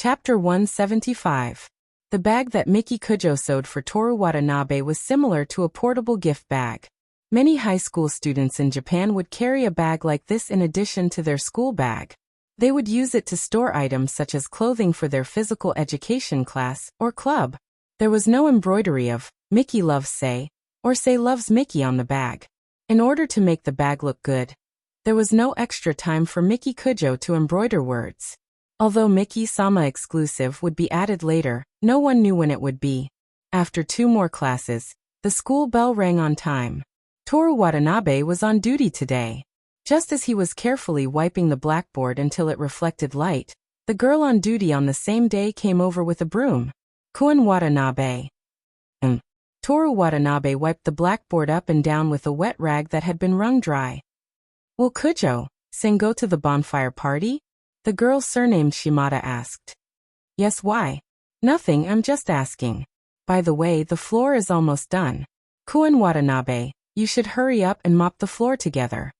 Chapter 175. The bag that Miki Kujo sewed for Toru Watanabe was similar to a portable gift bag. Many high school students in Japan would carry a bag like this in addition to their school bag. They would use it to store items such as clothing for their physical education class or club. There was no embroidery of "Miki loves Sei" or "Sei loves Miki" on the bag. In order to make the bag look good, there was no extra time for Miki Kujo to embroider words. Although Miki-sama exclusive would be added later, no one knew when it would be. After 2 more classes, the school bell rang on time. Toru Watanabe was on duty today. Just as he was carefully wiping the blackboard until it reflected light, the girl on duty on the same day came over with a broom. Kun Watanabe. Toru Watanabe wiped the blackboard up and down with a wet rag that had been wrung dry. Will Kujo-san go to the bonfire party? The girl surnamed Shimada asked. Yes, why? Nothing, I'm just asking. By the way, the floor is almost done. Kun Watanabe, you should hurry up and mop the floor together.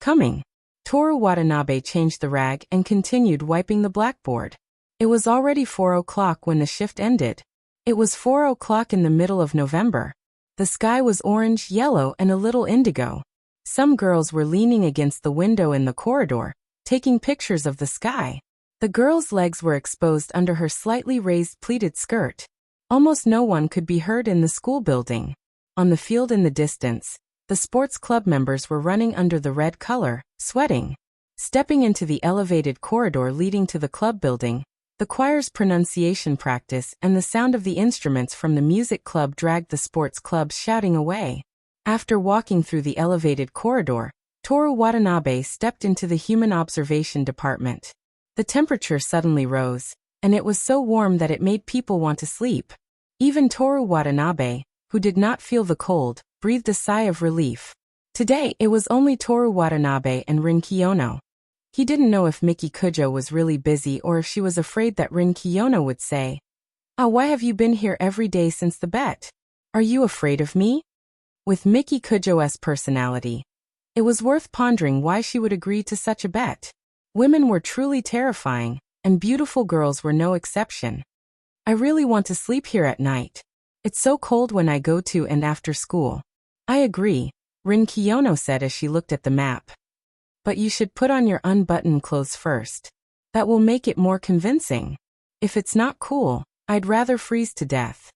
Coming. Toru Watanabe changed the rag and continued wiping the blackboard. It was already 4 o'clock when the shift ended. It was 4 o'clock in the middle of November. The sky was orange, yellow, and a little indigo. Some girls were leaning against the window in the corridor, taking pictures of the sky. The girl's legs were exposed under her slightly raised pleated skirt. Almost no one could be heard in the school building. On the field in the distance, the sports club members were running under the red color, sweating. Stepping into the elevated corridor leading to the club building, the choir's pronunciation practice and the sound of the instruments from the music club dragged the sports clubs shouting away. After walking through the elevated corridor, Toru Watanabe stepped into the human observation department. The temperature suddenly rose, and it was so warm that it made people want to sleep. Even Toru Watanabe, who did not feel the cold, breathed a sigh of relief. Today, it was only Toru Watanabe and Rin Kiyono. He didn't know if Miki Kujo was really busy or if she was afraid that Rin Kiyono would say, why have you been here every day since the bet? Are you afraid of me? With Miki Kujo's personality, it was worth pondering why she would agree to such a bet. Women were truly terrifying, and beautiful girls were no exception. I really want to sleep here at night. It's so cold when I go to and after school. I agree, Rin Kiyono said as she looked at the map. But you should put on your unbuttoned clothes first. That will make it more convincing. If it's not cool, I'd rather freeze to death.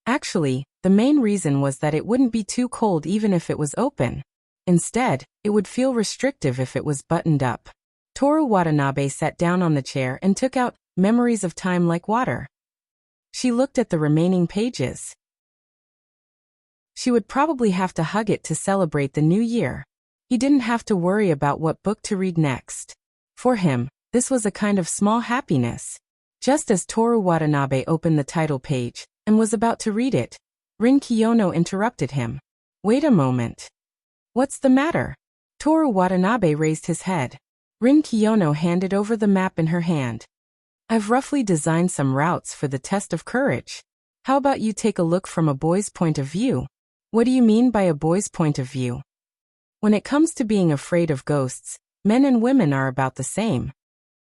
Actually, the main reason was that it wouldn't be too cold even if it was open. Instead, it would feel restrictive if it was buttoned up. Toru Watanabe sat down on the chair and took out Memories of Time Like Water. She looked at the remaining pages. She would probably have to hug it to celebrate the new year. He didn't have to worry about what book to read next. For him, this was a kind of small happiness. Just as Toru Watanabe opened the title page and was about to read it, Rin Kiyono interrupted him. Wait a moment. What's the matter? Toru Watanabe raised his head. Rin Kiyono handed over the map in her hand. I've roughly designed some routes for the test of courage. How about you take a look from a boy's point of view? What do you mean by a boy's point of view? When it comes to being afraid of ghosts, men and women are about the same.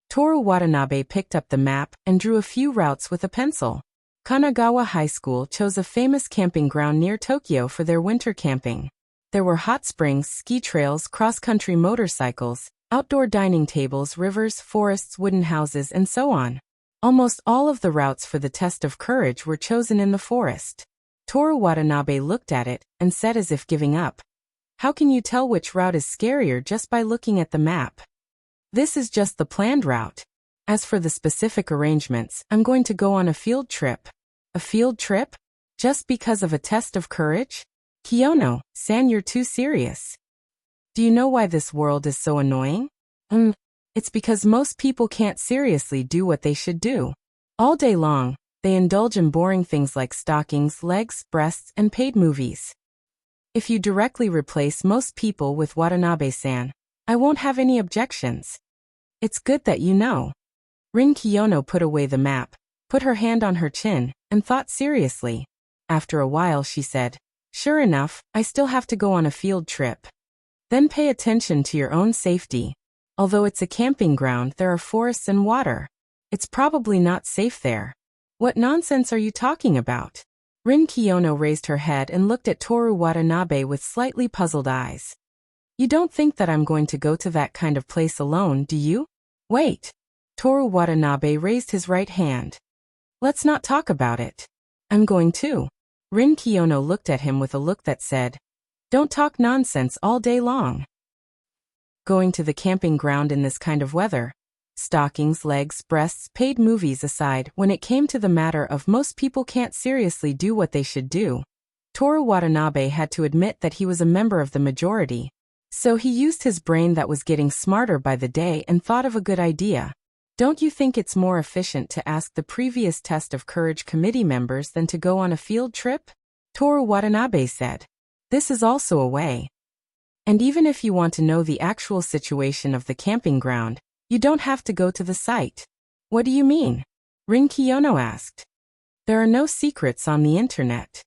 Toru Watanabe picked up the map and drew a few routes with a pencil. Kanagawa High School chose a famous camping ground near Tokyo for their winter camping. There were hot springs, ski trails, cross-country motorcycles, outdoor dining tables, rivers, forests, wooden houses, and so on. Almost all of the routes for the test of courage were chosen in the forest. Toru Watanabe looked at it and said as if giving up. How can you tell which route is scarier just by looking at the map? This is just the planned route. As for the specific arrangements, I'm going to go on a field trip. A field trip? Just because of a test of courage? Kiyono-san, you're too serious. Do you know why this world is so annoying? It's because most people can't seriously do what they should do. All day long, they indulge in boring things like stockings, legs, breasts, and paid movies. If you directly replace most people with Watanabe-san, I won't have any objections. It's good that you know. Rin Kiyono put away the map, put her hand on her chin, and thought seriously. After a while she said, Sure enough, I still have to go on a field trip. Then pay attention to your own safety. Although it's a camping ground, there are forests and water. It's probably not safe there. What nonsense are you talking about? Rin Kiyono raised her head and looked at Toru Watanabe with slightly puzzled eyes. You don't think that I'm going to go to that kind of place alone, do you? Wait. Toru Watanabe raised his right hand. Let's not talk about it. I'm going too. Rin Kiyono looked at him with a look that said, don't talk nonsense all day long. Going to the camping ground in this kind of weather. Stockings, legs, breasts, paid movies aside, when it came to the matter of most people can't seriously do what they should do, Toru Watanabe had to admit that he was a member of the majority. So he used his brain that was getting smarter by the day and thought of a good idea. Don't you think it's more efficient to ask the previous test of courage committee members than to go on a field trip? Toru Watanabe said. This is also a way. And even if you want to know the actual situation of the camping ground, you don't have to go to the site. What do you mean? Rin Kiyono asked. There are no secrets on the internet.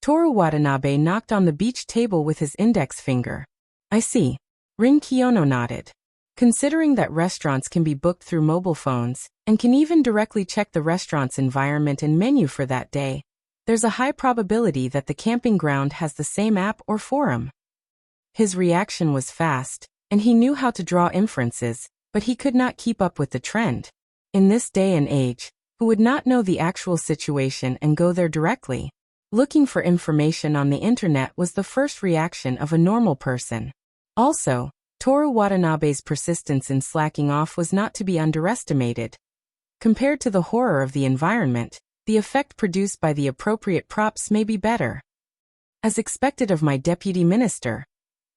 Toru Watanabe knocked on the beach table with his index finger. I see. Rin Kiyono nodded. Considering that restaurants can be booked through mobile phones, and can even directly check the restaurant's environment and menu for that day, there's a high probability that the camping ground has the same app or forum. His reaction was fast, and he knew how to draw inferences, but he could not keep up with the trend. In this day and age, who would not know the actual situation and go there directly? Looking for information on the internet was the first reaction of a normal person. Also, Toru Watanabe's persistence in slacking off was not to be underestimated. Compared to the horror of the environment, the effect produced by the appropriate props may be better. As expected of my deputy minister,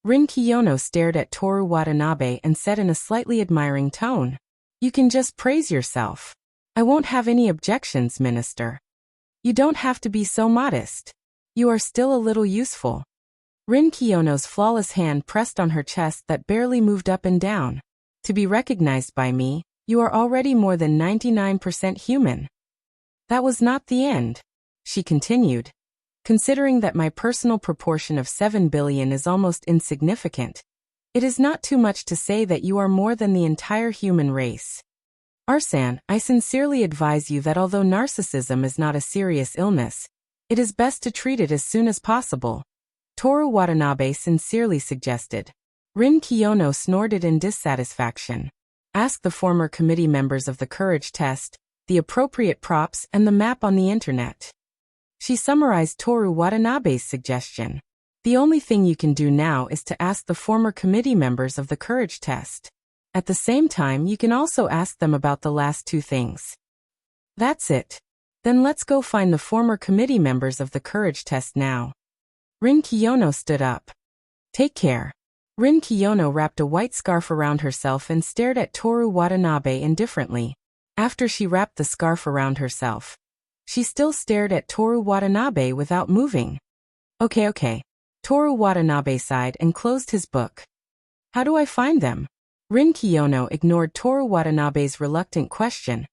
Rin Kiyono stared at Toru Watanabe and said in a slightly admiring tone, You can just praise yourself. I won't have any objections, minister. You don't have to be so modest. You are still a little useful. Rin Kiyono's flawless hand pressed on her chest that barely moved up and down. To be recognized by me, you are already more than 99% human. That was not the end, she continued. Considering that my personal proportion of 7 billion is almost insignificant, it is not too much to say that you are more than the entire human race. Arsan, I sincerely advise you that although narcissism is not a serious illness, it is best to treat it as soon as possible. Toru Watanabe sincerely suggested. Rin Kiyono snorted in dissatisfaction. Ask the former committee members of the courage test, the appropriate props and the map on the internet. She summarized Toru Watanabe's suggestion. The only thing you can do now is to ask the former committee members of the courage test. At the same time, you can also ask them about the last two things. That's it. Then let's go find the former committee members of the courage test now. Rin Kiyono stood up. Take care. Rin Kiyono wrapped a white scarf around herself and stared at Toru Watanabe indifferently. After she wrapped the scarf around herself, she still stared at Toru Watanabe without moving. Okay. Toru Watanabe sighed and closed his book. How do I find them? Rin Kiyono ignored Toru Watanabe's reluctant question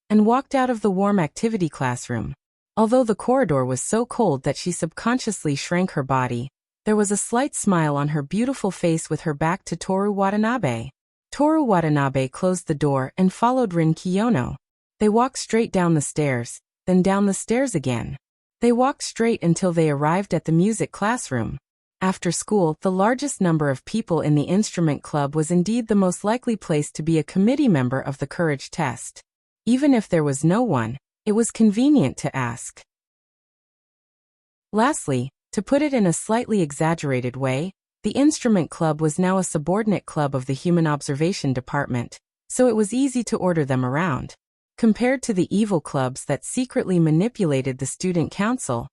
and walked out of the warm activity classroom. Although the corridor was so cold that she subconsciously shrank her body, there was a slight smile on her beautiful face with her back to Toru Watanabe. Toru Watanabe closed the door and followed Rin Kiyono. They walked straight down the stairs, then down the stairs again. They walked straight until they arrived at the music classroom. After school, the largest number of people in the instrument club was indeed the most likely place to be a committee member of the courage test. Even if there was no one, it was convenient to ask. Lastly, to put it in a slightly exaggerated way, the instrument club was now a subordinate club of the Human Observation Department, so it was easy to order them around. Compared to the evil clubs that secretly manipulated the student council,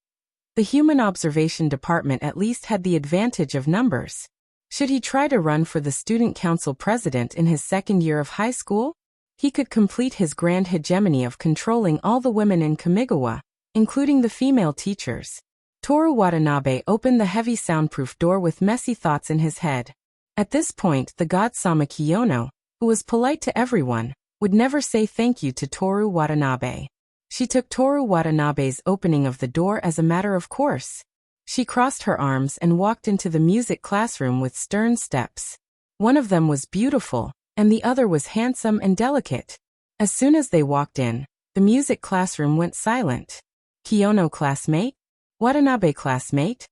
the Human Observation Department at least had the advantage of numbers. Should he try to run for the student council president in his second year of high school? He could complete his grand hegemony of controlling all the women in Kamigawa, including the female teachers. Toru Watanabe opened the heavy soundproof door with messy thoughts in his head. At this point, the god-sama Kiyono, who was polite to everyone, would never say thank you to Toru Watanabe. She took Toru Watanabe's opening of the door as a matter of course. She crossed her arms and walked into the music classroom with stern steps. One of them was beautiful, and the other was handsome and delicate. As soon as they walked in, the music classroom went silent. Kiyono classmate? Watanabe classmate?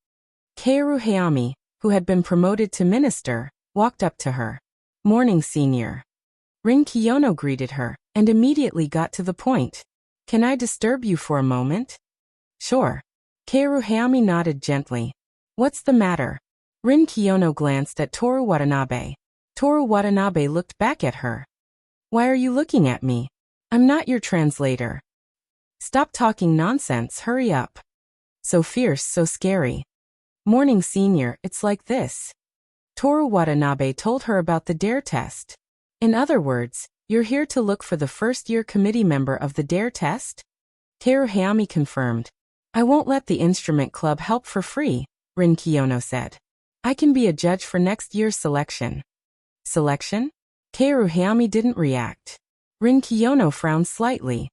Kaoru Hayami, who had been promoted to minister, walked up to her. Morning, senior. Rin Kiyono greeted her, and immediately got to the point. Can I disturb you for a moment? Sure. Kaoru Hayami nodded gently. What's the matter? Rin Kiyono glanced at Toru Watanabe. Toru Watanabe looked back at her. Why are you looking at me? I'm not your translator. Stop talking nonsense, hurry up. So fierce, so scary. Morning, senior, it's like this. Toru Watanabe told her about the DARE test. In other words, you're here to look for the first-year committee member of the DARE test? Kaoru Hayami confirmed. I won't let the instrument club help for free, Rin Kiyono said. I can be a judge for next year's selection. Selection? Kaoru Hayami didn't react. Rin Kiyono frowned slightly.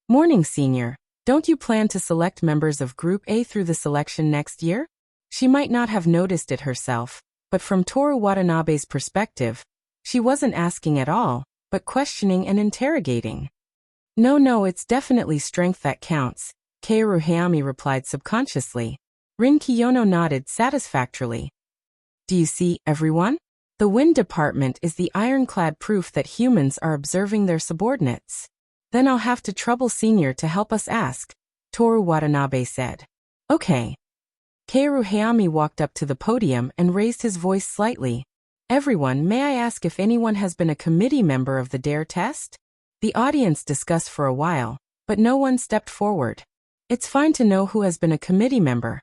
Morning, senior. Don't you plan to select members of Group A through the selection next year? She might not have noticed it herself, but from Toru Watanabe's perspective, she wasn't asking at all, but questioning and interrogating. No, it's definitely strength that counts, Kaoru Hayami replied subconsciously. Rin Kiyono nodded satisfactorily. Do you see, everyone? The wind department is the ironclad proof that humans are observing their subordinates. Then I'll have to trouble senior to help us ask, Toru Watanabe said. Okay. Kaoru Hayami walked up to the podium and raised his voice slightly. Everyone, may I ask if anyone has been a committee member of the DARE test? The audience discussed for a while, but no one stepped forward. It's fine to know who has been a committee member,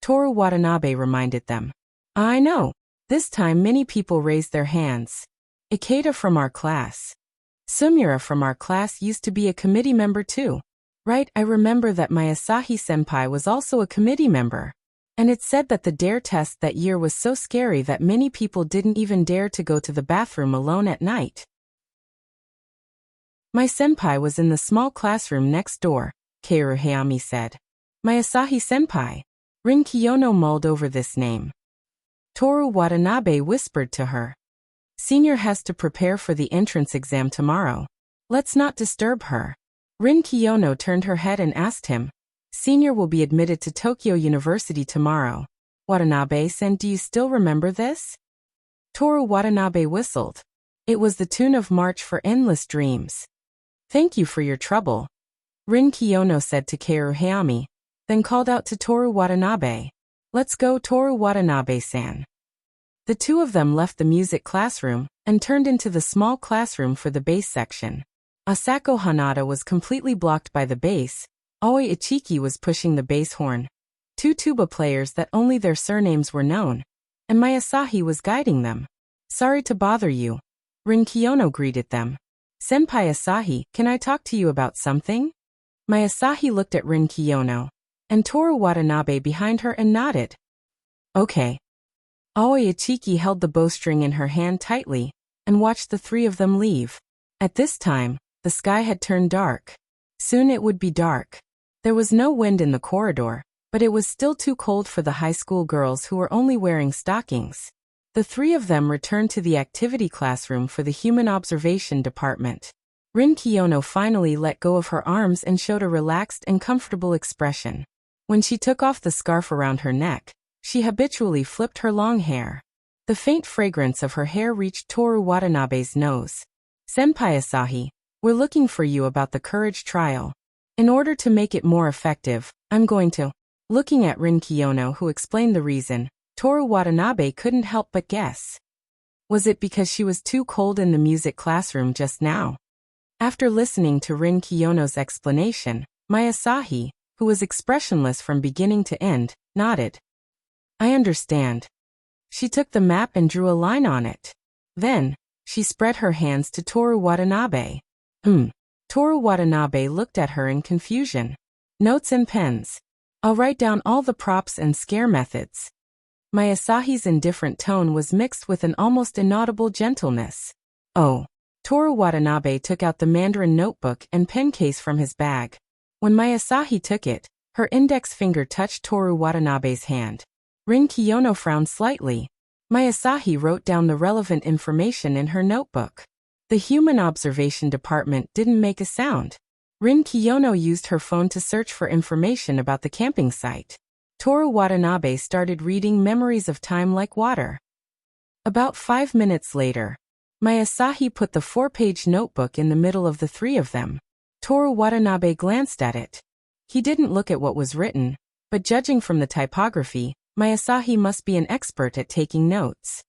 Toru Watanabe reminded them. I know. This time many people raised their hands. Ikeda from our class. Sumira from our class used to be a committee member too. Right, I remember that my Asahi-senpai was also a committee member. And it said that the DARE test that year was so scary that many people didn't even dare to go to the bathroom alone at night. My senpai was in the small classroom next door, Kaoru Hayami said. My Asahi-senpai. Rin Kiyono mulled over this name. Toru Watanabe whispered to her. Senior has to prepare for the entrance exam tomorrow. Let's not disturb her. Rin Kiyono turned her head and asked him. Senior will be admitted to Tokyo University tomorrow. Watanabe-san, do you still remember this? Toru Watanabe whistled. It was the tune of March for Endless Dreams. Thank you for your trouble, Rin Kiyono said to Kaoru Hayami, then called out to Toru Watanabe. Let's go, Toru Watanabe-san. The two of them left the music classroom and turned into the small classroom for the bass section. Asako Hanada was completely blocked by the bass. Aoi Ichiki was pushing the bass horn. Two tuba players that only their surnames were known. And my Asahi was guiding them. Sorry to bother you. Rin Kiyono greeted them. Senpai Asahi, can I talk to you about something? My Asahi looked at Rin Kiyono and Toru Watanabe behind her and nodded. Okay. Aoi Ichiki held the bowstring in her hand tightly and watched the three of them leave. At this time, the sky had turned dark. Soon it would be dark. There was no wind in the corridor, but it was still too cold for the high school girls who were only wearing stockings. The three of them returned to the activity classroom for the human observation department. Rin Kiyono finally let go of her arms and showed a relaxed and comfortable expression. When she took off the scarf around her neck, she habitually flipped her long hair. The faint fragrance of her hair reached Toru Watanabe's nose. Senpai Asahi, we're looking for you about the courage trial. In order to make it more effective, I'm going to. Looking at Rin Kiyono, who explained the reason, Toru Watanabe couldn't help but guess. Was it because she was too cold in the music classroom just now? After listening to Rin Kiyono's explanation, my Asahi, who was expressionless from beginning to end, nodded. I understand. She took the map and drew a line on it. Then, she spread her hands to Toru Watanabe. Toru Watanabe looked at her in confusion. Notes and pens. I'll write down all the props and scare methods. My Asahi's indifferent tone was mixed with an almost inaudible gentleness. Oh. Toru Watanabe took out the Mandarin notebook and pen case from his bag. When my Asahi took it, her index finger touched Toru Watanabe's hand. Rin Kiyono frowned slightly. My Asahi wrote down the relevant information in her notebook. The human observation department didn't make a sound. Rin Kiyono used her phone to search for information about the camping site. Toru Watanabe started reading Memories of Time Like Water. About 5 minutes later, Masahi put the 4-page notebook in the middle of the three of them. Toru Watanabe glanced at it. He didn't look at what was written, but judging from the typography, Masahi must be an expert at taking notes.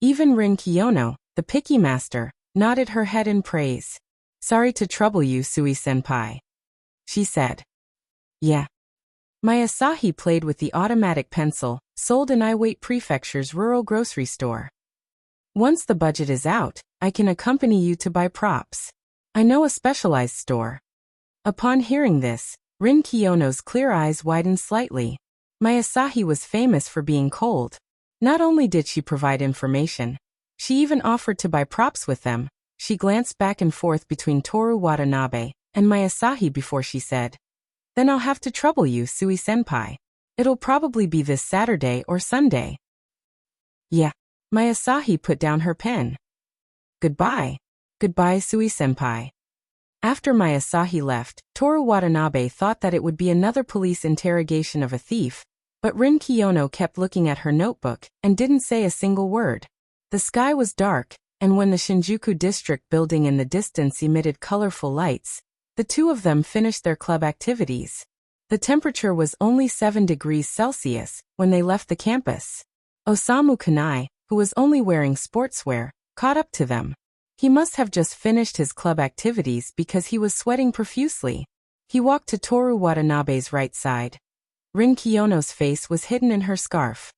Even Rin Kiyono, the picky master, nodded her head in praise. "Sorry to trouble you, Sui-senpai," she said. "Yeah." Masahi played with the automatic pencil, sold in Iwate Prefecture's rural grocery store. "Once the budget is out, I can accompany you to buy props. I know a specialized store." Upon hearing this, Rin Kiyono's clear eyes widened slightly. Masahi was famous for being cold. Not only did she provide information, she even offered to buy props with them. She glanced back and forth between Toru Watanabe and Masahi before she said, "Then I'll have to trouble you, Sui-senpai. It'll probably be this Saturday or Sunday." "Yeah." Masahi put down her pen. "Goodbye. Goodbye, Sui-senpai." After Masahi left, Toru Watanabe thought that it would be another police interrogation of a thief, but Rin Kiyono kept looking at her notebook and didn't say a single word. The sky was dark, and when the Shinjuku district building in the distance emitted colorful lights, the two of them finished their club activities. The temperature was only 7 degrees Celsius when they left the campus. Osamu Kanai, who was only wearing sportswear, caught up to them. He must have just finished his club activities because he was sweating profusely. He walked to Toru Watanabe's right side. Rin Kiyono's face was hidden in her scarf.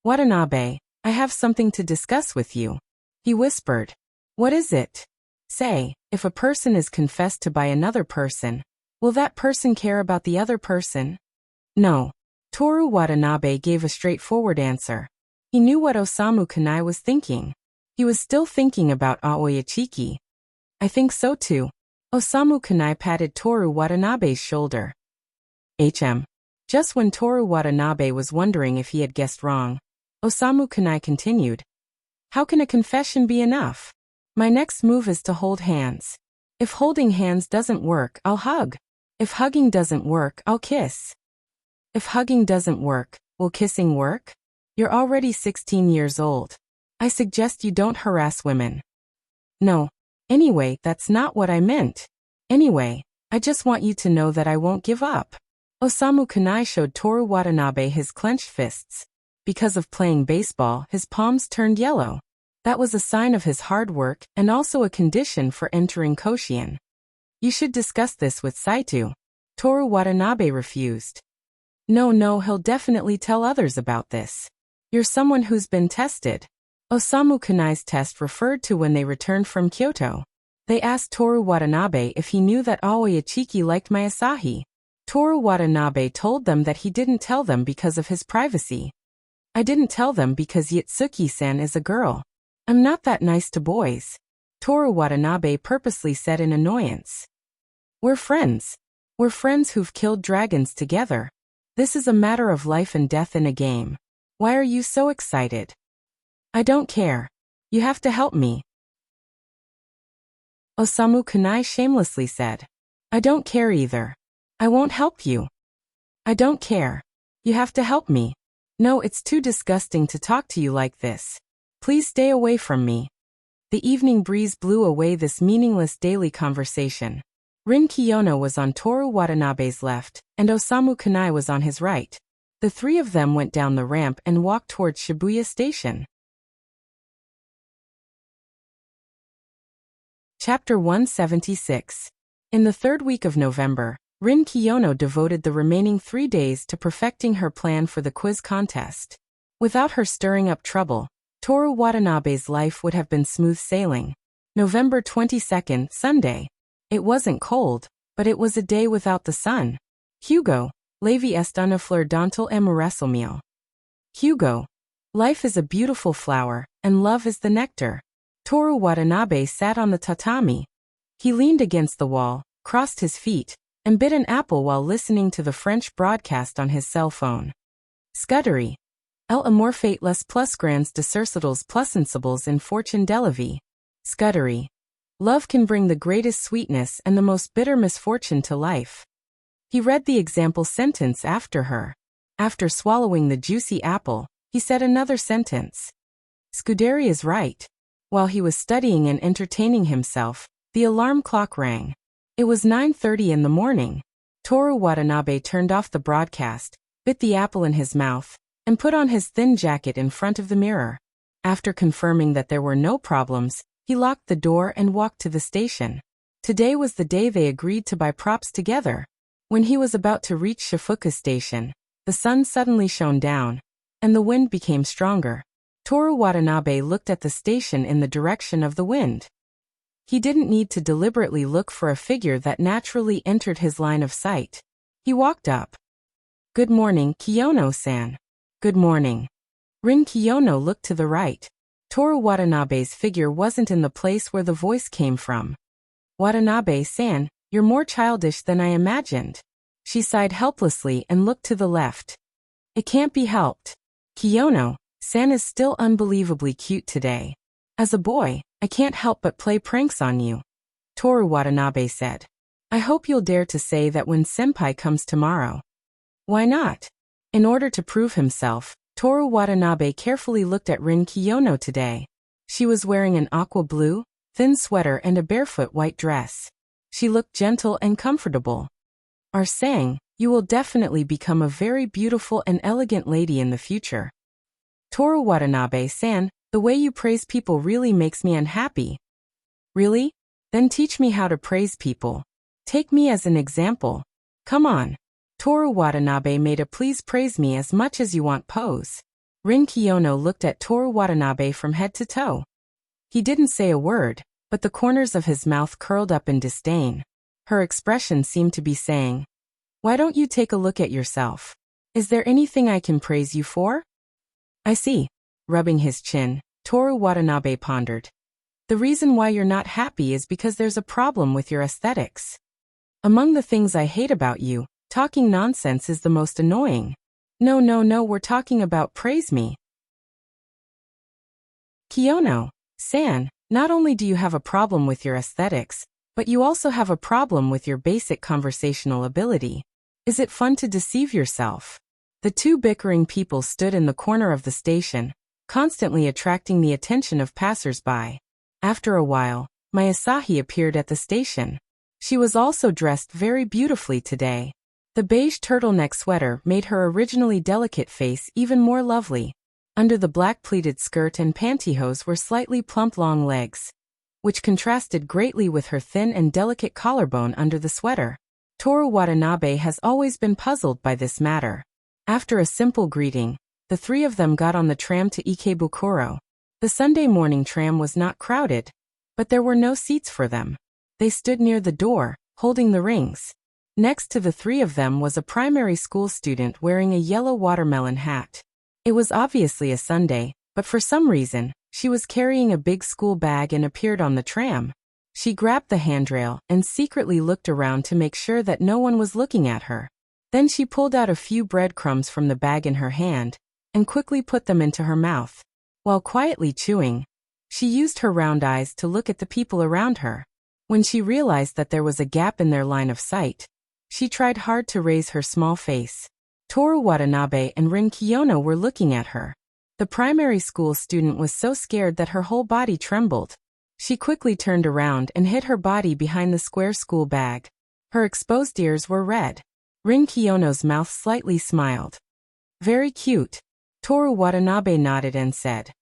"Watanabe, I have something to discuss with you," he whispered. "What is it?" "Say, if a person is confessed to by another person, will that person care about the other person?" "No." Toru Watanabe gave a straightforward answer. He knew what Osamu Kanai was thinking. He was still thinking about Aoyachiki. "I think so too." Osamu Kanai patted Toru Watanabe's shoulder. Just when Toru Watanabe was wondering if he had guessed wrong, Osamu Kanai continued. "How can a confession be enough? My next move is to hold hands. If holding hands doesn't work, I'll hug. If hugging doesn't work, I'll kiss. If hugging doesn't work, will kissing work? You're already 16 years old. I suggest you don't harass women." "No. Anyway, that's not what I meant. Anyway, I just want you to know that I won't give up." Osamu Kanai showed Toru Watanabe his clenched fists. Because of playing baseball, his palms turned yellow. That was a sign of his hard work and also a condition for entering Koshien. "You should discuss this with Saito." Toru Watanabe refused. No, he'll definitely tell others about this. You're someone who's been tested." Osamu Kanai's test referred to when they returned from Kyoto. They asked Toru Watanabe if he knew that Aoyachiki liked Masahi. Toru Watanabe told them that he didn't tell them because of his privacy. "I didn't tell them because Yatsuki-san is a girl. I'm not that nice to boys," Toru Watanabe purposely said in annoyance. "We're friends. We're friends who've killed dragons together. This is a matter of life and death in a game. Why are you so excited?" "I don't care. You have to help me," Osamu Kanai shamelessly said. "I don't care either. I won't help you." "I don't care. You have to help me." "No, it's too disgusting to talk to you like this. Please stay away from me." The evening breeze blew away this meaningless daily conversation. Rin Kiyono was on Toru Watanabe's left, and Osamu Kanai was on his right. The three of them went down the ramp and walked towards Shibuya Station. Chapter 176. In the third week of November, Rin Kiyono devoted the remaining 3 days to perfecting her plan for the quiz contest. Without her stirring up trouble, Toru Watanabe's life would have been smooth sailing. November 22nd, Sunday. It wasn't cold, but it was a day without the sun. Hugo, Levi est una fleur dont il aimera miel. Hugo, life is a beautiful flower, and love is the nectar. Toru Watanabe sat on the tatami. He leaned against the wall, crossed his feet, and bit an apple while listening to the French broadcast on his cell phone. Scuderie. El amor fait les plus grands decercitals plus sensibles in fortune de la vie. Scuddery. Love can bring the greatest sweetness and the most bitter misfortune to life. He read the example sentence after her. After swallowing the juicy apple, he said another sentence. Scuderi is right. While he was studying and entertaining himself, the alarm clock rang. It was 9:30 in the morning. Toru Watanabe turned off the broadcast, bit the apple in his mouth, and put on his thin jacket in front of the mirror. After confirming that there were no problems, he locked the door and walked to the station. Today was the day they agreed to buy props together. When he was about to reach Shifuku Station, the sun suddenly shone down, and the wind became stronger. Toru Watanabe looked at the station in the direction of the wind. He didn't need to deliberately look for a figure that naturally entered his line of sight. He walked up. "Good morning, Kiyono-san." "Good morning." Rin Kiyono looked to the right. Toru Watanabe's figure wasn't in the place where the voice came from. "Watanabe-san, you're more childish than I imagined." She sighed helplessly and looked to the left. "It can't be helped. Kiyono-san is still unbelievably cute today. As a boy, I can't help but play pranks on you," Toru Watanabe said. "I hope you'll dare to say that when senpai comes tomorrow." "Why not?" In order to prove himself, Toru Watanabe carefully looked at Rin Kiyono today. She was wearing an aqua blue, thin sweater and a barefoot white dress. She looked gentle and comfortable. "Are saying, you will definitely become a very beautiful and elegant lady in the future." "Toru Watanabe-san, the way you praise people really makes me unhappy." "Really? Then teach me how to praise people. Take me as an example. Come on." Toru Watanabe made a "please praise me as much as you want" pose. Rin Kiyono looked at Toru Watanabe from head to toe. He didn't say a word, but the corners of his mouth curled up in disdain. Her expression seemed to be saying, "Why don't you take a look at yourself? Is there anything I can praise you for?" "I see." Rubbing his chin, Toru Watanabe pondered. "The reason why you're not happy is because there's a problem with your aesthetics. Among the things I hate about you, talking nonsense is the most annoying." No, we're talking about praise me." "Kiyono-san, not only do you have a problem with your aesthetics, but you also have a problem with your basic conversational ability. Is it fun to deceive yourself?" The two bickering people stood in the corner of the station, constantly attracting the attention of passers-by. After a while, Mayasahi appeared at the station. She was also dressed very beautifully today. The beige turtleneck sweater made her originally delicate face even more lovely. Under the black pleated skirt and pantyhose were slightly plump long legs, which contrasted greatly with her thin and delicate collarbone under the sweater. Toru Watanabe has always been puzzled by this matter. After a simple greeting, the three of them got on the tram to Ikebukuro. The Sunday morning tram was not crowded, but there were no seats for them. They stood near the door, holding the rings. Next to the three of them was a primary school student wearing a yellow watermelon hat. It was obviously a Sunday, but for some reason, she was carrying a big school bag and appeared on the tram. She grabbed the handrail and secretly looked around to make sure that no one was looking at her. Then she pulled out a few breadcrumbs from the bag in her hand and quickly put them into her mouth. While quietly chewing, she used her round eyes to look at the people around her. When she realized that there was a gap in their line of sight, she tried hard to raise her small face. Toru Watanabe and Rin Kiyono were looking at her. The primary school student was so scared that her whole body trembled. She quickly turned around and hid her body behind the square school bag. Her exposed ears were red. Rin Kiyono's mouth slightly smiled. "Very cute." Toru Watanabe nodded and said.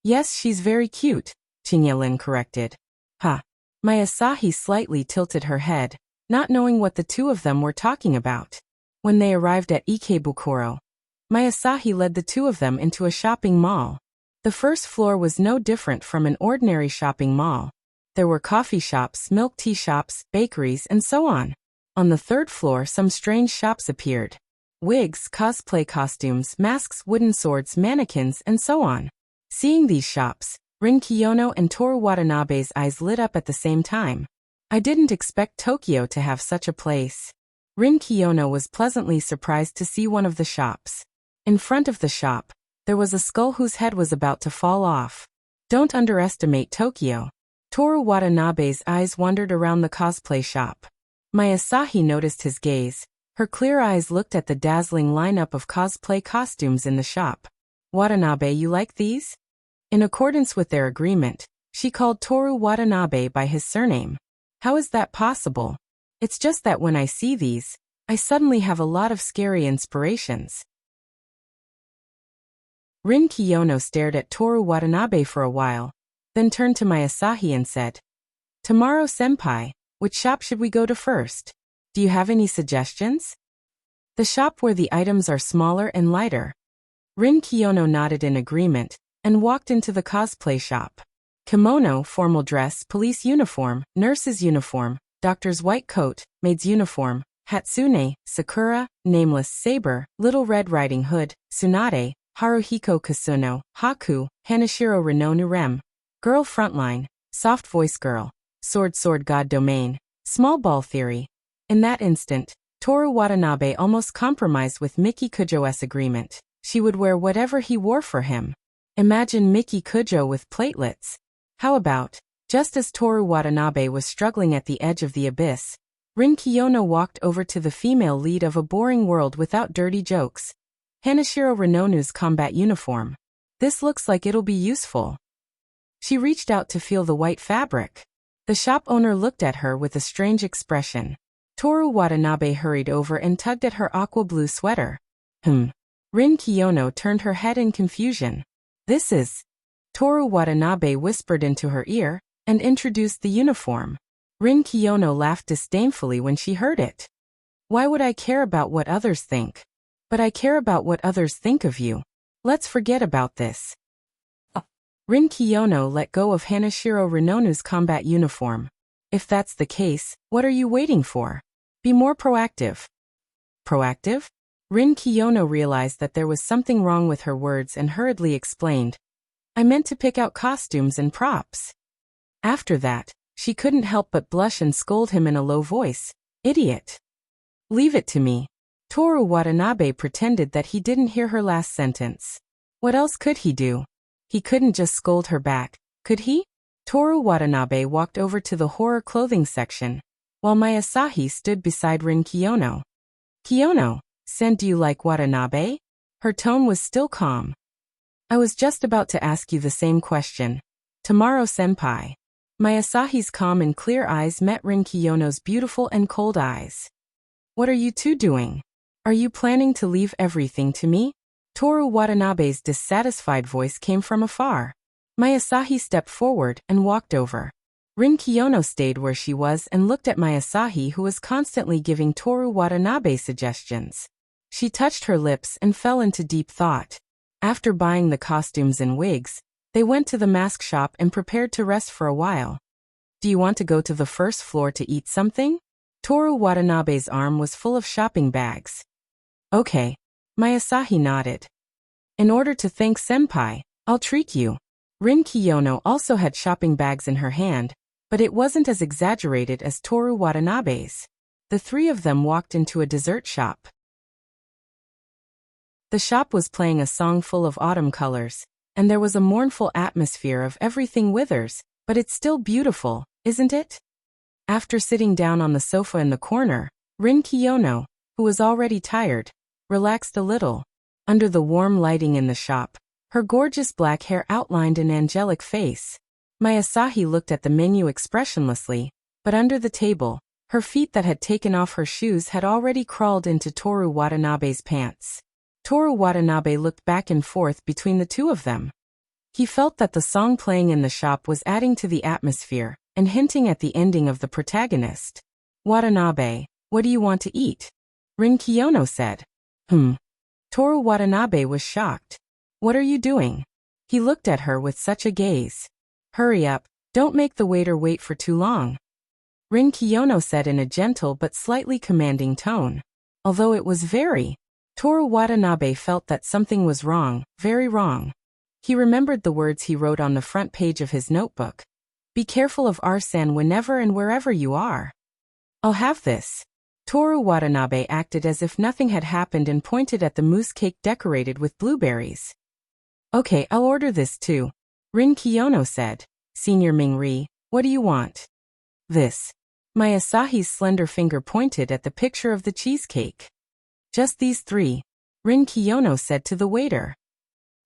"Yes, she's very cute," Chinyelin corrected. "Ha." Mayasahi slightly tilted her head, not knowing what the two of them were talking about. When they arrived at Ikebukuro, Mayasahi led the two of them into a shopping mall. The first floor was no different from an ordinary shopping mall. There were coffee shops, milk tea shops, bakeries, and so on. On the third floor, some strange shops appeared. Wigs, cosplay costumes, masks, wooden swords, mannequins, and so on. Seeing these shops, Rin Kiyono and Toru Watanabe's eyes lit up at the same time. "I didn't expect Tokyo to have such a place." Rin Kiyono was pleasantly surprised to see one of the shops. In front of the shop, there was a skull whose head was about to fall off. "Don't underestimate Tokyo," Toru Watanabe's eyes wandered around the cosplay shop. Masahi noticed his gaze. Her clear eyes looked at the dazzling lineup of cosplay costumes in the shop. Watanabe, you like these? In accordance with their agreement, she called Toru Watanabe by his surname. How is that possible? It's just that when I see these, I suddenly have a lot of scary inspirations. Rin Kiyono stared at Toru Watanabe for a while, then turned to Masahi and said, Tomorrow-senpai, which shop should we go to first? Do you have any suggestions? The shop where the items are smaller and lighter. Rin Kiyono nodded in agreement and walked into the cosplay shop. Kimono, formal dress, police uniform, nurse's uniform, doctor's white coat, maid's uniform, Hatsune, Sakura, Nameless, Saber, Little Red Riding Hood, Tsunade, Haruhiko Kasuno, Haku, Hanashiro Renonu Rem, Girl Frontline, Soft Voice Girl, Sword God Domain, Small Ball Theory. In that instant, Toru Watanabe almost compromised with Miki Kujo's agreement. She would wear whatever he wore for him. Imagine Miki Kujo with platelets. How about, just as Toru Watanabe was struggling at the edge of the abyss, Rin Kiyono walked over to the female lead of A Boring World Without Dirty Jokes. Hanashiro Renonu's combat uniform. This looks like it'll be useful. She reached out to feel the white fabric. The shop owner looked at her with a strange expression. Toru Watanabe hurried over and tugged at her aqua blue sweater. Rin Kiyono turned her head in confusion. This is... Toru Watanabe whispered into her ear and introduced the uniform. Rin Kiyono laughed disdainfully when she heard it. Why would I care about what others think? But I care about what others think of you. Let's forget about this. Rin Kiyono let go of Hanashiro Renonu's combat uniform. If that's the case, what are you waiting for? Be more proactive. Proactive? Rin Kiyono realized that there was something wrong with her words and hurriedly explained. I meant to pick out costumes and props. After that, she couldn't help but blush and scold him in a low voice. Idiot. Leave it to me. Toru Watanabe pretended that he didn't hear her last sentence. What else could he do? He couldn't just scold her back, could he? Toru Watanabe walked over to the horror clothing section, while Masahi stood beside Rin Kiyono. Kiyono-sen, do you like Watanabe? Her tone was still calm. I was just about to ask you the same question. Tomorrow-senpai. Masahi's calm and clear eyes met Rin Kiyono's beautiful and cold eyes. What are you two doing? Are you planning to leave everything to me? Toru Watanabe's dissatisfied voice came from afar. Masahi stepped forward and walked over. Rin Kiyono stayed where she was and looked at Masahi, who was constantly giving Toru Watanabe suggestions. She touched her lips and fell into deep thought. After buying the costumes and wigs, they went to the mask shop and prepared to rest for a while. Do you want to go to the first floor to eat something? Toru Watanabe's arm was full of shopping bags. Okay. Masahi nodded. In order to thank senpai, I'll treat you. Rin Kiyono also had shopping bags in her hand, but it wasn't as exaggerated as Toru Watanabe's. The three of them walked into a dessert shop. The shop was playing a song full of autumn colors, and there was a mournful atmosphere of everything withers, but it's still beautiful, isn't it? After sitting down on the sofa in the corner, Rin Kiyono, who was already tired, relaxed a little. Under the warm lighting in the shop, her gorgeous black hair outlined an angelic face. Masahi looked at the menu expressionlessly, but under the table, her feet that had taken off her shoes had already crawled into Toru Watanabe's pants. Toru Watanabe looked back and forth between the two of them. He felt that the song playing in the shop was adding to the atmosphere and hinting at the ending of the protagonist. Watanabe, what do you want to eat? Rin Kiyono said. Toru Watanabe was shocked. What are you doing? He looked at her with such a gaze. Hurry up, don't make the waiter wait for too long. Rin Kiyono said in a gentle but slightly commanding tone. Although it was very. Toru Watanabe felt that something was wrong, very wrong. He remembered the words he wrote on the front page of his notebook. Be careful of arson whenever and wherever you are. I'll have this. Toru Watanabe acted as if nothing had happened and pointed at the mousse cake decorated with blueberries. Okay, I'll order this too. Rin Kiyono said. Senior Mingri, What do you want? This. My Asahi's slender finger pointed at the picture of the cheesecake. Just these 3. Rin Kiyono said to the waiter.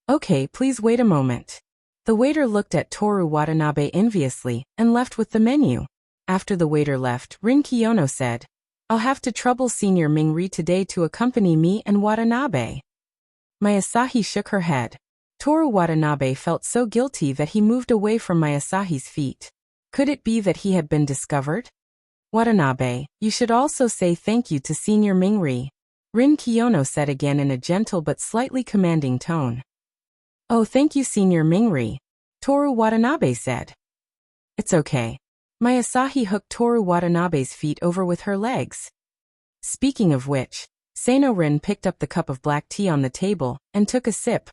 Okay, please wait a moment. The waiter looked at Toru Watanabe enviously and left with the menu. After the waiter left, Rin Kiyono said, I'll have to trouble Senior Mingri today to accompany me and Watanabe. My Asahi shook her head. Toru Watanabe felt so guilty that he moved away from my Asahi's feet. Could it be that he had been discovered? Watanabe, you should also say thank you to Senior Mingri. Rin Kiyono said again in a gentle but slightly commanding tone. Oh, thank you, Senior Mingri, Toru Watanabe said. It's okay. My Asahi hooked Toru Watanabe's feet over with her legs. Speaking of which, Sano Rin picked up the cup of black tea on the table and took a sip.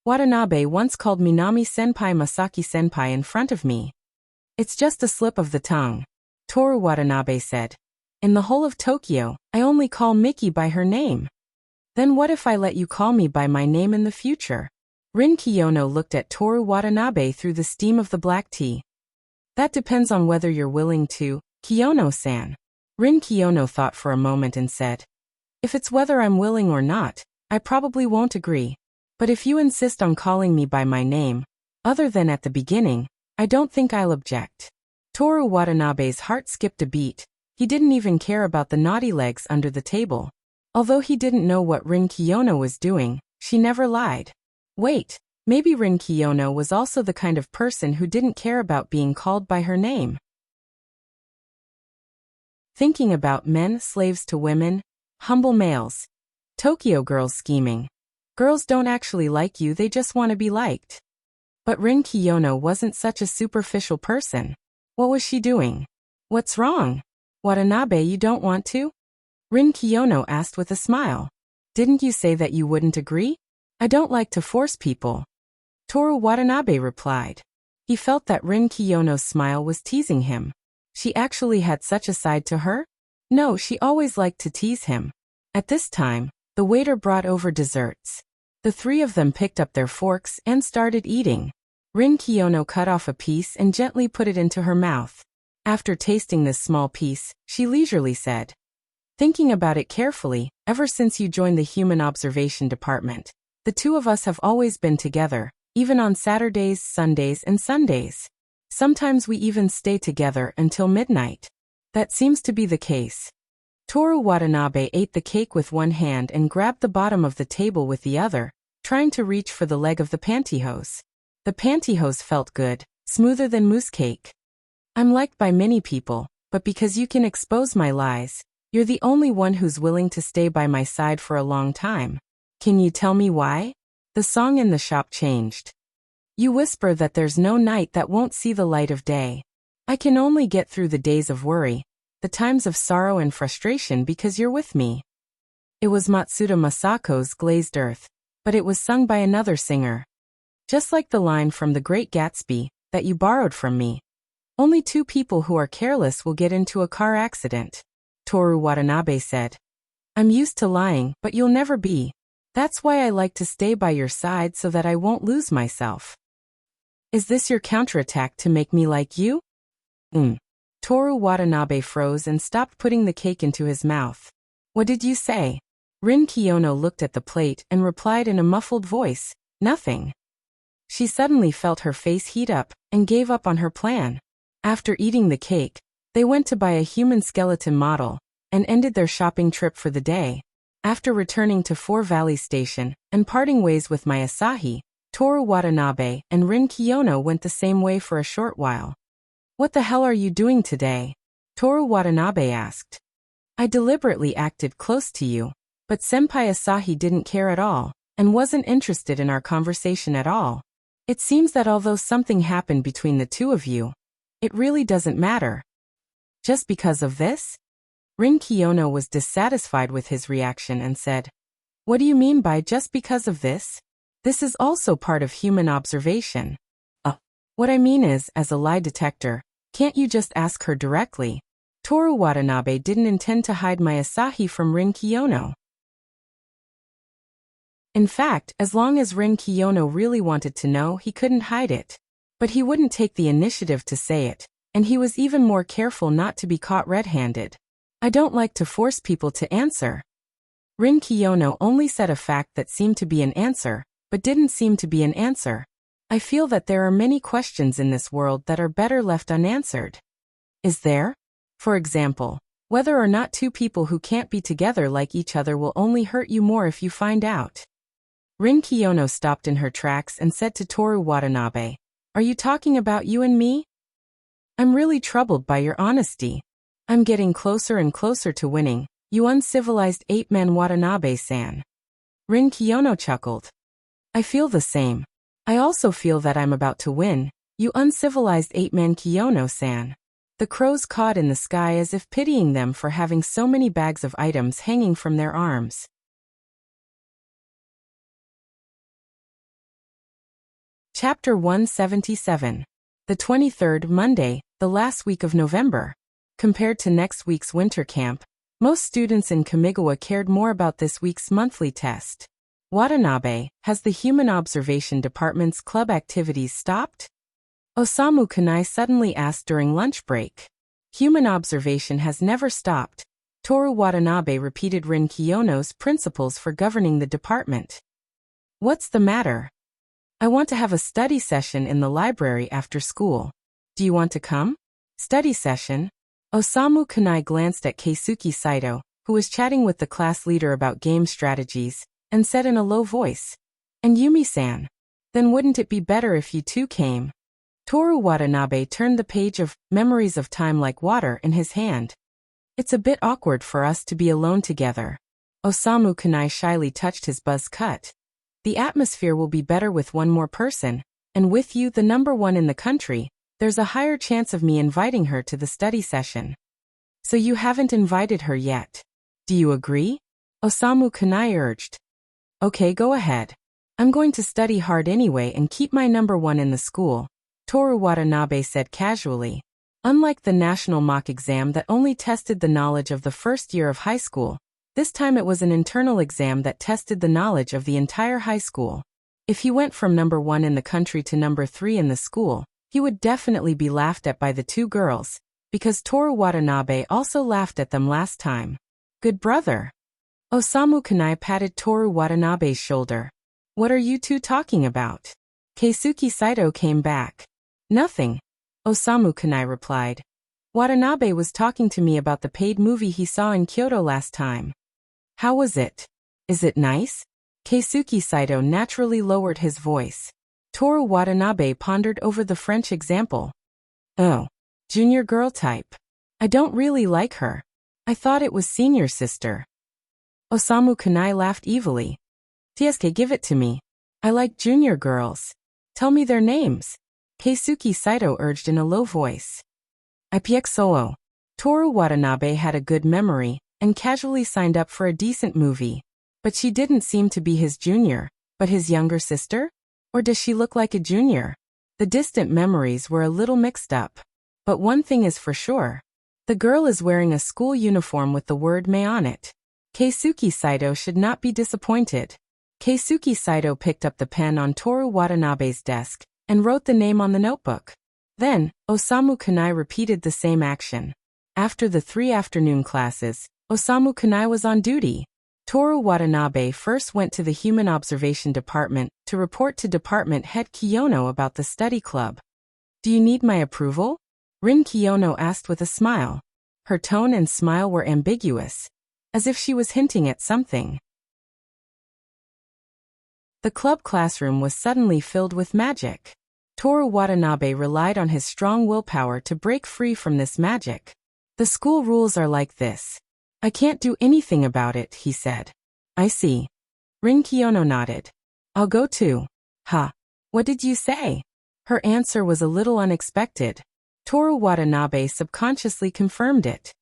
Watanabe once called Minami-senpai Masaki-senpai in front of me. It's just a slip of the tongue, Toru Watanabe said. In the whole of Tokyo, I only call Miki by her name. Then what if I let you call me by my name in the future? Rin Kiyono looked at Toru Watanabe through the steam of the black tea. That depends on whether you're willing to, Kiyono-san. Rin Kiyono thought for a moment and said, if it's whether I'm willing or not, I probably won't agree. But if you insist on calling me by my name, other than at the beginning, I don't think I'll object. Toru Watanabe's heart skipped a beat. He didn't even care about the naughty legs under the table. Although he didn't know what Rin Kiyono was doing, she never lied. Wait, maybe Rin Kiyono was also the kind of person who didn't care about being called by her name. Thinking about men slaves to women, humble males. Tokyo girls scheming. Girls don't actually like you, they just want to be liked. But Rin Kiyono wasn't such a superficial person. What was she doing? What's wrong? Watanabe, you don't want to? Rin Kiyono asked with a smile. Didn't you say that you wouldn't agree? I don't like to force people. Toru Watanabe replied. He felt that Rin Kiyono's smile was teasing him. She actually had such a side to her? No, she always liked to tease him. At this time, the waiter brought over desserts. The 3 of them picked up their forks and started eating. Rin Kiyono cut off a piece and gently put it into her mouth. After tasting this small piece, she leisurely said, thinking about it carefully, ever since you joined the Human Observation Department, the 2 of us have always been together, even on Saturdays, Sundays, and Sundays. Sometimes we even stay together until midnight. That seems to be the case. Toru Watanabe ate the cake with one hand and grabbed the bottom of the table with the other, trying to reach for the leg of the pantyhose. The pantyhose felt good, smoother than mousse cake. I'm liked by many people, but because you can expose my lies, you're the only one who's willing to stay by my side for a long time. Can you tell me why? The song in the shop changed. You whisper that there's no night that won't see the light of day. I can only get through the days of worry, the times of sorrow and frustration because you're with me. It was Matsuda Masako's Glazed Earth, but it was sung by another singer. Just like the line from The Great Gatsby, that you borrowed from me. Only 2 people who are careless will get into a car accident, Toru Watanabe said. I'm used to lying, but you'll never be. That's why I like to stay by your side so that I won't lose myself. Is this your counterattack to make me like you? Toru Watanabe froze and stopped putting the cake into his mouth. What did you say? Rin Kiyono looked at the plate and replied in a muffled voice, nothing. She suddenly felt her face heat up and gave up on her plan. After eating the cake, they went to buy a human skeleton model and ended their shopping trip for the day. After returning to Four Valley Station and parting ways with my Asahi, Toru Watanabe and Rin Kiyono went the same way for a short while. What the hell are you doing today? Toru Watanabe asked. I deliberately acted close to you, but Senpai Asahi didn't care at all and wasn't interested in our conversation at all. It seems that although something happened between the 2 of you, it really doesn't matter. Just because of this? Rin Kiyono was dissatisfied with his reaction and said, what do you mean by just because of this? This is also part of human observation. What I mean is, as a lie detector, can't you just ask her directly? Toru Watanabe didn't intend to hide my Asahi from Rin Kiyono. In fact, as long as Rin Kiyono really wanted to know, he couldn't hide it. But he wouldn't take the initiative to say it, And he was even more careful not to be caught red-handed. I don't like to force people to answer. Rin Kiyono only said a fact that seemed to be an answer, but didn't seem to be an answer. I feel that there are many questions in this world that are better left unanswered. Is there? For example, whether or not two people who can't be together like each other will only hurt you more if you find out. Rin Kiyono stopped in her tracks and said to Toru Watanabe, "Are you talking about you and me? I'm really troubled by your honesty. I'm getting closer and closer to winning, you uncivilized ape-man Watanabe-san." Rin Kiyono chuckled. I feel the same. I also feel that I'm about to win, you uncivilized ape-man Kiyono-san. The crows cawed in the sky as if pitying them for having so many bags of items hanging from their arms. Chapter 177. The 23rd, Monday, the last week of November. Compared to next week's winter camp, most students in Kamigawa cared more about this week's monthly test. Watanabe, has the Human Observation Department's club activities stopped? Osamu Kanai suddenly asked during lunch break. Human observation has never stopped. Toru Watanabe repeated Rin Kiyono's principles for governing the department. What's the matter? I want to have a study session in the library after school. Do you want to come? Study session? Osamu Kanai glanced at Keisuke Saito, who was chatting with the class leader about game strategies, and said in a low voice, "And Yumi-san? Then wouldn't it be better if you two came?" Toru Watanabe turned the page of Memories of Time Like Water in his hand. It's a bit awkward for us to be alone together. Osamu Kanai shyly touched his buzz cut. The atmosphere will be better with one more person, and with you the number one in the country, there's a higher chance of me inviting her to the study session. So you haven't invited her yet. Do you agree? Osamu Kanai urged. Okay, go ahead. I'm going to study hard anyway and keep my number one in the school, Toru Watanabe said casually. Unlike the national mock exam that only tested the knowledge of the first year of high school, this time it was an internal exam that tested the knowledge of the entire high school. If he went from number one in the country to number 3 in the school, he would definitely be laughed at by the two girls, because Toru Watanabe also laughed at them last time. Good brother. Osamu Kanai patted Toru Watanabe's shoulder. What are you two talking about? Keisuke Saito came back. Nothing. Osamu Kanai replied. Watanabe was talking to me about the paid movie he saw in Kyoto last time. How was it? Is it nice? Keisuke Saito naturally lowered his voice. Toru Watanabe pondered over the French example. Oh. Junior girl type. I don't really like her. I thought it was senior sister. Osamu Kanai laughed evilly. Tiesuke, give it to me. I like junior girls. Tell me their names. Keisuke Saito urged in a low voice. Ipiek-soo. Toru Watanabe had a good memory, and casually signed up for a decent movie. But she didn't seem to be his junior, but his younger sister? Or does she look like a junior? The distant memories were a little mixed up. But one thing is for sure. The girl is wearing a school uniform with the word Mei on it. Keisuke Saito should not be disappointed. Keisuke Saito picked up the pen on Toru Watanabe's desk, and wrote the name on the notebook. Then, Osamu Kanai repeated the same action. After the 3 afternoon classes, Osamu Kanai was on duty. Toru Watanabe first went to the Human Observation Department to report to Department Head Kiyono about the study club. Do you need my approval? Rin Kiyono asked with a smile. Her tone and smile were ambiguous, as if she was hinting at something. The club classroom was suddenly filled with magic. Toru Watanabe relied on his strong willpower to break free from this magic. The school rules are like this. I can't do anything about it, he said. I see. Rin Kiyono nodded. I'll go too. Ha. What did you say? Her answer was a little unexpected. Toru Watanabe subconsciously confirmed it.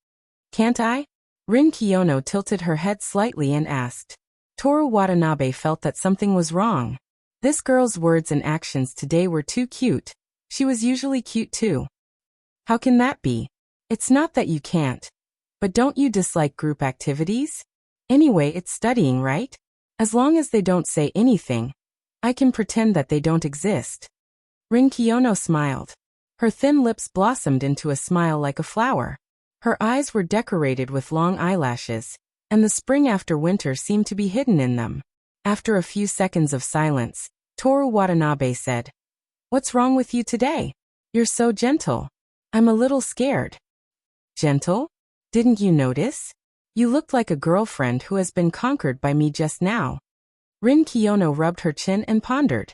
Can't I? Rin Kiyono tilted her head slightly and asked. Toru Watanabe felt that something was wrong. This girl's words and actions today were too cute. She was usually cute too. How can that be? It's not that you can't. But don't you dislike group activities? Anyway, it's studying, right? As long as they don't say anything, I can pretend that they don't exist. Rin Kiyono smiled. Her thin lips blossomed into a smile like a flower. Her eyes were decorated with long eyelashes, and the spring after winter seemed to be hidden in them. After a few seconds of silence, Toru Watanabe said, "What's wrong with you today? You're so gentle. I'm a little scared." "Gentle? Didn't you notice? You looked like a girlfriend who has been conquered by me just now." Rin Kiyono rubbed her chin and pondered.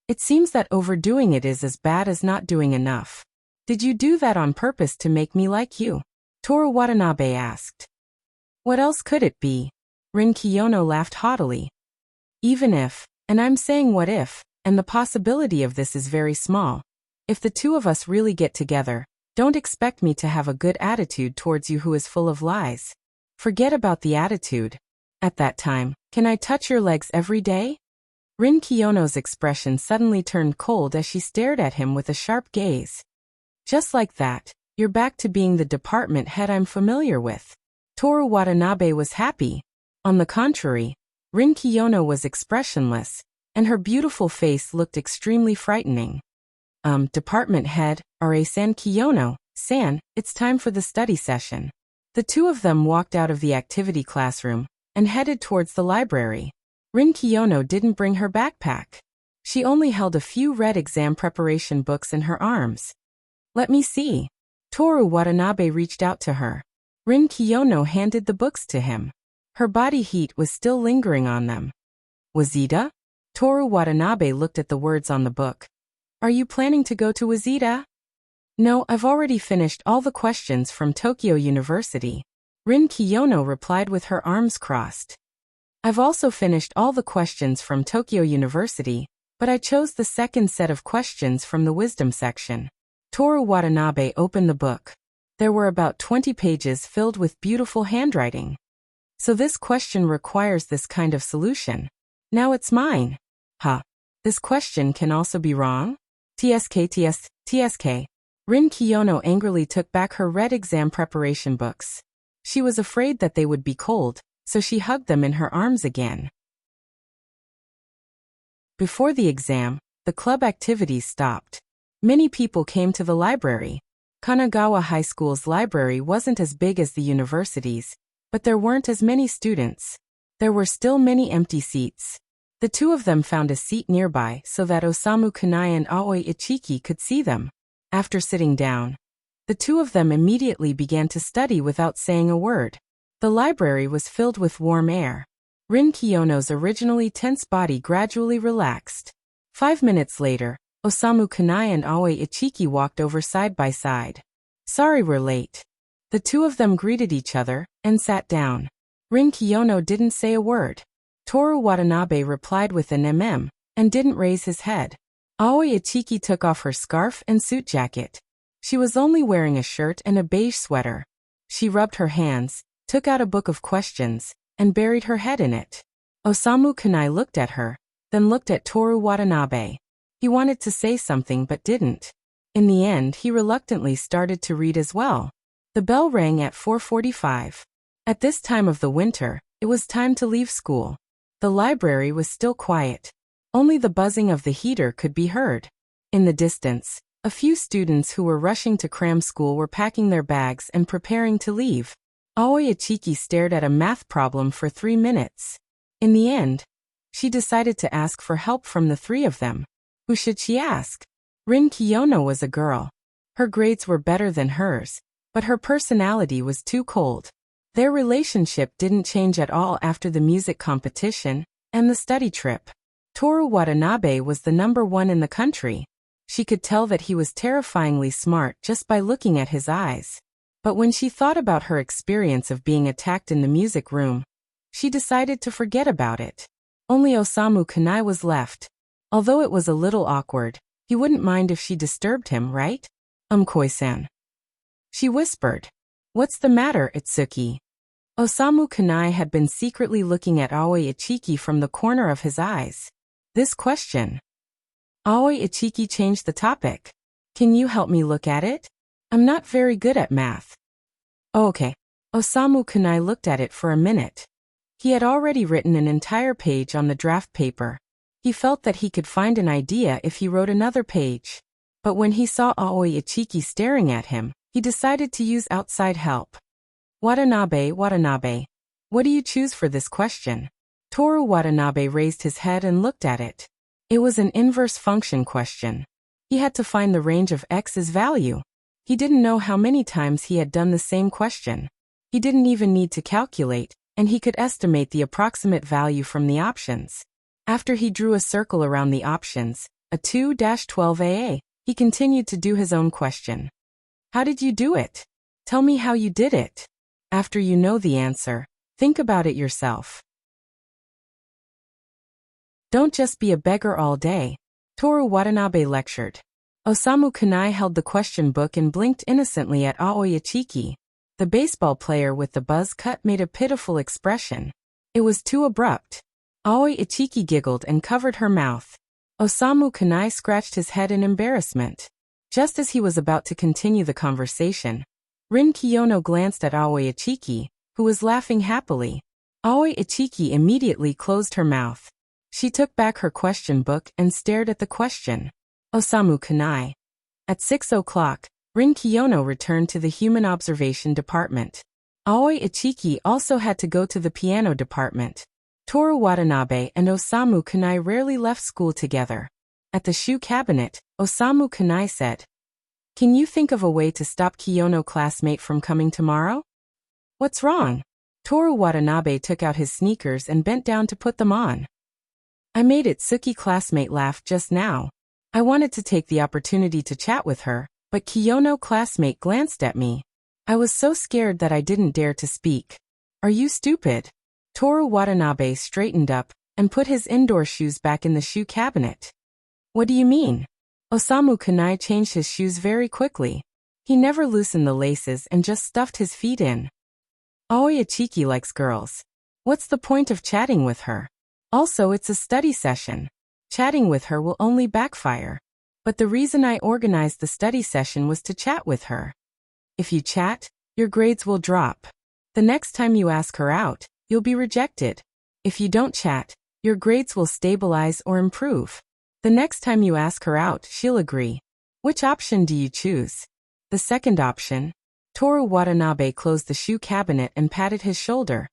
"It seems that overdoing it is as bad as not doing enough. Did you do that on purpose to make me like you?" Toru Watanabe asked. "What else could it be?" Rin Kiyono laughed haughtily. "Even if, and I'm saying what if, and the possibility of this is very small. If the two of us really get together, don't expect me to have a good attitude towards you who is full of lies. Forget about the attitude. At that time, can I touch your legs every day?" Rin Kiyono's expression suddenly turned cold as she stared at him with a sharp gaze. "Just like that, you're back to being the department head I'm familiar with." Toru Watanabe was happy. On the contrary, Rin Kiyono was expressionless, and her beautiful face looked extremely frightening. Department head, Are-san Kiyono-san, it's time for the study session." The two of them walked out of the activity classroom and headed towards the library. Rin Kiyono didn't bring her backpack. She only held a few red exam preparation books in her arms. "Let me see." Toru Watanabe reached out to her. Rin Kiyono handed the books to him. Her body heat was still lingering on them. "Wazida?" Toru Watanabe looked at the words on the book. "Are you planning to go to Wazida?" "No, I've already finished all the questions from Tokyo University." Rin Kiyono replied with her arms crossed. "I've also finished all the questions from Tokyo University, but I chose the second set of questions from the wisdom section." Toru Watanabe opened the book. There were about 20 pages filled with beautiful handwriting. "So this question requires this kind of solution. Now it's mine. Huh. This question can also be wrong? TSK. Rin Kiyono angrily took back her red exam preparation books. She was afraid that they would be cold, so she hugged them in her arms again. Before the exam, the club activities stopped. Many people came to the library. Kanagawa High School's library wasn't as big as the university's, but there weren't as many students. There were still many empty seats. The two of them found a seat nearby so that Osamu Kunai and Aoi Ichiki could see them. After sitting down, the two of them immediately began to study without saying a word. The library was filled with warm air. Rin Kiyono's originally tense body gradually relaxed. 5 minutes later, Osamu Kunai and Aoi Ichiki walked over side by side. "Sorry we're late." The two of them greeted each other and sat down. Rin Kiyono didn't say a word. Toru Watanabe replied with an and didn't raise his head. Aoi Ichiki took off her scarf and suit jacket. She was only wearing a shirt and a beige sweater. She rubbed her hands, took out a book of questions, and buried her head in it. Osamu Kunai looked at her, then looked at Toru Watanabe. He wanted to say something but didn't. In the end, he reluctantly started to read as well. The bell rang at 4:45. At this time of the winter, it was time to leave school. The library was still quiet. Only the buzzing of the heater could be heard. In the distance, a few students who were rushing to cram school were packing their bags and preparing to leave. Aoi Ichiki stared at a math problem for 3 minutes. In the end, she decided to ask for help from the three of them. Who should she ask? Rin Kiyono was a girl. Her grades were better than hers, but her personality was too cold. Their relationship didn't change at all after the music competition and the study trip. Toru Watanabe was the number one in the country. She could tell that he was terrifyingly smart just by looking at his eyes. But when she thought about her experience of being attacked in the music room, she decided to forget about it. Only Osamu Kunai was left. Although it was a little awkward, he wouldn't mind if she disturbed him, right? Koi-san. She whispered. "What's the matter, Itsuki?" Osamu Kunai had been secretly looking at Aoi Ichiki from the corner of his eyes. This question. Aoi Ichiki changed the topic. "Can you help me look at it? I'm not very good at math." "Oh, okay." Osamu Kunai looked at it for a minute. He had already written an entire page on the draft paper. He felt that he could find an idea if he wrote another page. But when he saw Aoi Ichiki staring at him, he decided to use outside help. Watanabe, what do you choose for this question? Toru Watanabe raised his head and looked at it. It was an inverse function question. He had to find the range of x's value. He didn't know how many times he had done the same question. He didn't even need to calculate, and he could estimate the approximate value from the options. After he drew a circle around the options, a 2-12AA, he continued to do his own question. How did you do it? Tell me how you did it. After you know the answer, think about it yourself. Don't just be a beggar all day. Toru Watanabe lectured. Osamu Kunai held the question book and blinked innocently at Aoi Ichiki. The baseball player with the buzz cut made a pitiful expression. It was too abrupt. Aoi Ichiki giggled and covered her mouth. Osamu Kunai scratched his head in embarrassment. Just as he was about to continue the conversation, Rin Kiyono glanced at Aoi Ichiki, who was laughing happily. Aoi Ichiki immediately closed her mouth. She took back her question book and stared at the question. Osamu Kunai. At 6 o'clock, Rin Kiyono returned to the Human Observation Department. Aoi Ichiki also had to go to the piano department. Toru Watanabe and Osamu Kunai rarely left school together. At the shoe cabinet, Osamu Kunai said, "Can you think of a way to stop Kiyono classmate from coming tomorrow?" "What's wrong?" Toru Watanabe took out his sneakers and bent down to put them on. "I made Itsuki classmate laugh just now. I wanted to take the opportunity to chat with her, but Kiyono classmate glanced at me. I was so scared that I didn't dare to speak." "Are you stupid?" Toru Watanabe straightened up and put his indoor shoes back in the shoe cabinet. "What do you mean?" Osamu Kunai changed his shoes very quickly. He never loosened the laces and just stuffed his feet in. Aoi Ichiki likes girls. What's the point of chatting with her? Also, it's a study session. Chatting with her will only backfire. But the reason I organized the study session was to chat with her. If you chat, your grades will drop. The next time you ask her out, you'll be rejected. If you don't chat, your grades will stabilize or improve. The next time you ask her out, she'll agree. Which option do you choose? The second option. Toru Watanabe closed the shoe cabinet and patted his shoulder.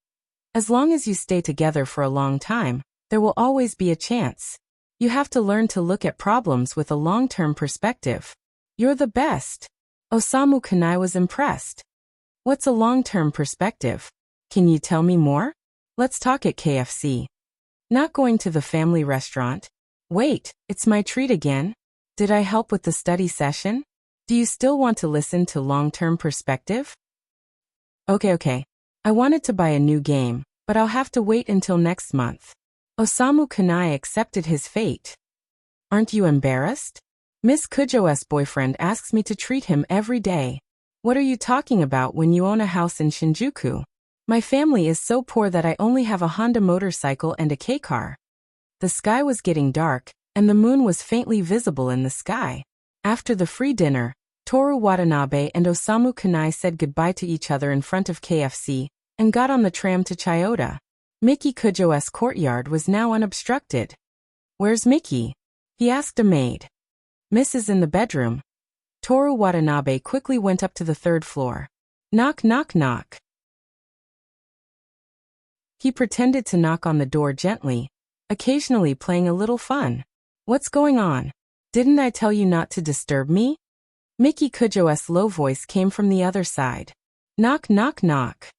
As long as you stay together for a long time, there will always be a chance. You have to learn to look at problems with a long-term perspective. You're the best. Osamu Kunai was impressed. What's a long-term perspective? Can you tell me more? Let's talk at KFC. Not going to the family restaurant? Wait, it's my treat again? Did I help with the study session? Do you still want to listen to long-term perspective? Okay. I wanted to buy a new game, but I'll have to wait until next month. Osamu Kunai accepted his fate. Aren't you embarrassed? Miss Kujo's boyfriend asks me to treat him every day. What are you talking about when you own a house in Shinjuku? My family is so poor that I only have a Honda motorcycle and a K-car. The sky was getting dark, and the moon was faintly visible in the sky. After the free dinner, Toru Watanabe and Osamu Kunai said goodbye to each other in front of KFC, and got on the tram to Chiyoda. Miki Kujo's courtyard was now unobstructed. "Where's Miki?" he asked a maid. "Miss is in the bedroom." Toru Watanabe quickly went up to the third floor. Knock, knock, knock. He pretended to knock on the door gently, occasionally playing a little fun. "What's going on? Didn't I tell you not to disturb me?" Miki Kujo's low voice came from the other side. Knock, knock, knock.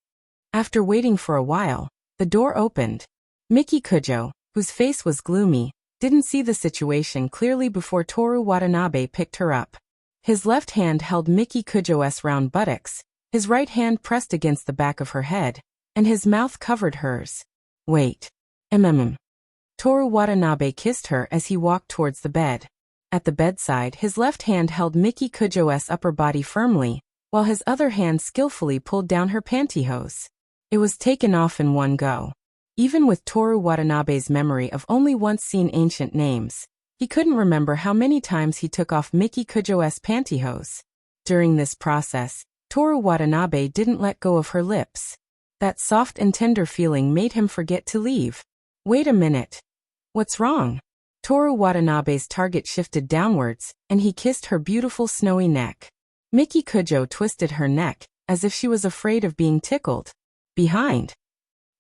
After waiting for a while, the door opened. Miki Kujo, whose face was gloomy, didn't see the situation clearly before Toru Watanabe picked her up. His left hand held Miki Kujo's round buttocks, his right hand pressed against the back of her head, and his mouth covered hers. "Wait. Toru Watanabe kissed her as he walked towards the bed. At the bedside, his left hand held Miki Kujo's upper body firmly, while his other hand skillfully pulled down her pantyhose. It was taken off in one go. Even with Toru Watanabe's memory of only once seen ancient names, he couldn't remember how many times he took off Miki Kujo's pantyhose. During this process, Toru Watanabe didn't let go of her lips. That soft and tender feeling made him forget to leave. "Wait a minute. What's wrong?" Toru Watanabe's target shifted downwards, and he kissed her beautiful snowy neck. Miki Kujo twisted her neck, as if she was afraid of being tickled. Behind.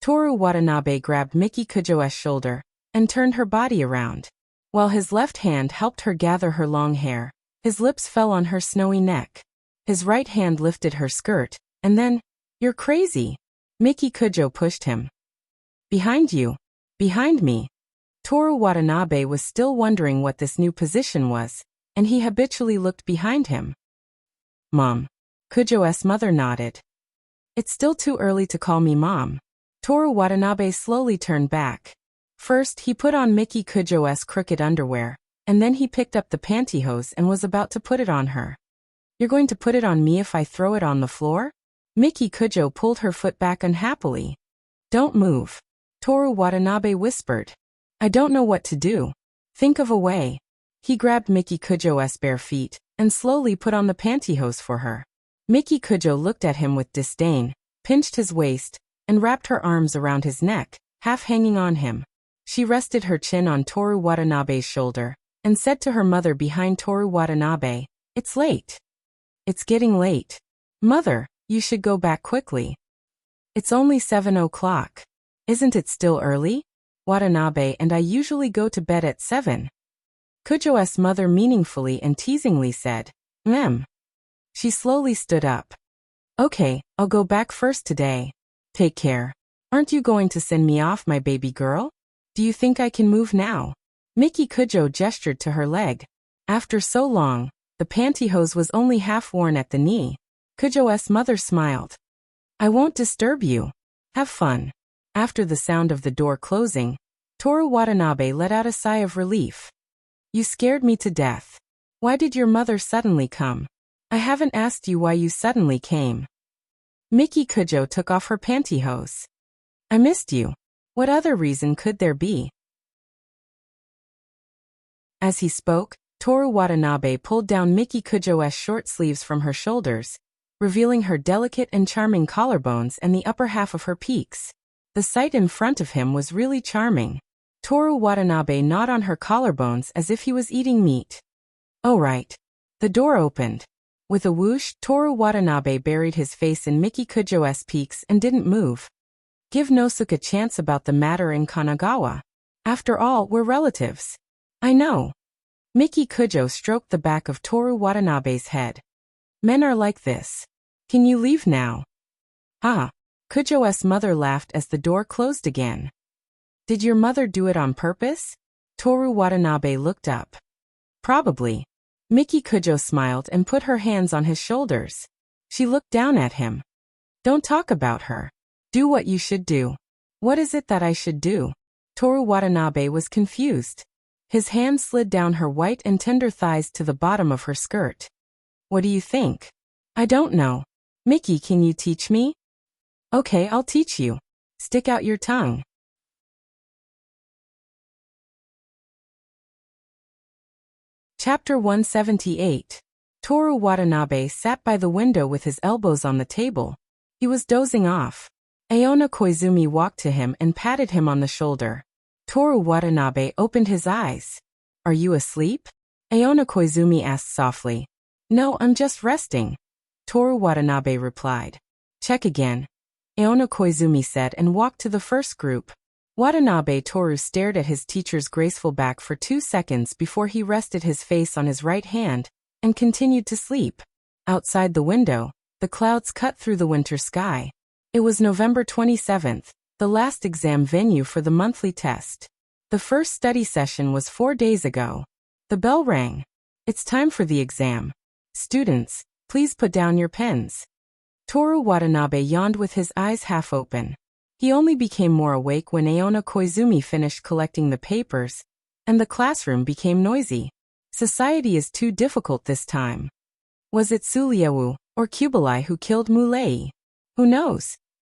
Toru Watanabe grabbed Miki Kujo's shoulder, and turned her body around. While his left hand helped her gather her long hair, his lips fell on her snowy neck. His right hand lifted her skirt, and then, "You're crazy." Miki Kujo pushed him. "Behind you. Behind me." Toru Watanabe was still wondering what this new position was, and he habitually looked behind him. "Mom." Kujo's mother nodded. "It's still too early to call me Mom." Toru Watanabe slowly turned back. First, he put on Miki Kujo's crooked underwear, and then he picked up the pantyhose and was about to put it on her. "You're going to put it on me if I throw it on the floor?" Miki Kujo pulled her foot back unhappily. "Don't move," Toru Watanabe whispered. "I don't know what to do. Think of a way." He grabbed Miki Kujo's bare feet and slowly put on the pantyhose for her. Miki Kujo looked at him with disdain, pinched his waist, and wrapped her arms around his neck, half hanging on him. She rested her chin on Toru Watanabe's shoulder and said to her mother behind Toru Watanabe, "It's late. It's getting late. Mother, you should go back quickly. It's only 7 o'clock. Isn't it still early? Watanabe and I usually go to bed at 7. Kujo's mother meaningfully and teasingly said, She slowly stood up. "Okay, I'll go back first today. Take care. Aren't you going to send me off, my baby girl? Do you think I can move now?" Miki Kujo gestured to her leg. After so long, the pantyhose was only half worn at the knee. Kujo's mother smiled. "I won't disturb you. Have fun." After the sound of the door closing, Toru Watanabe let out a sigh of relief. "You scared me to death. Why did your mother suddenly come?" "I haven't asked you why you suddenly came." Miki Kujo took off her pantyhose. "I missed you. What other reason could there be?" As he spoke, Toru Watanabe pulled down Miki Kujo's short sleeves from her shoulders, revealing her delicate and charming collarbones and the upper half of her peaks. The sight in front of him was really charming. Toru Watanabe gnawed on her collarbones as if he was eating meat. "Oh right." The door opened. With a whoosh, Toru Watanabe buried his face in Miki Kujo's peaks and didn't move. "Give Nosuke a chance about the matter in Kanagawa. After all, we're relatives." "I know." Miki Kujo stroked the back of Toru Watanabe's head. "Men are like this. Can you leave now?" "Ah." Kujo's mother laughed as the door closed again. "Did your mother do it on purpose?" Toru Watanabe looked up. "Probably." Miki Kujo smiled and put her hands on his shoulders. She looked down at him. "Don't talk about her. Do what you should do." "What is it that I should do?" Toru Watanabe was confused. His hand slid down her white and tender thighs to the bottom of her skirt. "What do you think?" "I don't know. Miki, can you teach me?" "Okay, I'll teach you. Stick out your tongue." Chapter 178. Toru Watanabe sat by the window with his elbows on the table. He was dozing off. Aona Koizumi walked to him and patted him on the shoulder. Toru Watanabe opened his eyes. "Are you asleep?" Aona Koizumi asked softly. "No, I'm just resting," Toru Watanabe replied. "Check again," Aona Koizumi said and walked to the first group. Watanabe Toru stared at his teacher's graceful back for 2 seconds before he rested his face on his right hand and continued to sleep. Outside the window, the clouds cut through the winter sky. It was November 27th, the last exam venue for the monthly test. The first study session was 4 days ago. The bell rang. "It's time for the exam. Students, please put down your pens." Toru Watanabe yawned with his eyes half open. He only became more awake when Aona Koizumi finished collecting the papers, and the classroom became noisy. Society is too difficult this time. Was it Suliewu or Kubilai who killed Mulei? Who knows?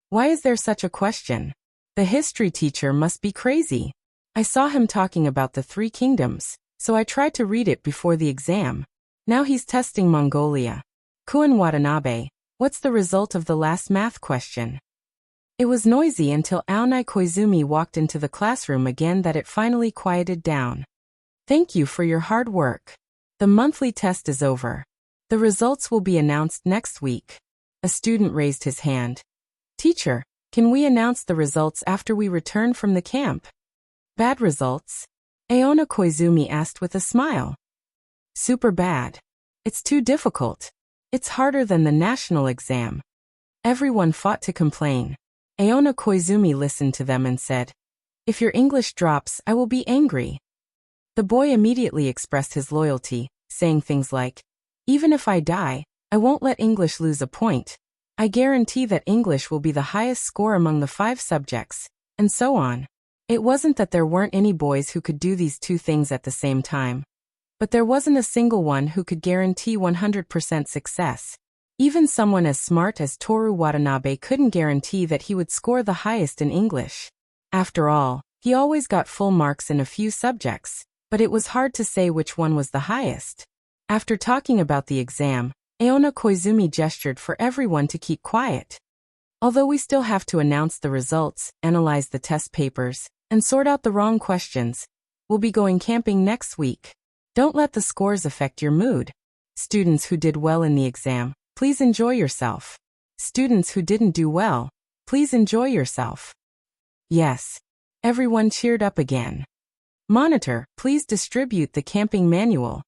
Why is there such a question? The history teacher must be crazy. I saw him talking about the 3 kingdoms, so I tried to read it before the exam. Now he's testing Mongolia. Kuin Watanabe, what's the result of the last math question? It was noisy until Aona Koizumi walked into the classroom again that it finally quieted down. Thank you for your hard work. The monthly test is over. The results will be announced next week. A student raised his hand. Teacher, can we announce the results after we return from the camp? Bad results? Aona Koizumi asked with a smile. Super bad. It's too difficult. It's harder than the national exam. Everyone fought to complain. Aona Koizumi listened to them and said, If your English drops, I will be angry. The boy immediately expressed his loyalty, saying things like, Even if I die, I won't let English lose a point. I guarantee that English will be the highest score among the 5 subjects, and so on. It wasn't that there weren't any boys who could do these 2 things at the same time. But there wasn't a single one who could guarantee 100% success. Even someone as smart as Toru Watanabe couldn't guarantee that he would score the highest in English. After all, he always got full marks in a few subjects, but it was hard to say which one was the highest. After talking about the exam, Aona Koizumi gestured for everyone to keep quiet. Although we still have to announce the results, analyze the test papers, and sort out the wrong questions, we'll be going camping next week. Don't let the scores affect your mood. Students who did well in the exam, please enjoy yourself. Students who didn't do well, please enjoy yourself. Yes. Everyone cheered up again. Monitor, please distribute the camping manual.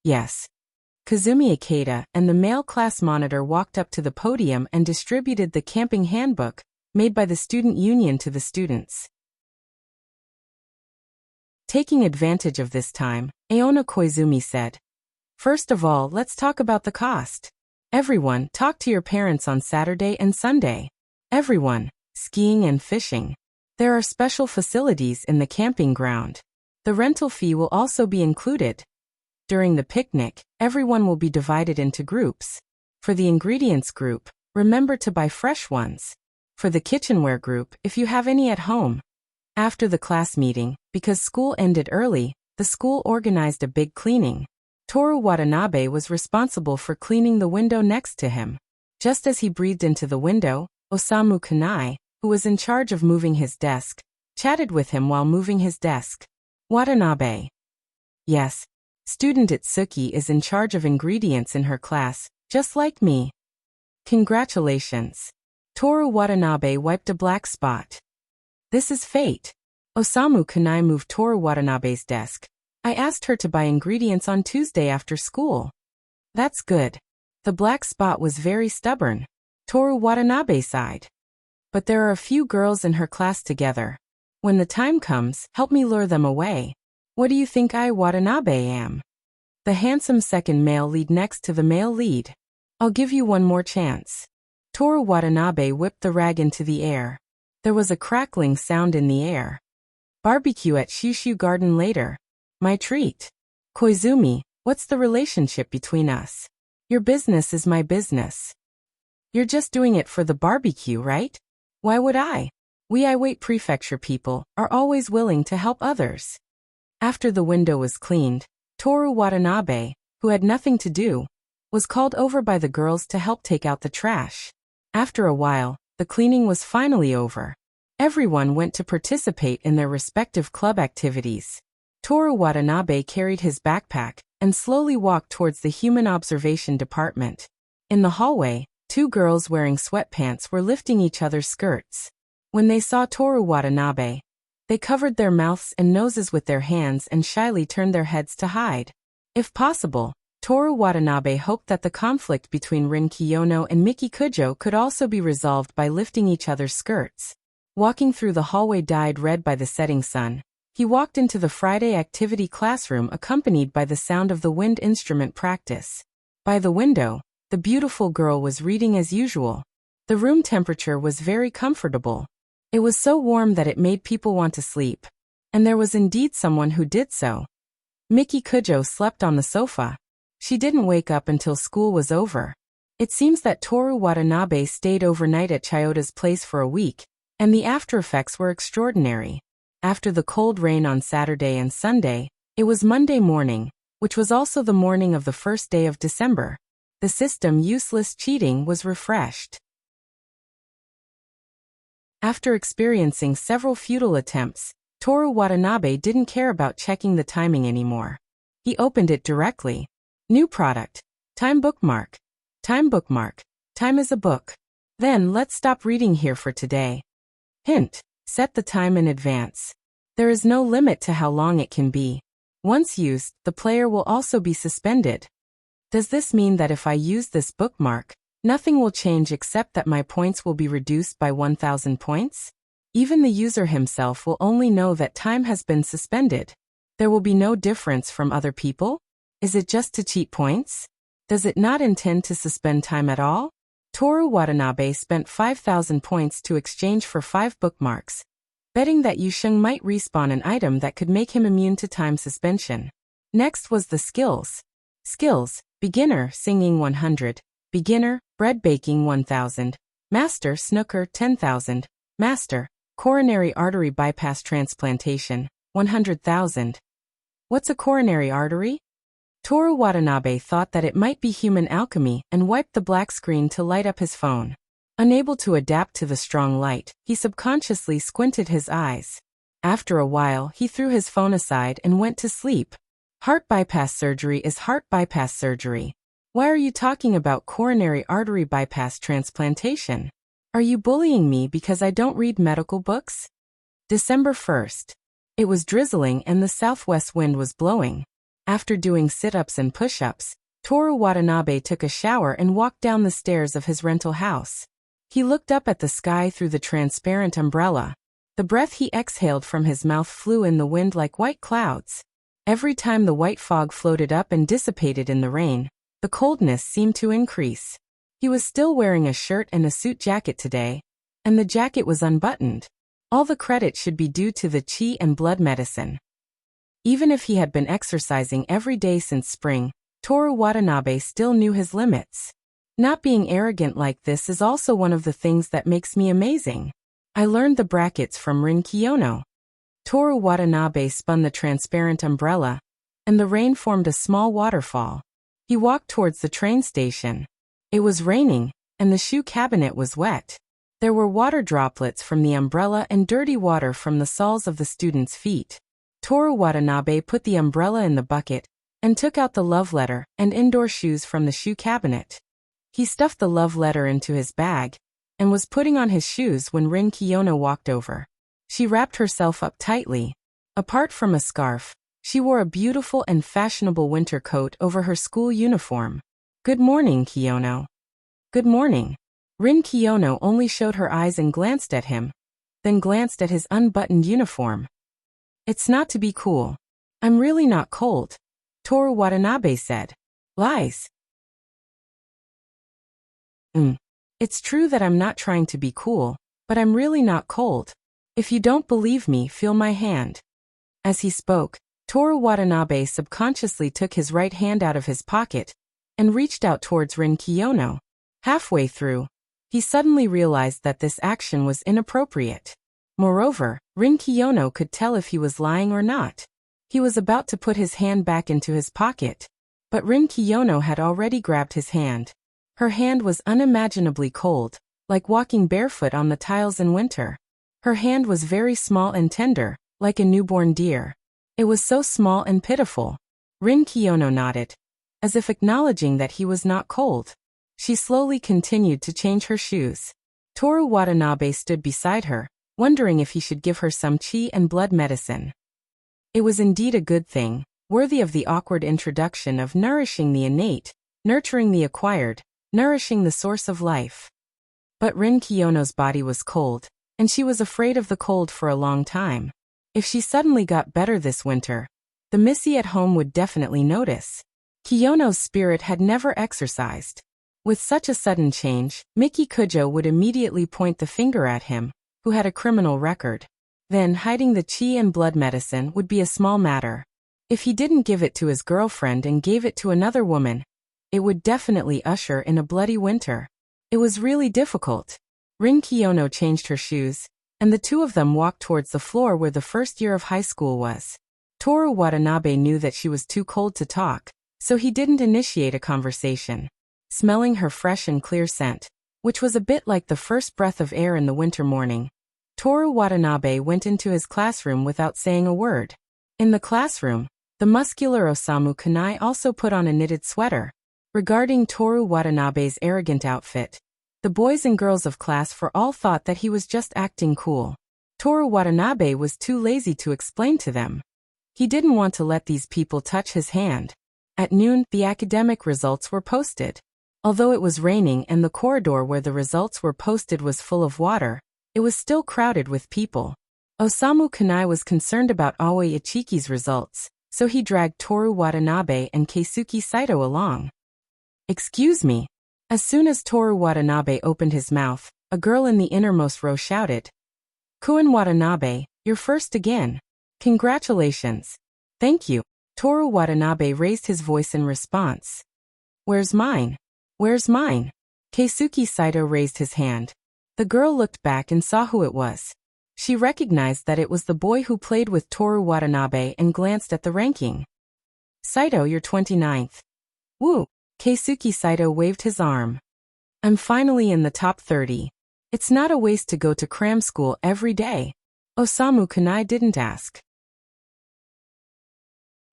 Yes. Kazumi Ikeda and the male class monitor walked up to the podium and distributed the camping handbook, made by the student union to the students. Taking advantage of this time, Aona Koizumi said, First of all, let's talk about the cost. Everyone, talk to your parents on Saturday and Sunday. Everyone, skiing and fishing. There are special facilities in the camping ground. The rental fee will also be included. During the picnic, everyone will be divided into groups. For the ingredients group, remember to buy fresh ones. For the kitchenware group, if you have any at home. After the class meeting, because school ended early, the school organized a big cleaning. Toru Watanabe was responsible for cleaning the window next to him. Just as he breathed into the window, Osamu Kanai, who was in charge of moving his desk, chatted with him while moving his desk. Watanabe. Yes. Student Itsuki is in charge of ingredients in her class, just like me. Congratulations. Toru Watanabe wiped a black spot. This is fate. Osamu Kanai moved Toru Watanabe's desk. I asked her to buy ingredients on Tuesday after school. That's good. The black spot was very stubborn. Toru Watanabe sighed. But there are a few girls in her class together. When the time comes, help me lure them away. What do you think I, Watanabe, am? The handsome second male lead next to the male lead. I'll give you one more chance. Toru Watanabe whipped the rag into the air. There was a crackling sound in the air. Barbecue at Shushu Garden later. My treat. Koizumi, what's the relationship between us? Your business is my business. You're just doing it for the barbecue, right? Why would I? We Iwate Prefecture people are always willing to help others. After the window was cleaned, Toru Watanabe, who had nothing to do, was called over by the girls to help take out the trash. After a while, the cleaning was finally over. Everyone went to participate in their respective club activities. Toru Watanabe carried his backpack and slowly walked towards the human observation department. In the hallway, 2 girls wearing sweatpants were lifting each other's skirts. When they saw Toru Watanabe, they covered their mouths and noses with their hands and shyly turned their heads to hide. If possible, Toru Watanabe hoped that the conflict between Rin Kiyono and Miki Kujo could also be resolved by lifting each other's skirts. Walking through the hallway dyed red by the setting sun, he walked into the Friday activity classroom accompanied by the sound of the wind instrument practice. By the window, the beautiful girl was reading as usual. The room temperature was very comfortable. It was so warm that it made people want to sleep. And there was indeed someone who did so. Miki Kujo slept on the sofa. She didn't wake up until school was over. It seems that Toru Watanabe stayed overnight at Chiyoda's place for a week, and the after-effects were extraordinary. After the cold rain on Saturday and Sunday, it was Monday morning, which was also the morning of the first day of December. The system Useless Cheating was refreshed. After experiencing several futile attempts, Toru Watanabe didn't care about checking the timing anymore. He opened it directly. New product. Time bookmark. Time bookmark. Time is a book. Then let's stop reading here for today. Hint. Set the time in advance. There is no limit to how long it can be. Once used, the player will also be suspended. Does this mean that if I use this bookmark, nothing will change except that my points will be reduced by 1,000 points? Even the user himself will only know that time has been suspended. There will be no difference from other people? Is it just to cheat points? Does it not intend to suspend time at all? Toru Watanabe spent 5,000 points to exchange for 5 bookmarks, betting that Yusheng might respawn an item that could make him immune to time suspension. Next was the skills. Skills: Beginner, Singing 100, Beginner, Bread Baking 1000, Master, Snooker 10,000, Master, Coronary Artery Bypass Transplantation 100,000. What's a coronary artery? Toru Watanabe thought that it might be human alchemy and wiped the black screen to light up his phone. Unable to adapt to the strong light, he subconsciously squinted his eyes. After a while, he threw his phone aside and went to sleep. Heart bypass surgery is heart bypass surgery. Why are you talking about coronary artery bypass transplantation? Are you bullying me because I don't read medical books? December 1st. It was drizzling and the southwest wind was blowing. After doing sit-ups and push-ups, Toru Watanabe took a shower and walked down the stairs of his rental house. He looked up at the sky through the transparent umbrella. The breath he exhaled from his mouth flew in the wind like white clouds. Every time the white fog floated up and dissipated in the rain, the coldness seemed to increase. He was still wearing a shirt and a suit jacket today, and the jacket was unbuttoned. All the credit should be due to the chi and blood medicine. Even if he had been exercising every day since spring, Toru Watanabe still knew his limits. Not being arrogant like this is also one of the things that makes me amazing. I learned the brackets from Rin Kiyono. Toru Watanabe spun the transparent umbrella, and the rain formed a small waterfall. He walked towards the train station. It was raining, and the shoe cabinet was wet. There were water droplets from the umbrella and dirty water from the soles of the students' feet. Toru Watanabe put the umbrella in the bucket and took out the love letter and indoor shoes from the shoe cabinet. He stuffed the love letter into his bag and was putting on his shoes when Rin Kiyono walked over. She wrapped herself up tightly. Apart from a scarf, she wore a beautiful and fashionable winter coat over her school uniform. Good morning, Kiyono. Good morning. Rin Kiyono only showed her eyes and glanced at him, then glanced at his unbuttoned uniform. It's not to be cool. I'm really not cold, Toru Watanabe said. Lies. It's true that I'm not trying to be cool, but I'm really not cold. If you don't believe me, feel my hand. As he spoke, Toru Watanabe subconsciously took his right hand out of his pocket and reached out towards Rin Kiyono. Halfway through, he suddenly realized that this action was inappropriate. Moreover, Rin Kiyono could tell if he was lying or not. He was about to put his hand back into his pocket, but Rin Kiyono had already grabbed his hand. Her hand was unimaginably cold, like walking barefoot on the tiles in winter. Her hand was very small and tender, like a newborn deer. It was so small and pitiful. Rin Kiyono nodded, as if acknowledging that he was not cold. She slowly continued to change her shoes. Toru Watanabe stood beside her, wondering if he should give her some chi and blood medicine. It was indeed a good thing, worthy of the awkward introduction of nourishing the innate, nurturing the acquired, nourishing the source of life. But Rin Kiyono's body was cold, and she was afraid of the cold for a long time. If she suddenly got better this winter, the Missy at home would definitely notice. Kiyono's spirit had never exercised. With such a sudden change, Miki Kujo would immediately point the finger at him, who had a criminal record. Then hiding the chi and blood medicine would be a small matter. If he didn't give it to his girlfriend and gave it to another woman, it would definitely usher in a bloody winter. It was really difficult. Rin Kiyono changed her shoes, and the two of them walked towards the floor where the first year of high school was. Toru Watanabe knew that she was too cold to talk, so he didn't initiate a conversation. Smelling her fresh and clear scent, which was a bit like the first breath of air in the winter morning, Toru Watanabe went into his classroom without saying a word. In the classroom, the muscular Osamu Kanai also put on a knitted sweater. Regarding Toru Watanabe's arrogant outfit, the boys and girls of class for all thought that he was just acting cool. Toru Watanabe was too lazy to explain to them. He didn't want to let these people touch his hand. At noon, the academic results were posted. Although it was raining and the corridor where the results were posted was full of water, it was still crowded with people. Osamu Kanai was concerned about Aoi Ichiki's results, so he dragged Toru Watanabe and Keisuke Saito along. "Excuse me." As soon as Toru Watanabe opened his mouth, a girl in the innermost row shouted, "Kuin Watanabe, you're first again. Congratulations." "Thank you." Toru Watanabe raised his voice in response. "Where's mine? Where's mine?" Keisuke Saito raised his hand. The girl looked back and saw who it was. She recognized that it was the boy who played with Toru Watanabe and glanced at the ranking. "Saito, you're 29th. Woo!" Keisuke Saito waved his arm. "I'm finally in the top 30. It's not a waste to go to cram school every day." Osamu Kanai didn't ask.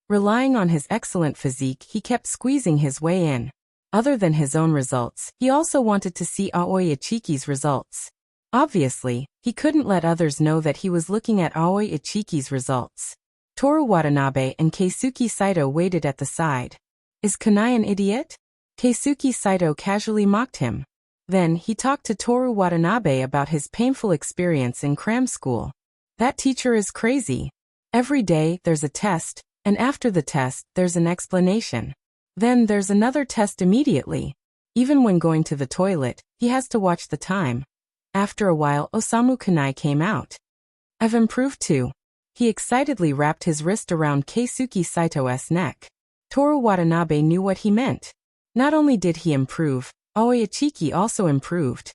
Relying on his excellent physique, he kept squeezing his way in. Other than his own results, he also wanted to see Aoi Ichiki's results. Obviously, he couldn't let others know that he was looking at Aoi Ichiki's results. Toru Watanabe and Keisuke Saito waited at the side. "Is Kanai an idiot?" Keisuke Saito casually mocked him. Then, he talked to Toru Watanabe about his painful experience in cram school. "That teacher is crazy. Every day, there's a test, and after the test, there's an explanation. Then there's another test immediately. Even when going to the toilet, he has to watch the time." After a while, Osamu Kanai came out. "I've improved too." He excitedly wrapped his wrist around Keisuke Saito's neck. Toru Watanabe knew what he meant. Not only did he improve, Aoi Ichiki also improved.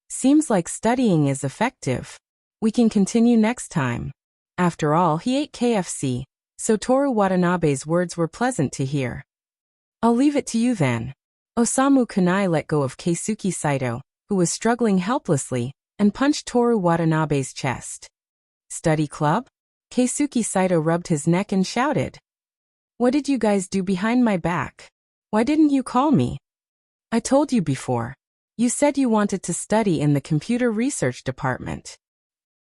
"Seems like studying is effective. We can continue next time." After all, he ate KFC, so Toru Watanabe's words were pleasant to hear. "I'll leave it to you then." Osamu Kanai let go of Keisuke Saito, who was struggling helplessly, and punched Toru Watanabe's chest. "Study club?" Keisuke Saito rubbed his neck and shouted. "What did you guys do behind my back? Why didn't you call me? I told you before. You said you wanted to study in the computer research department.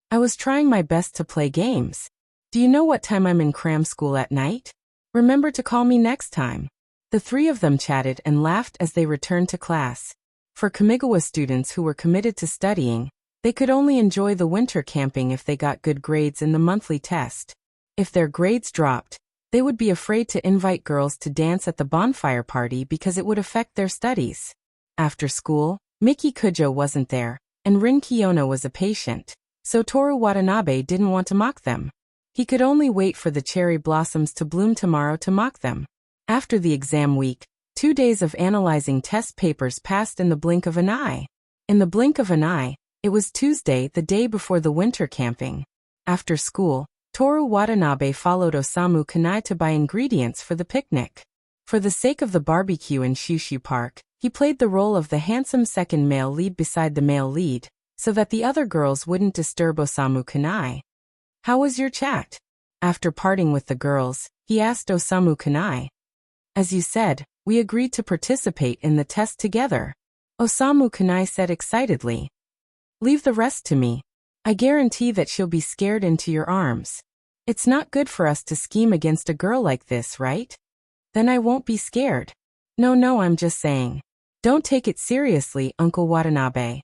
I was trying my best to play games. Do you know what time I'm in cram school at night? Remember to call me next time." The three of them chatted and laughed as they returned to class. For Kamigawa students who were committed to studying, they could only enjoy the winter camping if they got good grades in the monthly test. If their grades dropped, they would be afraid to invite girls to dance at the bonfire party because it would affect their studies. After school, Miki Kujo wasn't there, and Rin Kiona was a patient, so Toru Watanabe didn't want to mock them. He could only wait for the cherry blossoms to bloom tomorrow to mock them. After the exam week, 2 days of analyzing test papers passed in the blink of an eye. In the blink of an eye, it was Tuesday, the day before the winter camping. After school, Toru Watanabe followed Osamu Kanai to buy ingredients for the picnic. For the sake of the barbecue in Shushu Park, he played the role of the handsome second male lead beside the male lead, so that the other girls wouldn't disturb Osamu Kanai. "How was your chat?" After parting with the girls, he asked Osamu Kanai. "As you said, we agreed to participate in the test together," Osamu Kanai said excitedly. "Leave the rest to me. I guarantee that she'll be scared into your arms. It's not good for us to scheme against a girl like this, right? Then I won't be scared." No, I'm just saying. Don't take it seriously, Uncle Watanabe.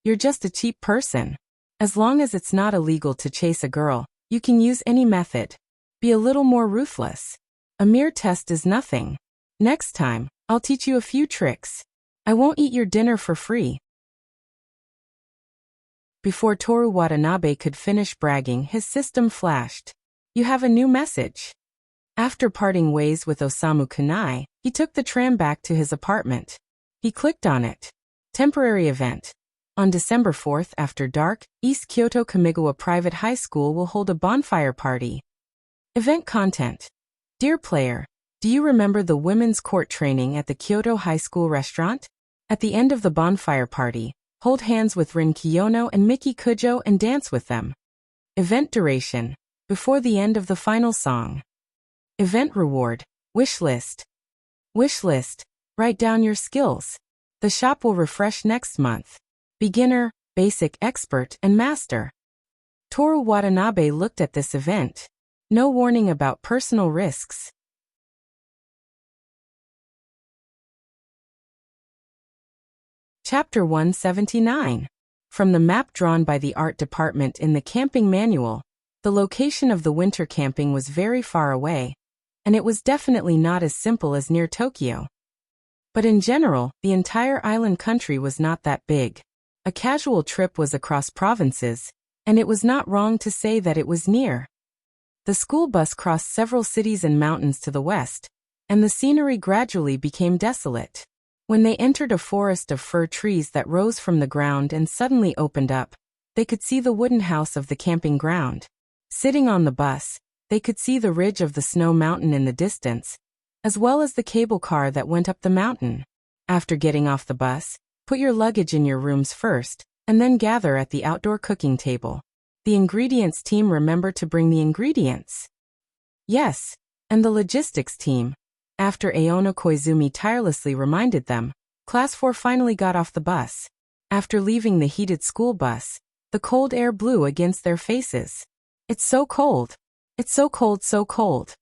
You're just a cheap person. As long as it's not illegal to chase a girl, you can use any method. Be a little more ruthless. A mere test is nothing. Next time, I'll teach you a few tricks. I won't eat your dinner for free." Before Toru Watanabe could finish bragging, his system flashed. "You have a new message." After parting ways with Osamu Kanai, he took the tram back to his apartment. He clicked on it. Temporary event. On December 4th after dark, East Kyoto Kamigawa Private High School will hold a bonfire party. Event content. Dear player, do you remember the women's court training at the Kyoto High School restaurant? At the end of the bonfire party, Hold hands with Rin Kiyono and Miki Kujo and dance with them. Event duration. Before the end of the final song. Event reward. Wish list. Wish list. Write down your skills. The shop will refresh next month. Beginner, basic, expert, and master. Toru Watanabe looked at this event. No warning about personal risks. Chapter 179. From the map drawn by the art department in the camping manual, the location of the winter camping was very far away, and it was definitely not as simple as near Tokyo. But in general, the entire island country was not that big. A casual trip was across provinces, and it was not wrong to say that it was near. The school bus crossed several cities and mountains to the west, and the scenery gradually became desolate. When they entered a forest of fir trees that rose from the ground and suddenly opened up, they could see the wooden house of the camping ground. Sitting on the bus, they could see the ridge of the snow mountain in the distance, as well as the cable car that went up the mountain. After getting off the bus, put your luggage in your rooms first, and then gather at the outdoor cooking table. The ingredients team remember to bring the ingredients. Yes, and the logistics team. After Aono Koizumi tirelessly reminded them, Class 4 finally got off the bus. After leaving the heated school bus, the cold air blew against their faces. It's so cold. It's so cold, so cold.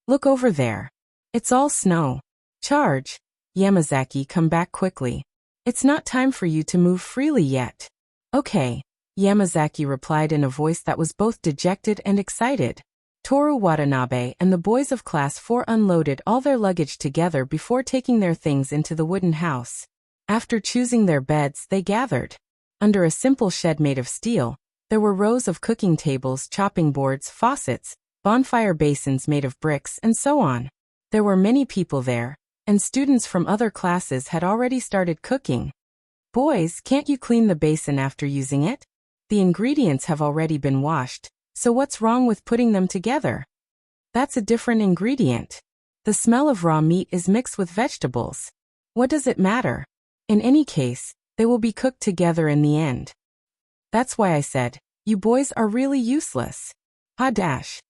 Look over there. It's all snow. Charge. Yamazaki, come back quickly. It's not time for you to move freely yet. Okay. Yamazaki replied in a voice that was both dejected and excited. Toru Watanabe and the boys of Class 4 unloaded all their luggage together before taking their things into the wooden house. After choosing their beds, they gathered. Under a simple shed made of steel, there were rows of cooking tables, chopping boards, faucets, bonfire basins made of bricks, and so on. There were many people there, and students from other classes had already started cooking. Boys, can't you clean the basin after using it? The ingredients have already been washed. So what's wrong with putting them together? That's a different ingredient. The smell of raw meat is mixed with vegetables. What does it matter? In any case, they will be cooked together in the end. That's why I said, you boys are really useless. Ha dash.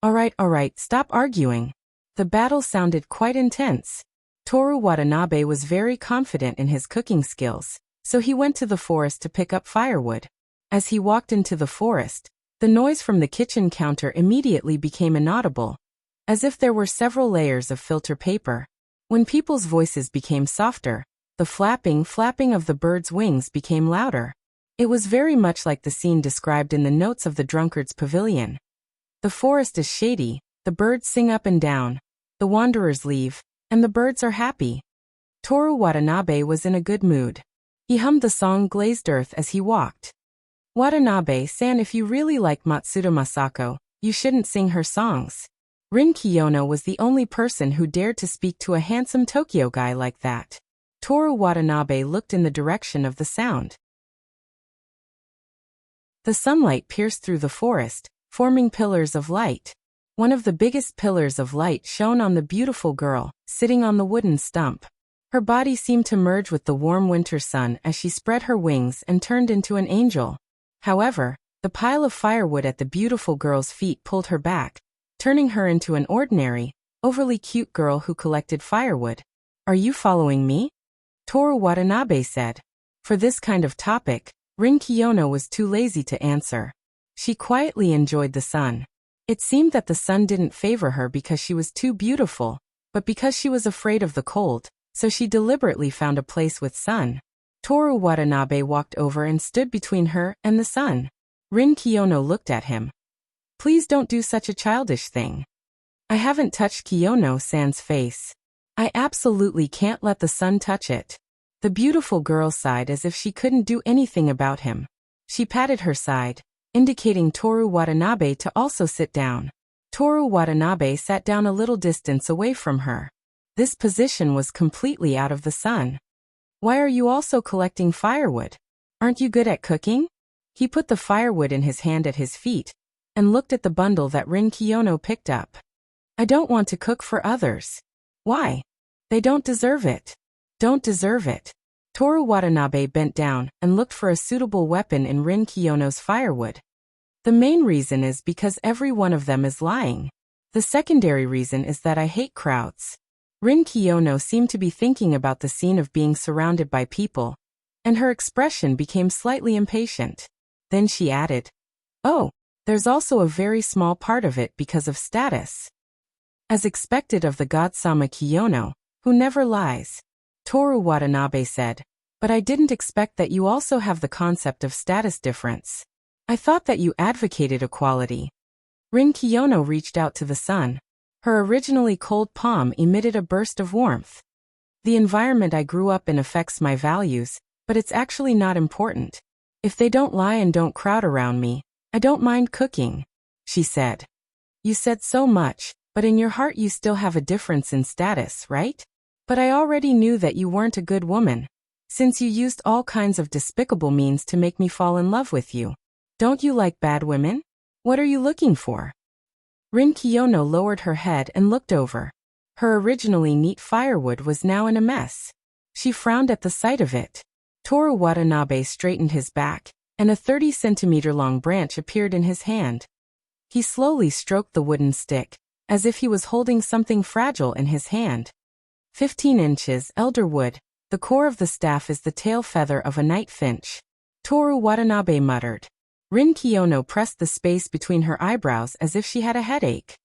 Alright, stop arguing. The battle sounded quite intense. Toru Watanabe was very confident in his cooking skills, so he went to the forest to pick up firewood. As he walked into the forest, the noise from the kitchen counter immediately became inaudible, as if there were several layers of filter paper. When people's voices became softer, the flapping of the bird's wings became louder. It was very much like the scene described in the notes of the drunkard's pavilion. The forest is shady, the birds sing up and down, the wanderers leave, and the birds are happy. Toru Watanabe was in a good mood. He hummed the song Glazed Earth as he walked. Watanabe-san, if you really like Matsuda Masako, you shouldn't sing her songs. Rin Kiyono was the only person who dared to speak to a handsome Tokyo guy like that. Toru Watanabe looked in the direction of the sound. The sunlight pierced through the forest, forming pillars of light. One of the biggest pillars of light shone on the beautiful girl, sitting on the wooden stump. Her body seemed to merge with the warm winter sun as she spread her wings and turned into an angel. However, the pile of firewood at the beautiful girl's feet pulled her back, turning her into an ordinary, overly cute girl who collected firewood. Are you following me? Toru Watanabe said. For this kind of topic, Rin Kiyono was too lazy to answer. She quietly enjoyed the sun. It seemed that the sun didn't favor her because she was too beautiful, but because she was afraid of the cold, so she deliberately found a place with sun. Toru Watanabe walked over and stood between her and the sun. Rin Kiyono looked at him. Please don't do such a childish thing. I haven't touched Kiyono-san's face. I absolutely can't let the sun touch it. The beautiful girl sighed as if she couldn't do anything about him. She patted her side, indicating Toru Watanabe to also sit down. Toru Watanabe sat down a little distance away from her. This position was completely out of the sun. Why are you also collecting firewood? Aren't you good at cooking? He put the firewood in his hand at his feet, and looked at the bundle that Rin Kiyono picked up. I don't want to cook for others. Why? They don't deserve it. Don't deserve it. Toru Watanabe bent down and looked for a suitable weapon in Rin Kiyono's firewood. The main reason is because every one of them is lying. The secondary reason is that I hate crowds. Rin Kiyono seemed to be thinking about the scene of being surrounded by people, and her expression became slightly impatient. Then she added, "Oh, there's also a very small part of it because of status." As expected of the god-sama Kiyono, who never lies, Toru Watanabe said, "But I didn't expect that you also have the concept of status difference. I thought that you advocated equality." Rin Kiyono reached out to the sun. Her originally cold palm emitted a burst of warmth. "The environment I grew up in affects my values, but it's actually not important. If they don't lie and don't crowd around me, I don't mind cooking," she said. "You said so much, but in your heart you still have a difference in status, right? But I already knew that you weren't a good woman, since you used all kinds of despicable means to make me fall in love with you. Don't you like bad women? What are you looking for?" Rin Kiyono lowered her head and looked over. Her originally neat firewood was now in a mess. She frowned at the sight of it. Toru Watanabe straightened his back, and a 30-centimeter-long branch appeared in his hand. He slowly stroked the wooden stick, as if he was holding something fragile in his hand. 15 inches, elder wood. The core of the staff is the tail feather of a night finch. Toru Watanabe muttered. Rin Kiyono pressed the space between her eyebrows as if she had a headache.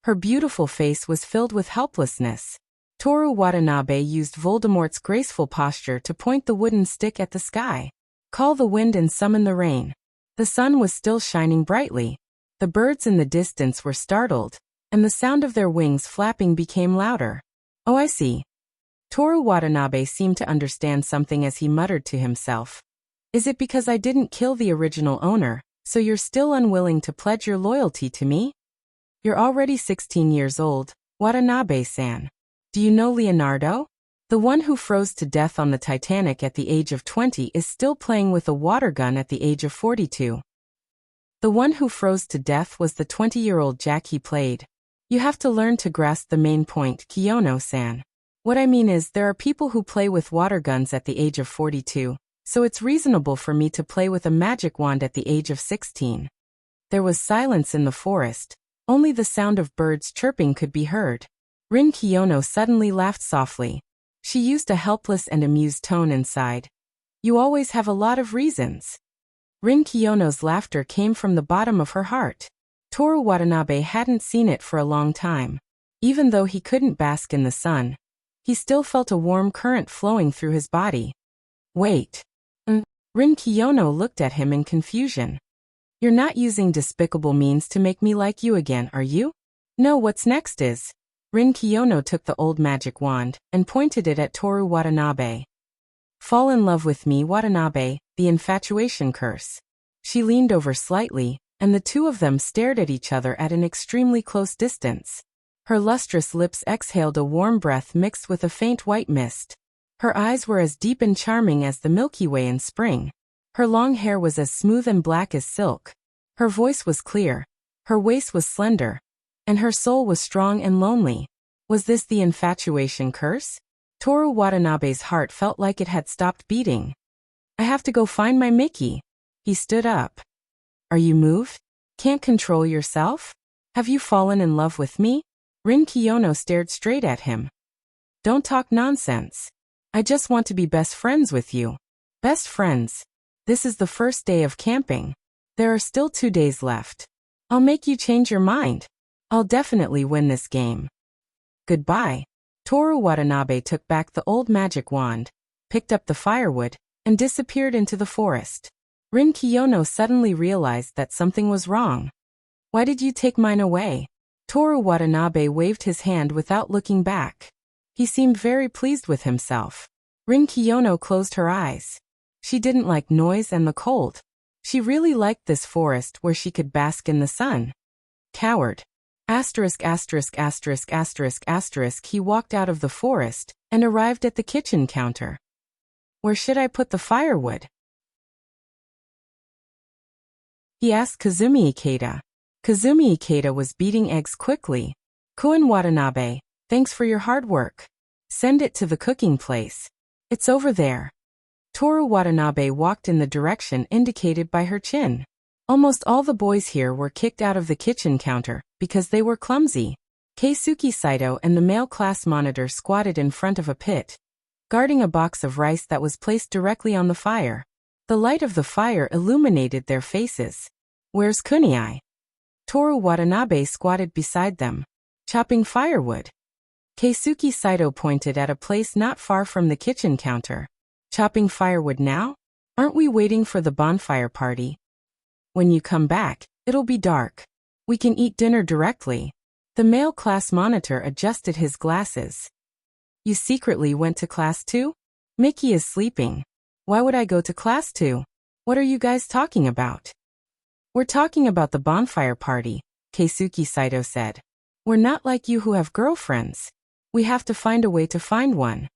Her beautiful face was filled with helplessness. Toru Watanabe used Voldemort's graceful posture to point the wooden stick at the sky. "Call the wind and summon the rain." The sun was still shining brightly. The birds in the distance were startled, and the sound of their wings flapping became louder. "Oh, I see." Toru Watanabe seemed to understand something as he muttered to himself. "Is it because I didn't kill the original owner, so you're still unwilling to pledge your loyalty to me? You're already 16 years old, Watanabe-san. Do you know Leonardo? The one who froze to death on the Titanic at the age of 20 is still playing with a water gun at the age of 42. The one who froze to death was the 20-year-old Jack he played. You have to learn to grasp the main point, Kiyono-san. What I mean is there are people who play with water guns at the age of 42. So it's reasonable for me to play with a magic wand at the age of 16. There was silence in the forest. Only the sound of birds chirping could be heard. Rin Kiyono suddenly laughed softly. She used a helpless and amused tone inside. "You always have a lot of reasons." Rin Kiyono's laughter came from the bottom of her heart. Toru Watanabe hadn't seen it for a long time. Even though he couldn't bask in the sun, he still felt a warm current flowing through his body. "Wait." Rin Kiyono looked at him in confusion. "You're not using despicable means to make me like you again, are you?" "No, what's next is..." Rin Kiyono took the old magic wand and pointed it at Toru Watanabe. "Fall in love with me, Watanabe, the infatuation curse." She leaned over slightly, and the two of them stared at each other at an extremely close distance. Her lustrous lips exhaled a warm breath mixed with a faint white mist. Her eyes were as deep and charming as the Milky Way in spring. Her long hair was as smooth and black as silk. Her voice was clear. Her waist was slender. And her soul was strong and lonely. Was this the infatuation curse? Toru Watanabe's heart felt like it had stopped beating. "I have to go find my Mickey." He stood up. "Are you moved? Can't control yourself? Have you fallen in love with me?" Rin Kiyono stared straight at him. "Don't talk nonsense. I just want to be best friends with you." "Best friends? This is the first day of camping. There are still 2 days left. I'll make you change your mind. I'll definitely win this game. Goodbye." Toru Watanabe took back the old magic wand, picked up the firewood, and disappeared into the forest. Rin Kiyono suddenly realized that something was wrong. "Why did you take mine away?" Toru Watanabe waved his hand without looking back. He seemed very pleased with himself. Rin Kiyono closed her eyes. She didn't like noise and the cold. She really liked this forest where she could bask in the sun. Coward. Asterisk asterisk asterisk asterisk asterisk. He walked out of the forest and arrived at the kitchen counter. "Where should I put the firewood?" he asked Kazumi Ikeda. Kazumi Ikeda was beating eggs quickly. "Koen Watanabe, thanks for your hard work. Send it to the cooking place. It's over there. Toru Watanabe walked in the direction indicated by her chin. Almost all the boys here were kicked out of the kitchen counter because they were clumsy. Keisuke Saito and the male class monitor squatted in front of a pit, guarding a box of rice that was placed directly on the fire. The light of the fire illuminated their faces. Where's Kunai? Toru Watanabe squatted beside them, chopping firewood. Keisuke Saito pointed at a place not far from the kitchen counter. Chopping firewood now? Aren't we waiting for the bonfire party? When you come back, it'll be dark. We can eat dinner directly. The male class monitor adjusted his glasses. You secretly went to class too? Mickey is sleeping. Why would I go to class too? What are you guys talking about? We're talking about the bonfire party, Keisuke Saito said. We're not like you who have girlfriends. We have to find a way to find one.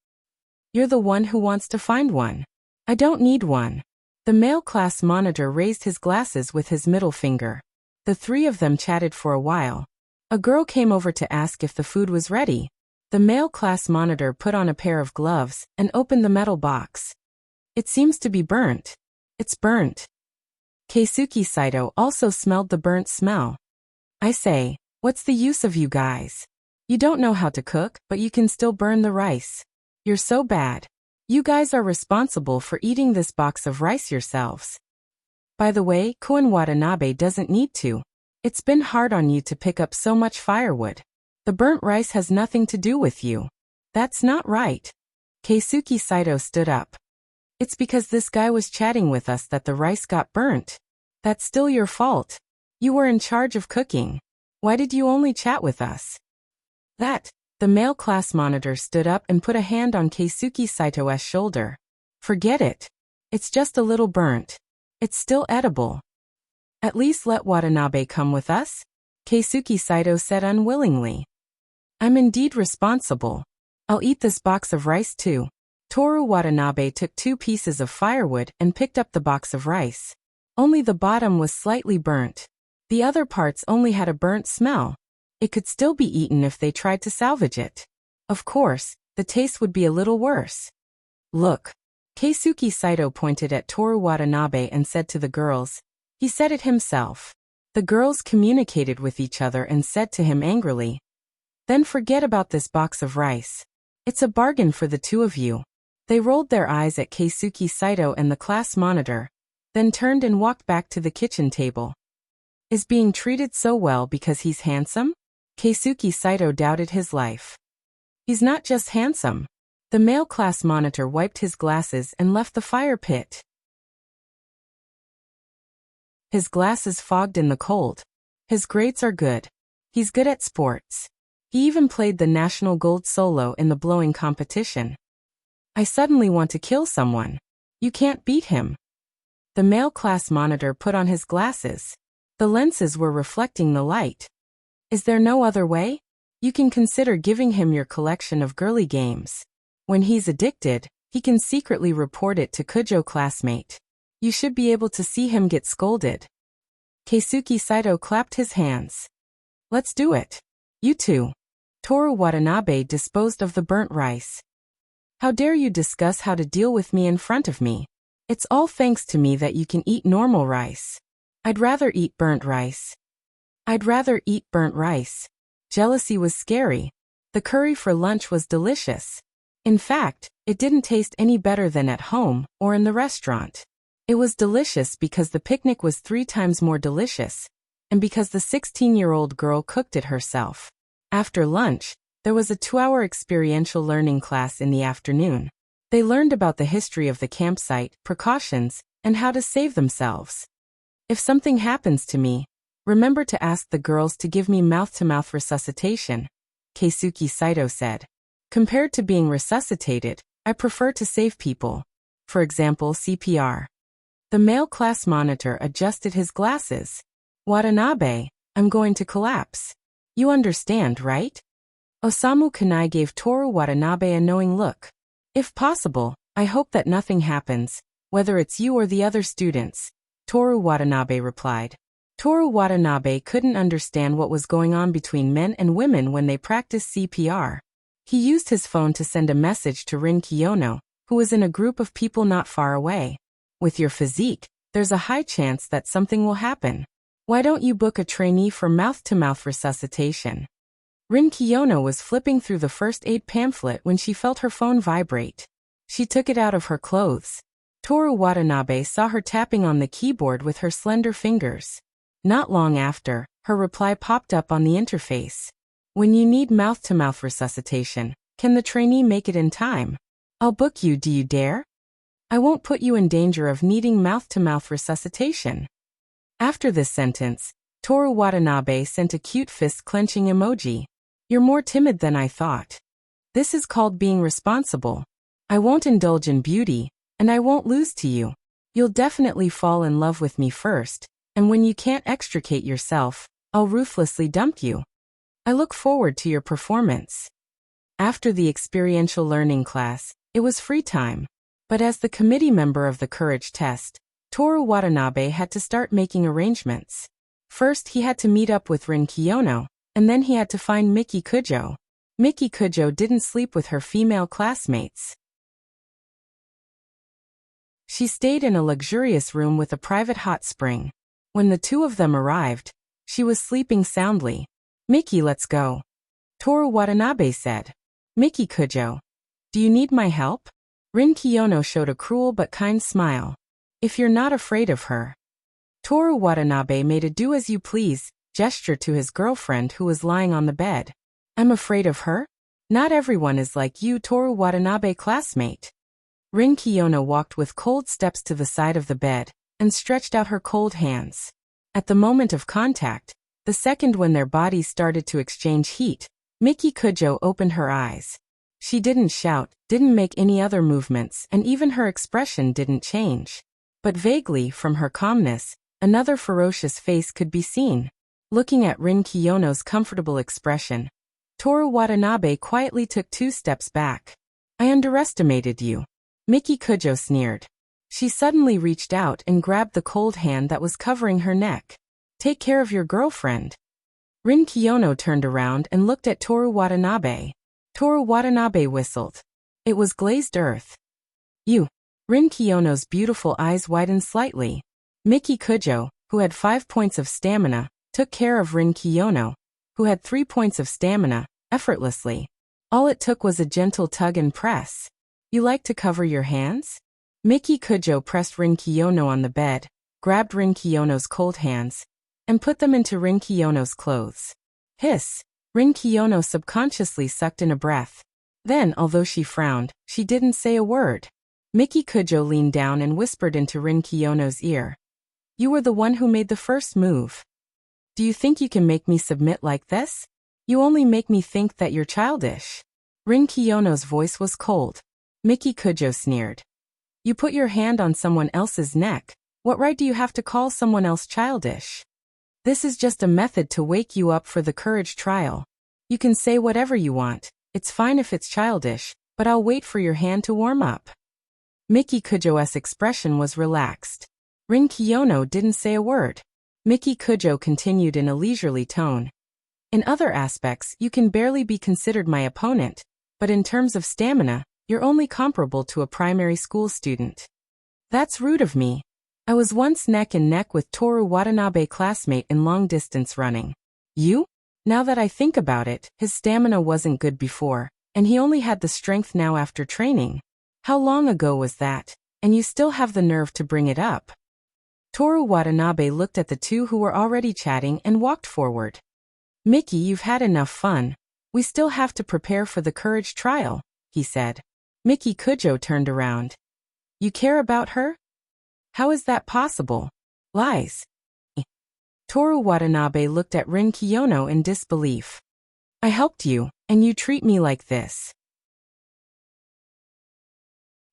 You're the one who wants to find one. I don't need one. The male class monitor raised his glasses with his middle finger. The three of them chatted for a while. A girl came over to ask if the food was ready. The male class monitor put on a pair of gloves and opened the metal box. It seems to be burnt. It's burnt. Keisuke Saito also smelled the burnt smell. I say, what's the use of you guys? You don't know how to cook, but you can still burn the rice. You're so bad. You guys are responsible for eating this box of rice yourselves. By the way, Koen Watanabe doesn't need to. It's been hard on you to pick up so much firewood. The burnt rice has nothing to do with you. That's not right. Keisuke Saito stood up. It's because this guy was chatting with us that the rice got burnt. That's still your fault. You were in charge of cooking. Why did you only chat with us? The male class monitor stood up and put a hand on Keisuke Saito's shoulder. Forget it. It's just a little burnt. It's still edible. At least let Watanabe come with us? Keisuke Saito said unwillingly. I'm indeed responsible. I'll eat this box of rice too. Toru Watanabe took 2 pieces of firewood and picked up the box of rice. Only the bottom was slightly burnt. The other parts only had a burnt smell. It could still be eaten if they tried to salvage it. Of course, the taste would be a little worse. Look. Keisuke Saito pointed at Toru Watanabe and said to the girls. He said it himself. The girls communicated with each other and said to him angrily. Then forget about this box of rice. It's a bargain for the two of you. They rolled their eyes at Keisuke Saito and the class monitor, then turned and walked back to the kitchen table. Is being treated so well because he's handsome? Keisuke Saito doubted his life. He's not just handsome. The male class monitor wiped his glasses and left the fire pit. His glasses fogged in the cold. His grades are good. He's good at sports. He even played the national gold solo in the blowing competition. I suddenly want to kill someone. You can't beat him. The male class monitor put on his glasses. The lenses were reflecting the light. Is there no other way? You can consider giving him your collection of girly games. When he's addicted, he can secretly report it to Kujo classmate. You should be able to see him get scolded. Keisuke Saito clapped his hands. Let's do it. You two. Toru Watanabe disposed of the burnt rice. How dare you discuss how to deal with me in front of me? It's all thanks to me that you can eat normal rice. I'd rather eat burnt rice. Jealousy was scary. The curry for lunch was delicious. In fact, it didn't taste any better than at home or in the restaurant. It was delicious because the picnic was 3 times more delicious, and because the 16-year-old girl cooked it herself. After lunch, there was a 2-hour experiential learning class in the afternoon. They learned about the history of the campsite, precautions, and how to save themselves. If something happens to me, remember to ask the girls to give me mouth-to-mouth resuscitation, Keisuke Saito said. Compared to being resuscitated, I prefer to save people. For example, CPR. The male class monitor adjusted his glasses. Watanabe, I'm going to collapse. You understand, right? Osamu Kunai gave Toru Watanabe a knowing look. If possible, I hope that nothing happens, whether it's you or the other students, Toru Watanabe replied. Toru Watanabe couldn't understand what was going on between men and women when they practiced CPR. He used his phone to send a message to Rin Kiyono, who was in a group of people not far away. With your physique, there's a high chance that something will happen. Why don't you book a trainee for mouth-to-mouth resuscitation? Rin Kiyono was flipping through the first aid pamphlet when she felt her phone vibrate. She took it out of her clothes. Toru Watanabe saw her tapping on the keyboard with her slender fingers. Not long after, her reply popped up on the interface. When you need mouth-to-mouth resuscitation, can the trainee make it in time? I'll book you, do you dare? I won't put you in danger of needing mouth-to-mouth resuscitation. After this sentence, Toru Watanabe sent a cute fist-clenching emoji. You're more timid than I thought. This is called being responsible. I won't indulge in beauty, and I won't lose to you. You'll definitely fall in love with me first, and when you can't extricate yourself, I'll ruthlessly dump you. I look forward to your performance. After the experiential learning class, it was free time. But as the committee member of the courage test, Toru Watanabe had to start making arrangements. First, he had to meet up with Rin Kiyono, and then he had to find Miki Kujo. Miki Kujo didn't sleep with her female classmates. She stayed in a luxurious room with a private hot spring. When the two of them arrived, she was sleeping soundly. Miki, let's go, Toru Watanabe said. Miki Kujo, do you need my help? Rin Kiyono showed a cruel but kind smile. If you're not afraid of her. Toru Watanabe made a do-as-you-please gesture to his girlfriend who was lying on the bed. I'm afraid of her? Not everyone is like you, Toru Watanabe, classmate. Rin Kiyono walked with cold steps to the side of the bed and stretched out her cold hands. At the moment of contact, the second when their bodies started to exchange heat, Miki Kujo opened her eyes. She didn't shout, didn't make any other movements, and even her expression didn't change. But vaguely, from her calmness, another ferocious face could be seen. Looking at Rin Kiyono's comfortable expression, Toru Watanabe quietly took 2 steps back. I underestimated you. Miki Kujo sneered. She suddenly reached out and grabbed the cold hand that was covering her neck. Take care of your girlfriend. Rin Kiyono turned around and looked at Toru Watanabe. Toru Watanabe whistled. It was glazed earth. You. Rin Kiyono's beautiful eyes widened slightly. Miki Kujo, who had 5 points of stamina, took care of Rin Kiyono, who had 3 points of stamina, effortlessly. All it took was a gentle tug and press. You like to cover your hands? Miki Kujo pressed Rin Kiyono on the bed, grabbed Rin Kiyono's cold hands, and put them into Rin Kiyono's clothes. Hiss! Rin Kiyono subconsciously sucked in a breath. Then, although she frowned, she didn't say a word. Miki Kujo leaned down and whispered into Rin Kiyono's ear. You were the one who made the first move. Do you think you can make me submit like this? You only make me think that you're childish. Rin Kiyono's voice was cold. Miki Kujo sneered. You put your hand on someone else's neck. What right do you have to call someone else childish? This is just a method to wake you up for the courage trial. You can say whatever you want. It's fine if it's childish, but I'll wait for your hand to warm up. Miki Kujo's expression was relaxed. Rin Kiyono didn't say a word. Miki Kujo continued in a leisurely tone. In other aspects, you can barely be considered my opponent, but in terms of stamina, you're only comparable to a primary school student. That's rude of me. I was once neck and neck with Toru Watanabe, classmate in long-distance running. You? Now that I think about it, his stamina wasn't good before, and he only had the strength now after training. How long ago was that? And you still have the nerve to bring it up. Toru Watanabe looked at the two who were already chatting and walked forward. Miki, you've had enough fun. We still have to prepare for the courage trial, he said. Miki Kujo turned around. You care about her? How is that possible? Lies. Toru Watanabe looked at Rin Kiyono in disbelief. I helped you, and you treat me like this.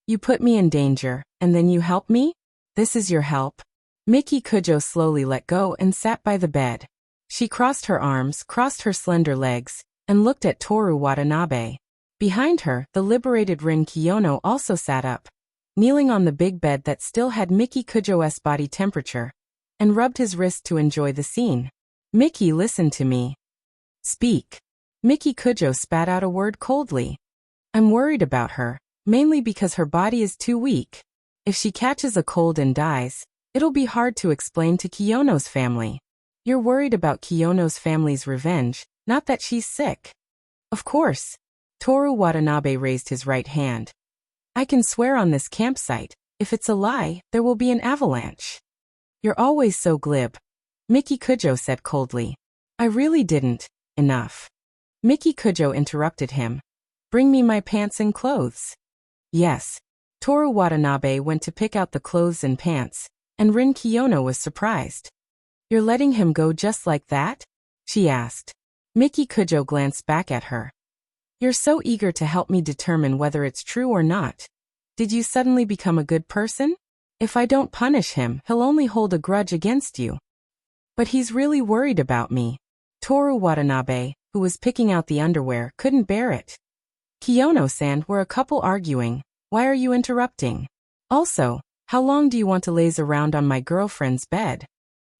You put me in danger, and then you help me? This is your help? Miki Kujo slowly let go and sat by the bed. She crossed her arms, crossed her slender legs, and looked at Toru Watanabe. Behind her, the liberated Rin Kiyono also sat up, kneeling on the big bed that still had Miki Kujo's body temperature, and rubbed his wrist to enjoy the scene. Miki, listen to me. Speak. Miki Kujo spat out a word coldly. I'm worried about her, mainly because her body is too weak. If she catches a cold and dies, it'll be hard to explain to Kiyono's family. You're worried about Kiyono's family's revenge, not that she's sick. Of course. Toru Watanabe raised his right hand. I can swear on this campsite, if it's a lie, there will be an avalanche. You're always so glib. Miki Kujo said coldly. I really didn't. Enough. Miki Kujo interrupted him. Bring me my pants and clothes. Yes. Toru Watanabe went to pick out the clothes and pants, and Rin Kiyono was surprised. You're letting him go just like that? She asked. Miki Kujo glanced back at her. You're so eager to help me determine whether it's true or not. Did you suddenly become a good person? If I don't punish him, he'll only hold a grudge against you. But he's really worried about me. Toru Watanabe, who was picking out the underwear, couldn't bear it. Kiyono-san, we're a couple arguing. Why are you interrupting? Also, how long do you want to laze around on my girlfriend's bed?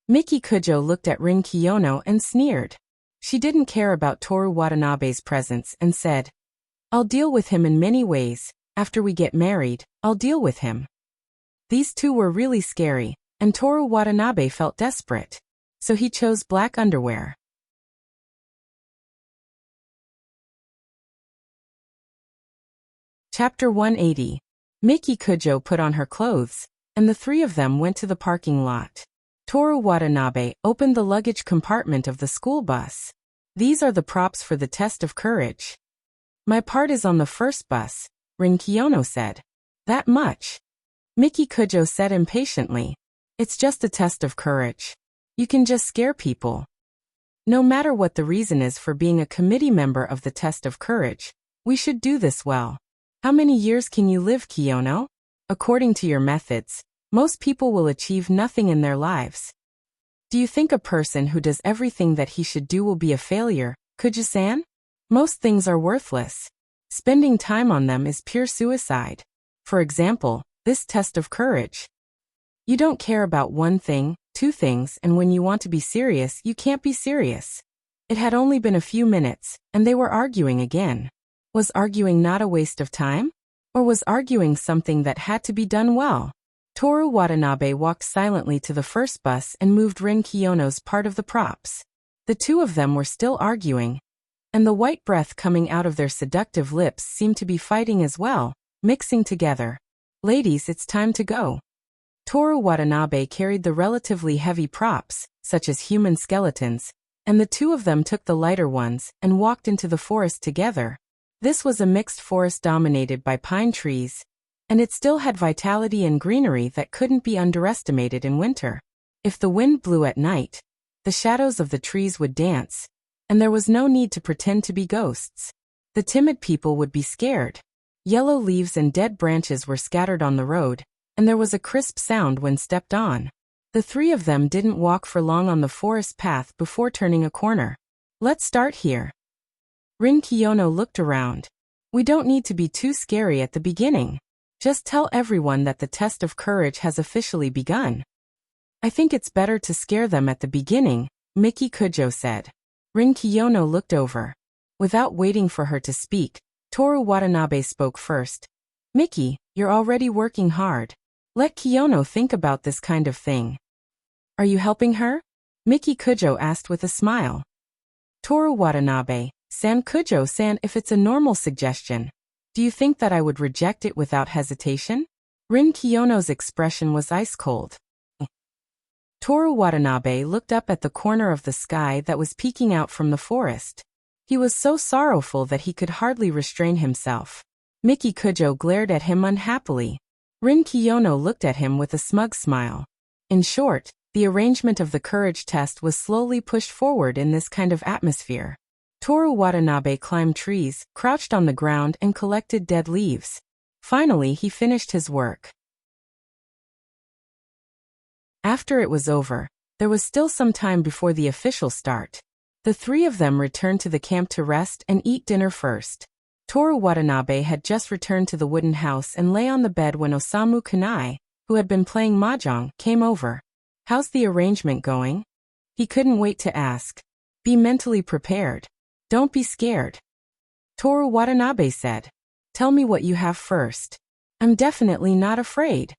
Miki Kujo looked at Rin Kiyono and sneered. She didn't care about Toru Watanabe's presence and said, I'll deal with him in many ways. After we get married, I'll deal with him. These two were really scary, and Toru Watanabe felt desperate. So he chose black underwear. Chapter 180. Miki Kujo put on her clothes, and the three of them went to the parking lot. Toru Watanabe opened the luggage compartment of the school bus. These are the props for the test of courage. My part is on the first bus, Rin Kiyono said. That much? Miki Kujo said impatiently. It's just a test of courage. You can just scare people. No matter what the reason is for being a committee member of the test of courage, we should do this well. How many years can you live, Kiyono? According to your methods, most people will achieve nothing in their lives. Do you think a person who does everything that he should do will be a failure, Kujo-san? Most things are worthless. Spending time on them is pure suicide. For example, this test of courage. You don't care about one thing, two things, and when you want to be serious, you can't be serious. It had only been a few minutes, and they were arguing again. Was arguing not a waste of time? Or was arguing something that had to be done well? Toru Watanabe walked silently to the first bus and moved Rin Kiyono's part of the props. The two of them were still arguing, and the white breath coming out of their seductive lips seemed to be fighting as well, mixing together. Ladies, it's time to go. Toru Watanabe carried the relatively heavy props, such as human skeletons, and the two of them took the lighter ones and walked into the forest together. This was a mixed forest dominated by pine trees, and it still had vitality and greenery that couldn't be underestimated in winter. If the wind blew at night, the shadows of the trees would dance, and there was no need to pretend to be ghosts. The timid people would be scared. Yellow leaves and dead branches were scattered on the road, and there was a crisp sound when stepped on. The three of them didn't walk for long on the forest path before turning a corner. Let's start here. Rin Kiyono looked around. We don't need to be too scary at the beginning. Just tell everyone that the test of courage has officially begun. I think it's better to scare them at the beginning, Miki Kujo said. Rin Kiyono looked over. Without waiting for her to speak, Toru Watanabe spoke first. Miki, you're already working hard. Let Kiyono think about this kind of thing. Are you helping her? Miki Kujo asked with a smile. Toru Watanabe, San Kujo-san, if it's a normal suggestion, do you think that I would reject it without hesitation? Rin Kiyono's expression was ice cold. Toru Watanabe looked up at the corner of the sky that was peeking out from the forest. He was so sorrowful that he could hardly restrain himself. Miki Kujo glared at him unhappily. Rin Kiyono looked at him with a smug smile. In short, the arrangement of the courage test was slowly pushed forward in this kind of atmosphere. Toru Watanabe climbed trees, crouched on the ground, and collected dead leaves. Finally, he finished his work. After it was over, there was still some time before the official start. The three of them returned to the camp to rest and eat dinner first. Toru Watanabe had just returned to the wooden house and lay on the bed when Osamu Kunai, who had been playing mahjong, came over. How's the arrangement going? He couldn't wait to ask. Be mentally prepared. Don't be scared, Toru Watanabe said. Tell me what you have first. I'm definitely not afraid.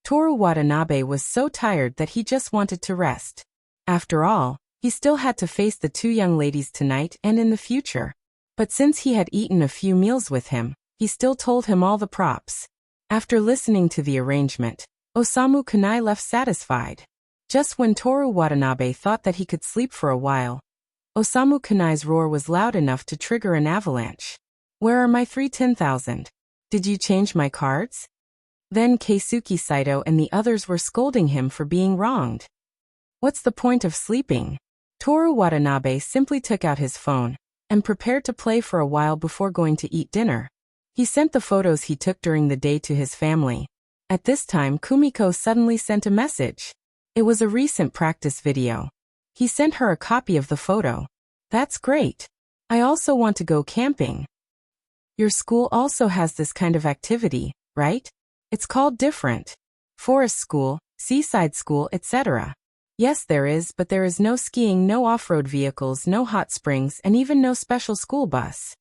Toru Watanabe was so tired that he just wanted to rest. After all, he still had to face the two young ladies tonight and in the future. But since he had eaten a few meals with him, he still told him all the props. After listening to the arrangement, Osamu Kunai left satisfied. Just when Toru Watanabe thought that he could sleep for a while, Osamu Kunai's roar was loud enough to trigger an avalanche. Where are my 310,000? Did you change my cards? Then Keisuke Saito and the others were scolding him for being wronged. What's the point of sleeping? Toru Watanabe simply took out his phone and prepared to play for a while before going to eat dinner. He sent the photos he took during the day to his family. At this time, Kumiko suddenly sent a message. It was a recent practice video. He sent her a copy of the photo. That's great. I also want to go camping. Your school also has this kind of activity, right? It's called different. Forest school, seaside school, etc. Yes, there is, but there is no skiing, no off-road vehicles, no hot springs, and even no special school bus.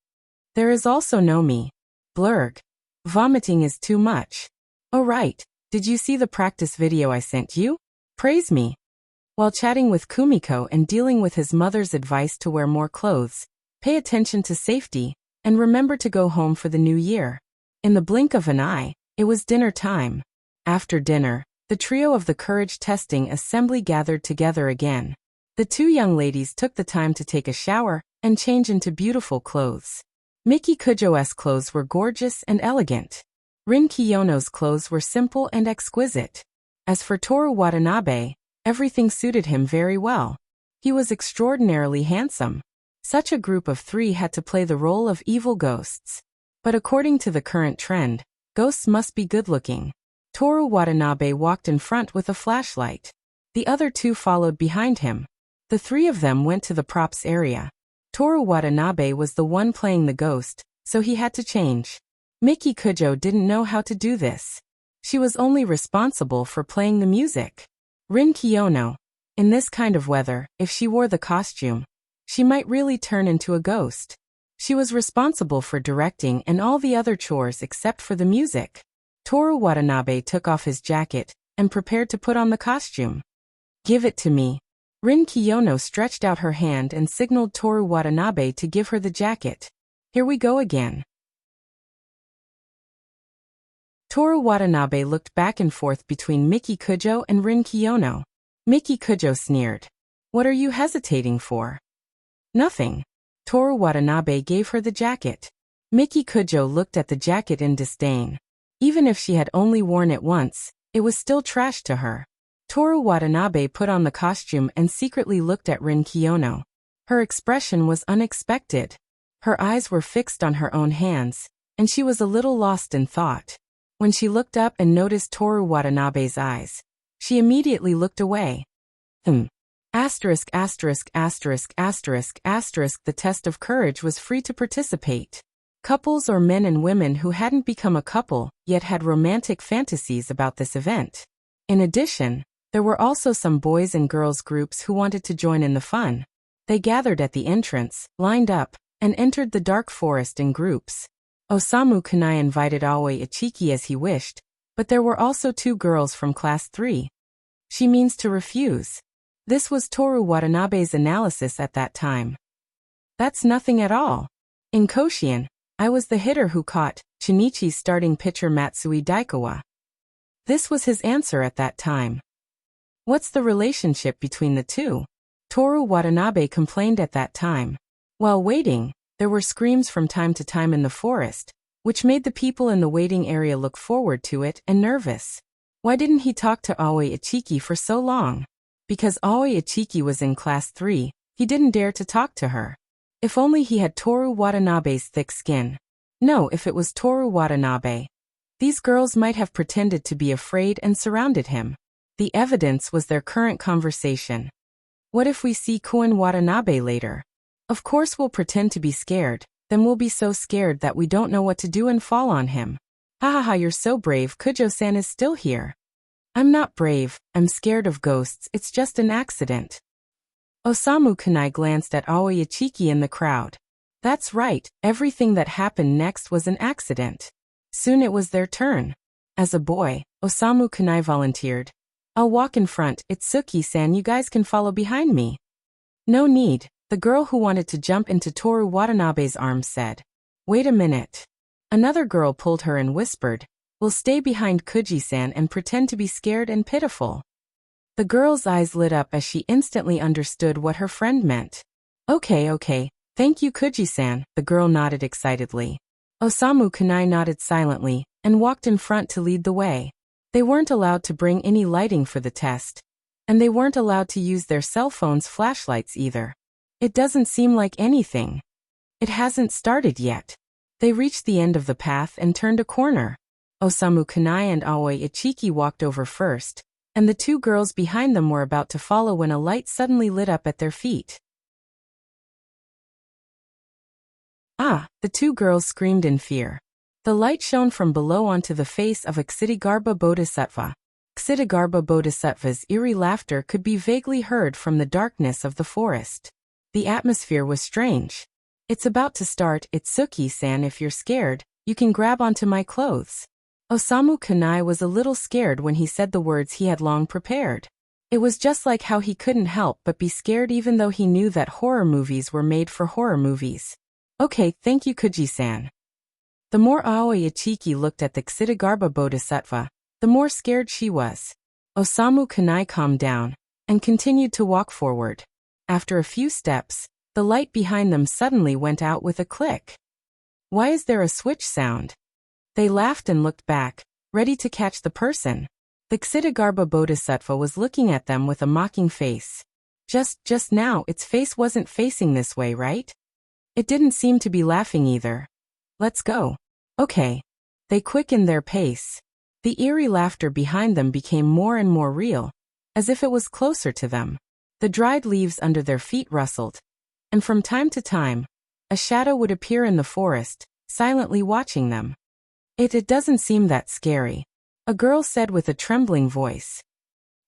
There is also no me. Blurg. Vomiting is too much. Oh right, did you see the practice video I sent you? Praise me. While chatting with Kumiko and dealing with his mother's advice to wear more clothes, pay attention to safety, and remember to go home for the new year. In the blink of an eye, it was dinner time. After dinner, the trio of the courage testing assembly gathered together again. The two young ladies took the time to take a shower and change into beautiful clothes. Miki Kujo's clothes were gorgeous and elegant. Rin Kiyono's clothes were simple and exquisite. As for Toru Watanabe, everything suited him very well. He was extraordinarily handsome. Such a group of three had to play the role of evil ghosts. But according to the current trend, ghosts must be good-looking. Toru Watanabe walked in front with a flashlight. The other two followed behind him. The three of them went to the props area. Toru Watanabe was the one playing the ghost, so he had to change. Miki Kujo didn't know how to do this. She was only responsible for playing the music. Rin Kiyono. In this kind of weather, if she wore the costume, she might really turn into a ghost. She was responsible for directing and all the other chores except for the music. Toru Watanabe took off his jacket and prepared to put on the costume. Give it to me. Rin Kiyono stretched out her hand and signaled Toru Watanabe to give her the jacket. Here we go again. Toru Watanabe looked back and forth between Miki Kujo and Rin Kiyono. Miki Kujo sneered. What are you hesitating for? Nothing. Toru Watanabe gave her the jacket. Miki Kujo looked at the jacket in disdain. Even if she had only worn it once, it was still trash to her. Toru Watanabe put on the costume and secretly looked at Rin Kiyono. Her expression was unexpected. Her eyes were fixed on her own hands, and she was a little lost in thought. When she looked up and noticed Toru Watanabe's eyes, she immediately looked away. Asterisk, asterisk, asterisk, asterisk, asterisk. The test of courage was free to participate. Couples or men and women who hadn't become a couple yet had romantic fantasies about this event. In addition, there were also some boys and girls groups who wanted to join in the fun. They gathered at the entrance, lined up, and entered the dark forest in groups. Osamu Kunai invited Aoi Ichiki as he wished, but there were also two girls from class 3. She means to refuse. This was Toru Watanabe's analysis at that time. That's nothing at all. In Koshien, I was the hitter who caught Chinichi's starting pitcher Matsui Daikawa. This was his answer at that time. What's the relationship between the two? Toru Watanabe complained at that time. While waiting, there were screams from time to time in the forest, which made the people in the waiting area look forward to it and nervous. Why didn't he talk to Aoi Ichiki for so long? Because Aoi Ichiki was in class 3, he didn't dare to talk to her. If only he had Toru Watanabe's thick skin. No, if it was Toru Watanabe. These girls might have pretended to be afraid and surrounded him. The evidence was their current conversation. What if we see Koen Watanabe later? Of course we'll pretend to be scared, then we'll be so scared that we don't know what to do and fall on him. Hahaha, you're so brave, Kujo-san is still here. I'm not brave, I'm scared of ghosts, it's just an accident. Osamu Kunai glanced at Aoi Ichiki in the crowd. That's right, everything that happened next was an accident. Soon it was their turn. As a boy, Osamu Kunai volunteered. I'll walk in front, Itsuki-san, you guys can follow behind me. No need, the girl who wanted to jump into Toru Watanabe's arms said. Wait a minute. Another girl pulled her and whispered, we'll stay behind Kuji-san and pretend to be scared and pitiful. The girl's eyes lit up as she instantly understood what her friend meant. Okay, thank you Kuji-san, the girl nodded excitedly. Osamu Kunai nodded silently and walked in front to lead the way. They weren't allowed to bring any lighting for the test, and they weren't allowed to use their cell phones' flashlights either. It doesn't seem like anything. It hasn't started yet. They reached the end of the path and turned a corner. Osamu Kunai and Aoi Ichiki walked over first, and the two girls behind them were about to follow when a light suddenly lit up at their feet. Ah! The two girls screamed in fear. The light shone from below onto the face of a Ksitigarbha Bodhisattva. Ksitigarbha Bodhisattva's eerie laughter could be vaguely heard from the darkness of the forest. The atmosphere was strange. It's about to start, Itsuki-san, if you're scared, you can grab onto my clothes. Osamu Kunai was a little scared when he said the words he had long prepared. It was just like how he couldn't help but be scared even though he knew that horror movies were made for horror movies. Okay, thank you Kuji-san. The more Aoi Ichiki looked at the Ksitigarbha Bodhisattva, the more scared she was. Osamu Kunai calmed down and continued to walk forward. After a few steps, the light behind them suddenly went out with a click. Why is there a switch sound? They laughed and looked back, ready to catch the person. The Ksitigarbha Bodhisattva was looking at them with a mocking face. Just now, its face wasn't facing this way, right? It didn't seem to be laughing either. Let's go. Okay. They quickened their pace. The eerie laughter behind them became more and more real, as if it was closer to them. The dried leaves under their feet rustled, and from time to time, a shadow would appear in the forest, silently watching them. It doesn't seem that scary, a girl said with a trembling voice.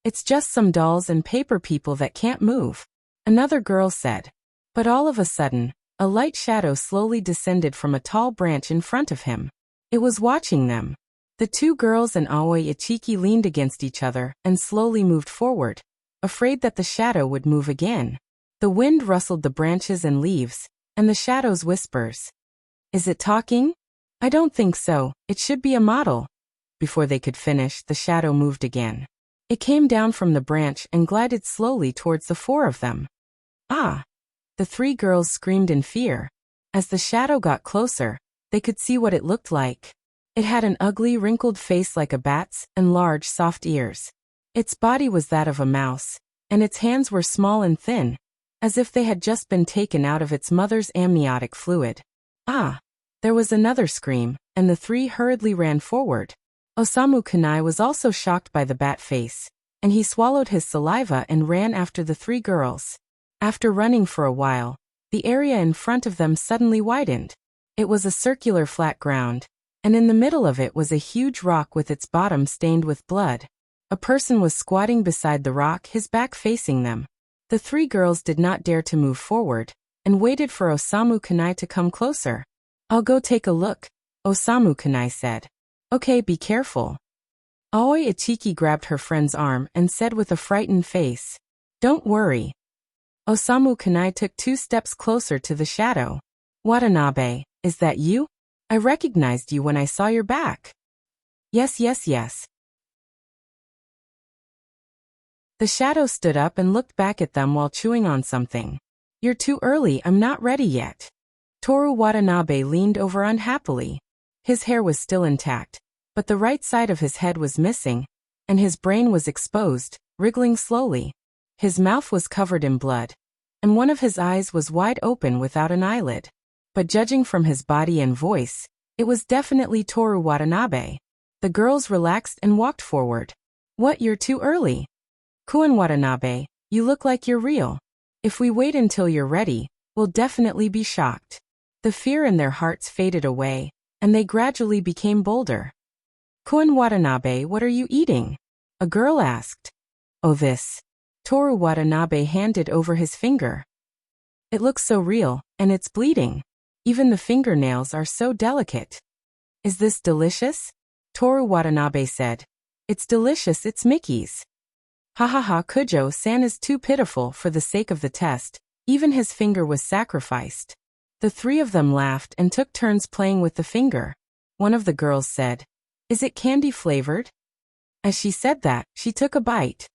It's just some dolls and paper people that can't move, another girl said. But all of a sudden, a light shadow slowly descended from a tall branch in front of him. It was watching them. The two girls and Aoi Ichiki leaned against each other and slowly moved forward, afraid that the shadow would move again. The wind rustled the branches and leaves, and the shadow's whispers. Is it talking? I don't think so, it should be a model. Before they could finish, the shadow moved again. It came down from the branch and glided slowly towards the four of them. Ah! The three girls screamed in fear. As the shadow got closer, they could see what it looked like. It had an ugly, wrinkled face like a bat's and large, soft ears. Its body was that of a mouse, and its hands were small and thin, as if they had just been taken out of its mother's amniotic fluid. Ah! There was another scream, and the three hurriedly ran forward. Osamu Kunai was also shocked by the bat face, and he swallowed his saliva and ran after the three girls. After running for a while, the area in front of them suddenly widened. It was a circular flat ground, and in the middle of it was a huge rock with its bottom stained with blood. A person was squatting beside the rock, his back facing them. The three girls did not dare to move forward, and waited for Osamu Kunai to come closer. I'll go take a look, Osamu Kunai said. Okay, be careful. Aoi Ichiki grabbed her friend's arm and said with a frightened face, Don't worry. Osamu Kunai took 2 steps closer to the shadow. Watanabe, is that you? I recognized you when I saw your back. Yes. The shadow stood up and looked back at them while chewing on something. You're too early, I'm not ready yet. Toru Watanabe leaned over unhappily. His hair was still intact, but the right side of his head was missing, and his brain was exposed, wriggling slowly. His mouth was covered in blood, and one of his eyes was wide open without an eyelid. But judging from his body and voice, it was definitely Toru Watanabe. The girls relaxed and walked forward. What, you're too early? Kun Watanabe, you look like you're real. If we wait until you're ready, we'll definitely be shocked. The fear in their hearts faded away, and they gradually became bolder. Kun Watanabe, what are you eating? A girl asked. Oh, this. Toru Watanabe handed over his finger. It looks so real, and it's bleeding. Even the fingernails are so delicate. Is this delicious? Toru Watanabe said. It's delicious, it's Mickey's. Ha ha ha, Kujo-san is too pitiful for the sake of the test. Even his finger was sacrificed. The three of them laughed and took turns playing with the finger. One of the girls said, "Is it candy-flavored?" As she said that, she took a bite.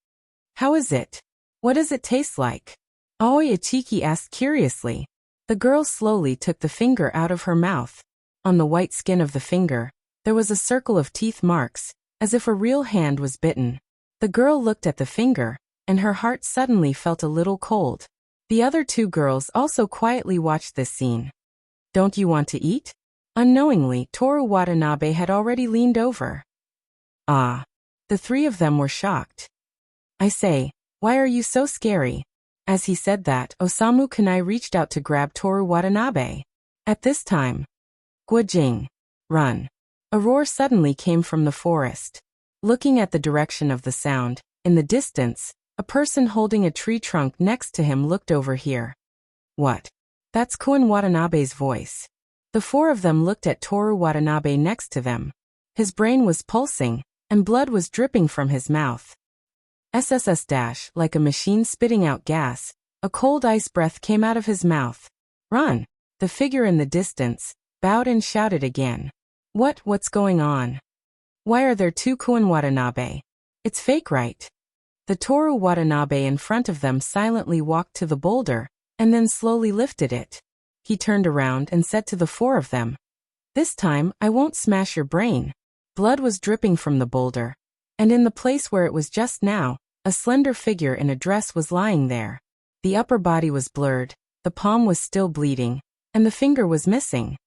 "How is it? What does it taste like?" Aoi Ichiki asked curiously. The girl slowly took the finger out of her mouth. On the white skin of the finger, there was a circle of teeth marks, as if a real hand was bitten. The girl looked at the finger, and her heart suddenly felt a little cold. The other two girls also quietly watched this scene. "Don't you want to eat?" Unknowingly, Toru Watanabe had already leaned over. Ah. The three of them were shocked. "I say, why are you so scary?" As he said that, Osamu Kunai reached out to grab Toru Watanabe. At this time, "Guojing, run." A roar suddenly came from the forest. Looking at the direction of the sound, in the distance, a person holding a tree trunk next to him looked over here. "What? That's Koen Watanabe's voice." The four of them looked at Toru Watanabe next to them. His brain was pulsing, and blood was dripping from his mouth. SSS — like a machine spitting out gas, a cold ice breath came out of his mouth. "Run!" The figure in the distance bowed and shouted again. What's going on? Why are there two Koen Watanabe? It's fake, right? The Toru Watanabe in front of them silently walked to the boulder, and then slowly lifted it. He turned around and said to the four of them, "This time, I won't smash your brain." Blood was dripping from the boulder, and in the place where it was just now, a slender figure in a dress was lying there. The upper body was blurred, the palm was still bleeding, and the finger was missing.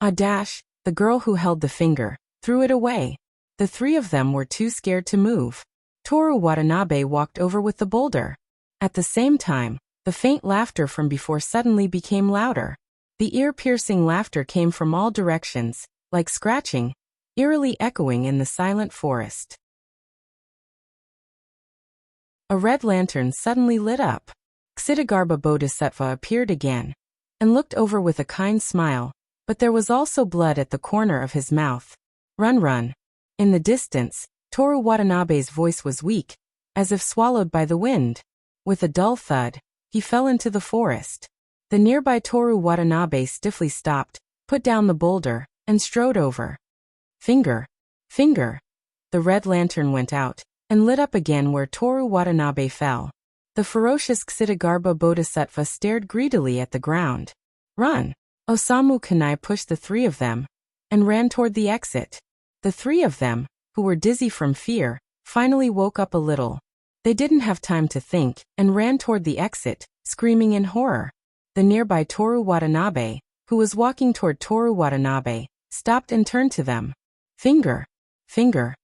The girl who held the finger threw it away. The three of them were too scared to move. Toru Watanabe walked over with the boulder. At the same time, the faint laughter from before suddenly became louder. The ear-piercing laughter came from all directions, like scratching, eerily echoing in the silent forest. A red lantern suddenly lit up. Ksitigarbha Bodhisattva appeared again, and looked over with a kind smile, but there was also blood at the corner of his mouth. "Run, run." In the distance, Toru Watanabe's voice was weak, as if swallowed by the wind. With a dull thud, he fell into the forest. The nearby Toru Watanabe stiffly stopped, put down the boulder, and strode over. Finger. Finger. The red lantern went out, and lit up again where Toru Watanabe fell. The ferocious Ksitigarbha Bodhisattva stared greedily at the ground. "Run!" Osamu Kunai pushed the three of them, and ran toward the exit. The three of them, who were dizzy from fear, finally woke up a little. They didn't have time to think, and ran toward the exit, screaming in horror. The nearby Toru Watanabe, who was walking toward Toru Watanabe, stopped and turned to them. "Finger. Finger."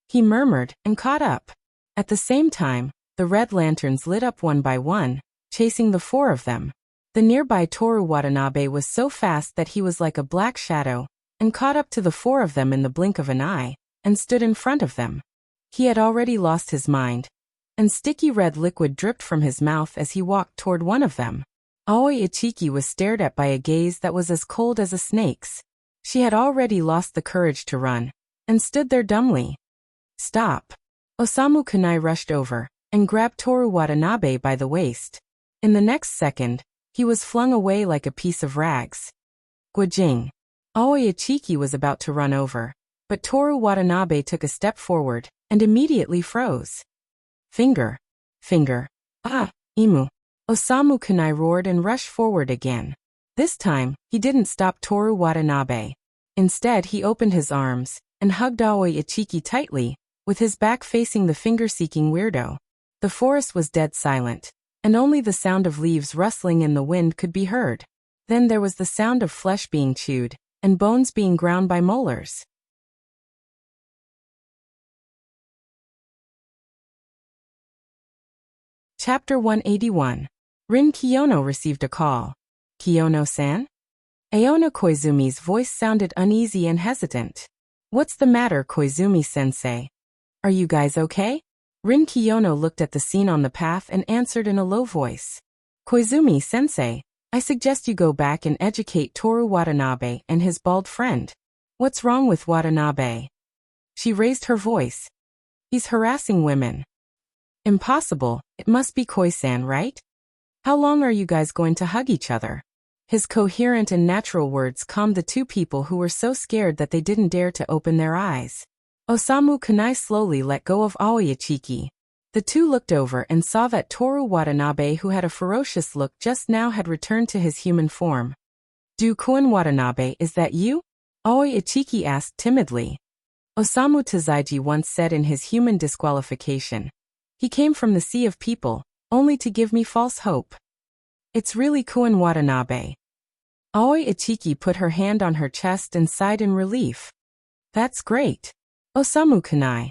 He murmured, and caught up. At the same time, the red lanterns lit up one by one, chasing the four of them. The nearby Toru Watanabe was so fast that he was like a black shadow, and caught up to the four of them in the blink of an eye, and stood in front of them. He had already lost his mind, and sticky red liquid dripped from his mouth as he walked toward one of them. Aoi Ichiki was stared at by a gaze that was as cold as a snake's. She had already lost the courage to run, and stood there dumbly. "Stop." Osamu Kunai rushed over, and grabbed Toru Watanabe by the waist. In the next second, he was flung away like a piece of rags. "Guojing." Aoi Ichiki was about to run over, but Toru Watanabe took a step forward, and immediately froze. "Finger. Finger. Ah, Imu." Osamu Kunai roared and rushed forward again. This time, he didn't stop Toru Watanabe. Instead, he opened his arms, and hugged Aoi Ichiki tightly, with his back facing the finger-seeking weirdo. The forest was dead silent, and only the sound of leaves rustling in the wind could be heard. Then there was the sound of flesh being chewed, and bones being ground by molars. Chapter 181. Rin Kiyono received a call. "Kiyono-san?" Aona Koizumi's voice sounded uneasy and hesitant. "What's the matter, Koizumi-sensei? Are you guys okay?" Rin Kiyono looked at the scene on the path and answered in a low voice. "Koizumi-sensei, I suggest you go back and educate Toru Watanabe and his bald friend. What's wrong with Watanabe? She raised her voice. He's harassing women. Impossible, it must be Koi-san, right? How long are you guys going to hug each other? His coherent and natural words calmed the two people who were so scared that they didn't dare to open their eyes. Osamu Kunai slowly let go of Aoi Ichiki. The two looked over and saw that Toru Watanabe, who had a ferocious look just now, had returned to his human form. Koen Watanabe, is that you? Aoi Ichiki asked timidly. Osamu Tezuji once said in his human disqualification, "He came from the sea of people, only to give me false hope." It's really Koen Watanabe. Aoi Ichiki put her hand on her chest and sighed in relief. That's great. Osamu Kunai.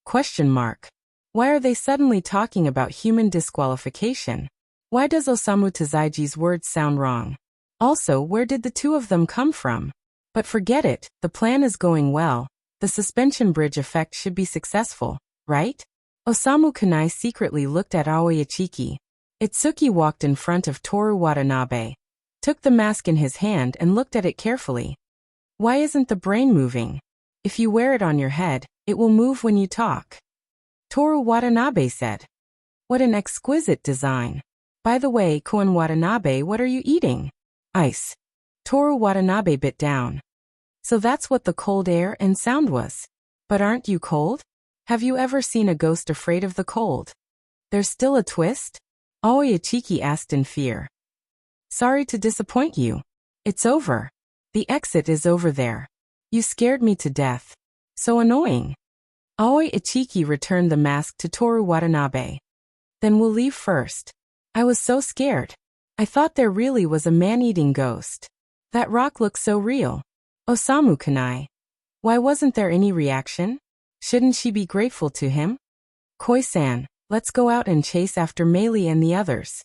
Question mark. Why are they suddenly talking about human disqualification? Why does Osamu Tezuji's words sound wrong? Also, where did the two of them come from? But forget it, the plan is going well. The suspension bridge effect should be successful, right? Osamu Kunai secretly looked at Aoi Ichiki. Itsuki walked in front of Toru Watanabe, took the mask in his hand and looked at it carefully. Why isn't the brain moving? If you wear it on your head, it will move when you talk. Toru Watanabe said. What an exquisite design. By the way, Koen Watanabe, what are you eating? Ice. Toru Watanabe bit down. So that's what the cold air and sound was. But aren't you cold? Have you ever seen a ghost afraid of the cold? There's still a twist? Aoi Ichiki asked in fear. Sorry to disappoint you. It's over. The exit is over there. You scared me to death. So annoying. Aoi Ichiki returned the mask to Toru Watanabe. Then we'll leave first. I was so scared. I thought there really was a man-eating ghost. That rock looks so real. Osamu Kunai. Why wasn't there any reaction? Shouldn't she be grateful to him? Koi-san, let's go out and chase after Meili and the others.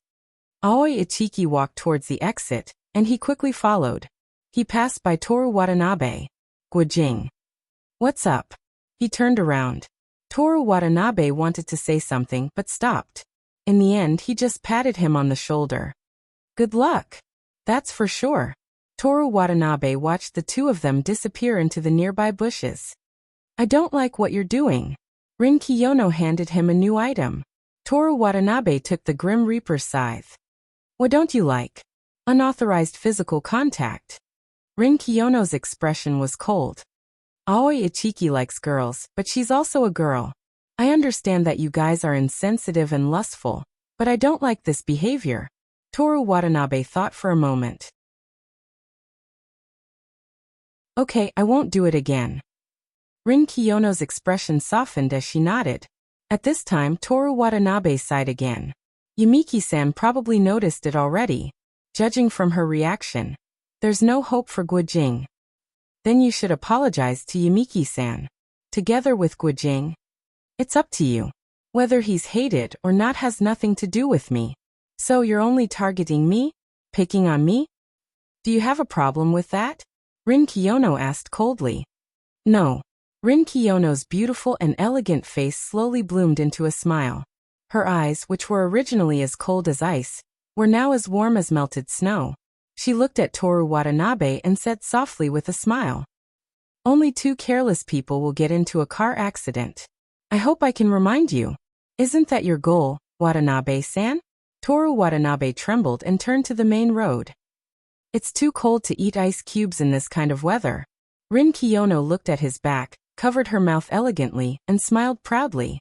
Aoi Ichiki walked towards the exit, and he quickly followed. He passed by Toru Watanabe. Guojing. What's up? He turned around. Toru Watanabe wanted to say something but stopped. In the end, he just patted him on the shoulder. Good luck. That's for sure. Toru Watanabe watched the two of them disappear into the nearby bushes. I don't like what you're doing. Rin Kiyono handed him a new item. Toru Watanabe took the Grim Reaper's scythe. What don't you like? Unauthorized physical contact. Rin Kiyono's expression was cold. Aoi Ichiki likes girls, but she's also a girl. I understand that you guys are insensitive and lustful, but I don't like this behavior. Toru Watanabe thought for a moment. Okay, I won't do it again. Rin Kiyono's expression softened as she nodded. At this time, Toru Watanabe sighed again. Yumiki-san probably noticed it already. Judging from her reaction, there's no hope for Guojing. Then you should apologize to Yumiki-san. Together with Guojing. It's up to you. Whether he's hated or not has nothing to do with me. So you're only targeting me? Picking on me? Do you have a problem with that? Rin Kiyono asked coldly. No. Rin Kiyono's beautiful and elegant face slowly bloomed into a smile. Her eyes, which were originally as cold as ice, were now as warm as melted snow. She looked at Toru Watanabe and said softly with a smile. Only two careless people will get into a car accident. I hope I can remind you. Isn't that your goal, Watanabe-san? Toru Watanabe trembled and turned to the main road. It's too cold to eat ice cubes in this kind of weather. Rin Kiyono looked at his back, covered her mouth elegantly, and smiled proudly.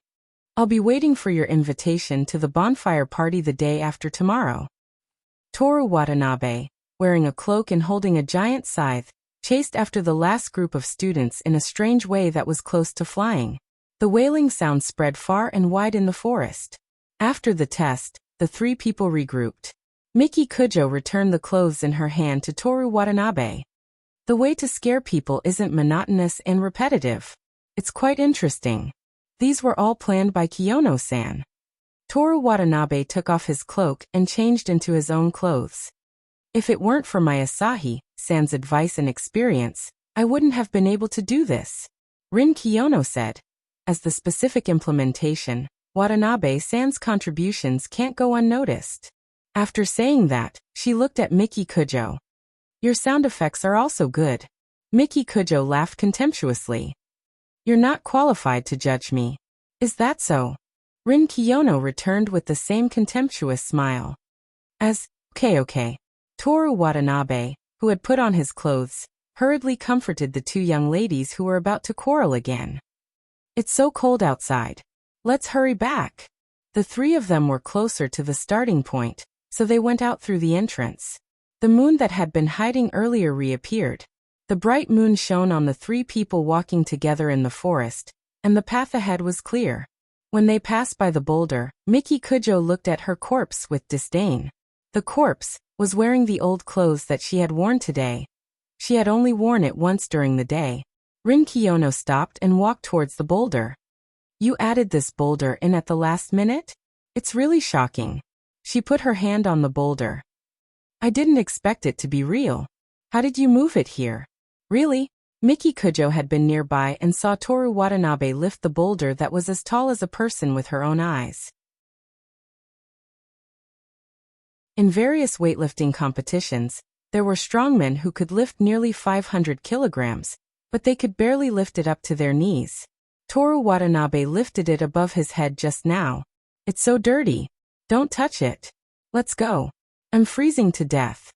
I'll be waiting for your invitation to the bonfire party the day after tomorrow. Toru Watanabe, wearing a cloak and holding a giant scythe, chased after the last group of students in a strange way that was close to flying. The wailing sound spread far and wide in the forest. After the test, the three people regrouped. Miki Kujo returned the clothes in her hand to Toru Watanabe. The way to scare people isn't monotonous and repetitive. It's quite interesting. These were all planned by Kiyono-san. Toru Watanabe took off his cloak and changed into his own clothes. If it weren't for my Asahi-san's advice and experience, I wouldn't have been able to do this. Rin Kiyono said. As the specific implementation, Watanabe-san's contributions can't go unnoticed. After saying that, she looked at Miki Kujo. Your sound effects are also good. Miki Kujo laughed contemptuously. You're not qualified to judge me. Is that so? Rin Kiyono returned with the same contemptuous smile. Okay. Toru Watanabe, who had put on his clothes, hurriedly comforted the two young ladies who were about to quarrel again. It's so cold outside. Let's hurry back. The three of them were closer to the starting point, so they went out through the entrance. The moon that had been hiding earlier reappeared. The bright moon shone on the three people walking together in the forest, and the path ahead was clear. When they passed by the boulder, Miki Kujo looked at her corpse with disdain. The corpse was wearing the old clothes that she had worn today. She had only worn it once during the day. Rin Kiyono stopped and walked towards the boulder. You added this boulder in at the last minute? It's really shocking. She put her hand on the boulder. I didn't expect it to be real. How did you move it here? Really? Miki Kujo had been nearby and saw Toru Watanabe lift the boulder that was as tall as a person with her own eyes. In various weightlifting competitions, there were strongmen who could lift nearly 500 kilograms, but they could barely lift it up to their knees. Toru Watanabe lifted it above his head just now. It's so dirty. Don't touch it. Let's go. I'm freezing to death.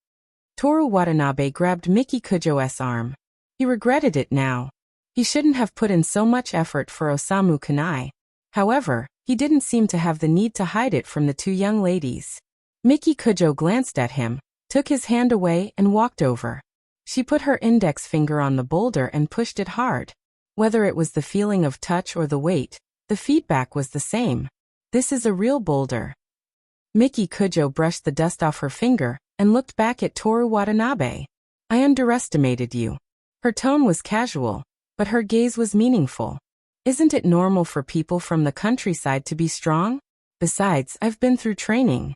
Toru Watanabe grabbed Miki Kujo's arm. He regretted it now. He shouldn't have put in so much effort for Osamu Kunai. However, he didn't seem to have the need to hide it from the two young ladies. Miki Kujo glanced at him, took his hand away and walked over. She put her index finger on the boulder and pushed it hard. Whether it was the feeling of touch or the weight, the feedback was the same. This is a real boulder. Miki Kujo brushed the dust off her finger and looked back at Toru Watanabe. I underestimated you. Her tone was casual, but her gaze was meaningful. Isn't it normal for people from the countryside to be strong? Besides, I've been through training.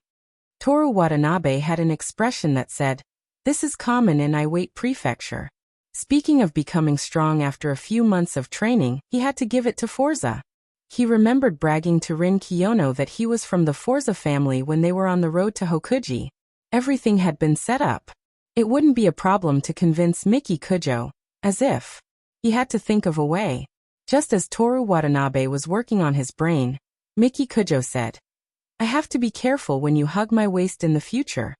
Toru Watanabe had an expression that said, this is common in Iwate Prefecture. Speaking of becoming strong after a few months of training, he had to give it to Forza. He remembered bragging to Rin Kiyono that he was from the Forza family when they were on the road to Hokuji. Everything had been set up. It wouldn't be a problem to convince Miki Kujo, as if he had to think of a way. Just as Toru Watanabe was working on his brain, Miki Kujo said, I have to be careful when you hug my waist in the future.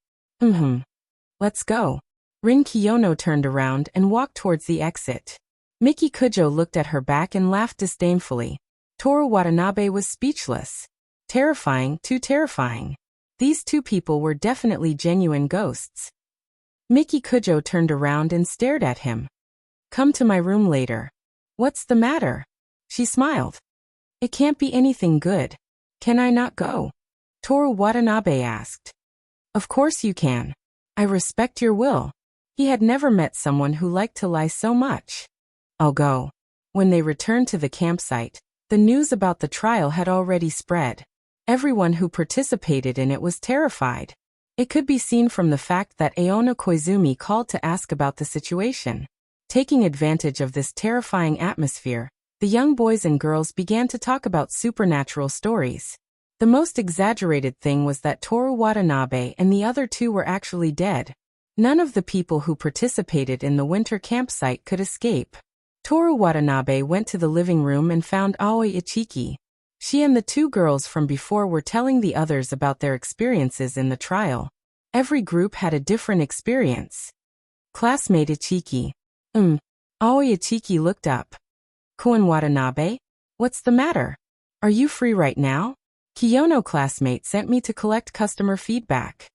Let's go. Rin Kiyono turned around and walked towards the exit. Miki Kujo looked at her back and laughed disdainfully. Toru Watanabe was speechless. Terrifying, too terrifying. These two people were definitely genuine ghosts. Miki Kujo turned around and stared at him. Come to my room later. What's the matter? She smiled. It can't be anything good. Can I not go? Toru Watanabe asked. Of course you can. I respect your will. He had never met someone who liked to lie so much. I'll go. When they returned to the campsite, the news about the trial had already spread. Everyone who participated in it was terrified. It could be seen from the fact that Aona Koizumi called to ask about the situation. Taking advantage of this terrifying atmosphere, the young boys and girls began to talk about supernatural stories. The most exaggerated thing was that Toru Watanabe and the other two were actually dead. None of the people who participated in the winter campsite could escape. Toru Watanabe went to the living room and found Aoi Ichiki. She and the two girls from before were telling the others about their experiences in the trial. Every group had a different experience. Classmate Ichiki. Aoi Ichiki looked up. Koen Watanabe? What's the matter? Are you free right now? Kiyono classmate sent me to collect customer feedback.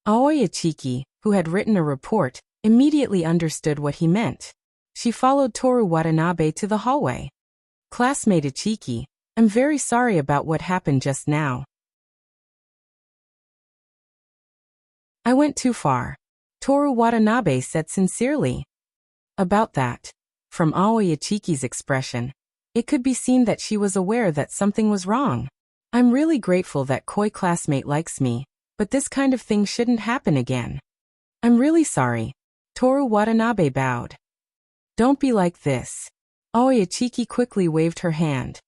Aoi Ichiki, who had written a report, immediately understood what he meant. She followed Toru Watanabe to the hallway. Classmate Ichiki, I'm very sorry about what happened just now. I went too far. Toru Watanabe said sincerely. About that. From Aoi Ichiki's expression, it could be seen that she was aware that something was wrong. I'm really grateful that Koi classmate likes me, but this kind of thing shouldn't happen again. I'm really sorry. Toru Watanabe bowed. Don't be like this. Aoi Ichiki quickly waved her hand.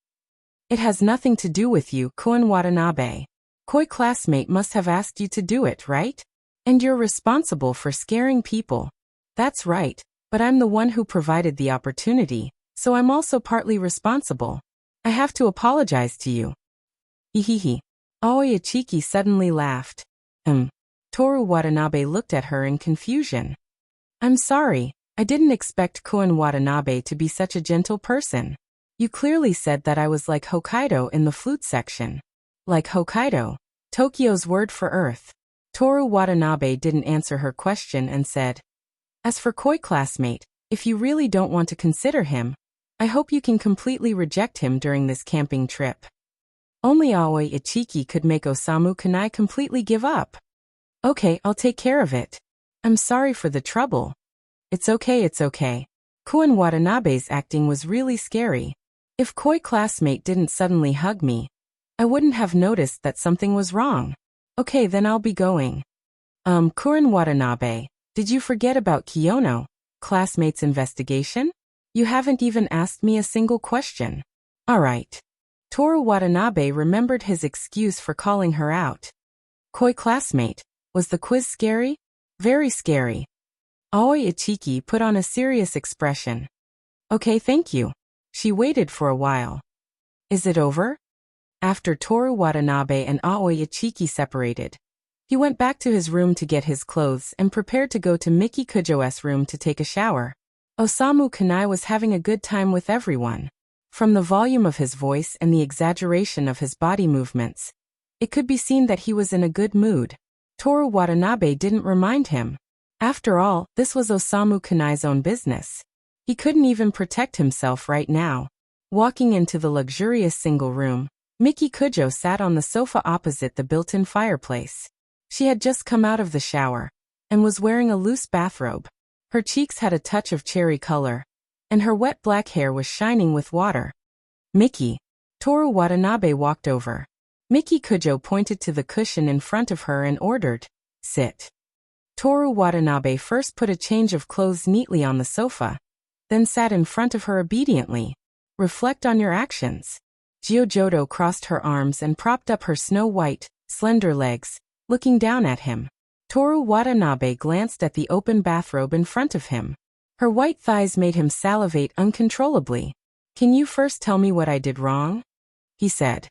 It has nothing to do with you, Koen Watanabe. Koi classmate must have asked you to do it, right? And you're responsible for scaring people. That's right, but I'm the one who provided the opportunity, so I'm also partly responsible. I have to apologize to you. Hihihi. Aoi Ichiki suddenly laughed. Toru Watanabe looked at her in confusion. I'm sorry, I didn't expect Koen Watanabe to be such a gentle person. You clearly said that I was like Hokkaido in the flute section. Like Hokkaido, Tokyo's word for earth. Toru Watanabe didn't answer her question and said, as for Koi classmate, if you really don't want to consider him, I hope you can completely reject him during this camping trip. Only Aoi Ichiki could make Osamu Kanai completely give up. Okay, I'll take care of it. I'm sorry for the trouble. It's okay. Koen Watanabe's acting was really scary. If Koi classmate didn't suddenly hug me, I wouldn't have noticed that something was wrong. Okay, then I'll be going. Koen Watanabe, did you forget about Kiyono, classmate's investigation? You haven't even asked me a single question. Alright. Toru Watanabe remembered his excuse for calling her out. Koi classmate, was the quiz scary? Very scary. Aoi Ichiki put on a serious expression. Okay, thank you. She waited for a while. Is it over? After Toru Watanabe and Aoi Ichiki separated, he went back to his room to get his clothes and prepared to go to Miki Kujo's room to take a shower. Osamu Kanai was having a good time with everyone. From the volume of his voice and the exaggeration of his body movements, it could be seen that he was in a good mood. Toru Watanabe didn't remind him. After all, this was Osamu Kanai's own business. He couldn't even protect himself right now. Walking into the luxurious single room, Miki Kujo sat on the sofa opposite the built-in fireplace. She had just come out of the shower and was wearing a loose bathrobe. Her cheeks had a touch of cherry color, and her wet black hair was shining with water. Miki. Toru Watanabe walked over. Miki Kujo pointed to the cushion in front of her and ordered, sit. Toru Watanabe first put a change of clothes neatly on the sofa, then sat in front of her obediently. Reflect on your actions. Gyojodo crossed her arms and propped up her snow-white, slender legs, looking down at him. Toru Watanabe glanced at the open bathrobe in front of him. Her white thighs made him salivate uncontrollably. Can you first tell me what I did wrong? He said.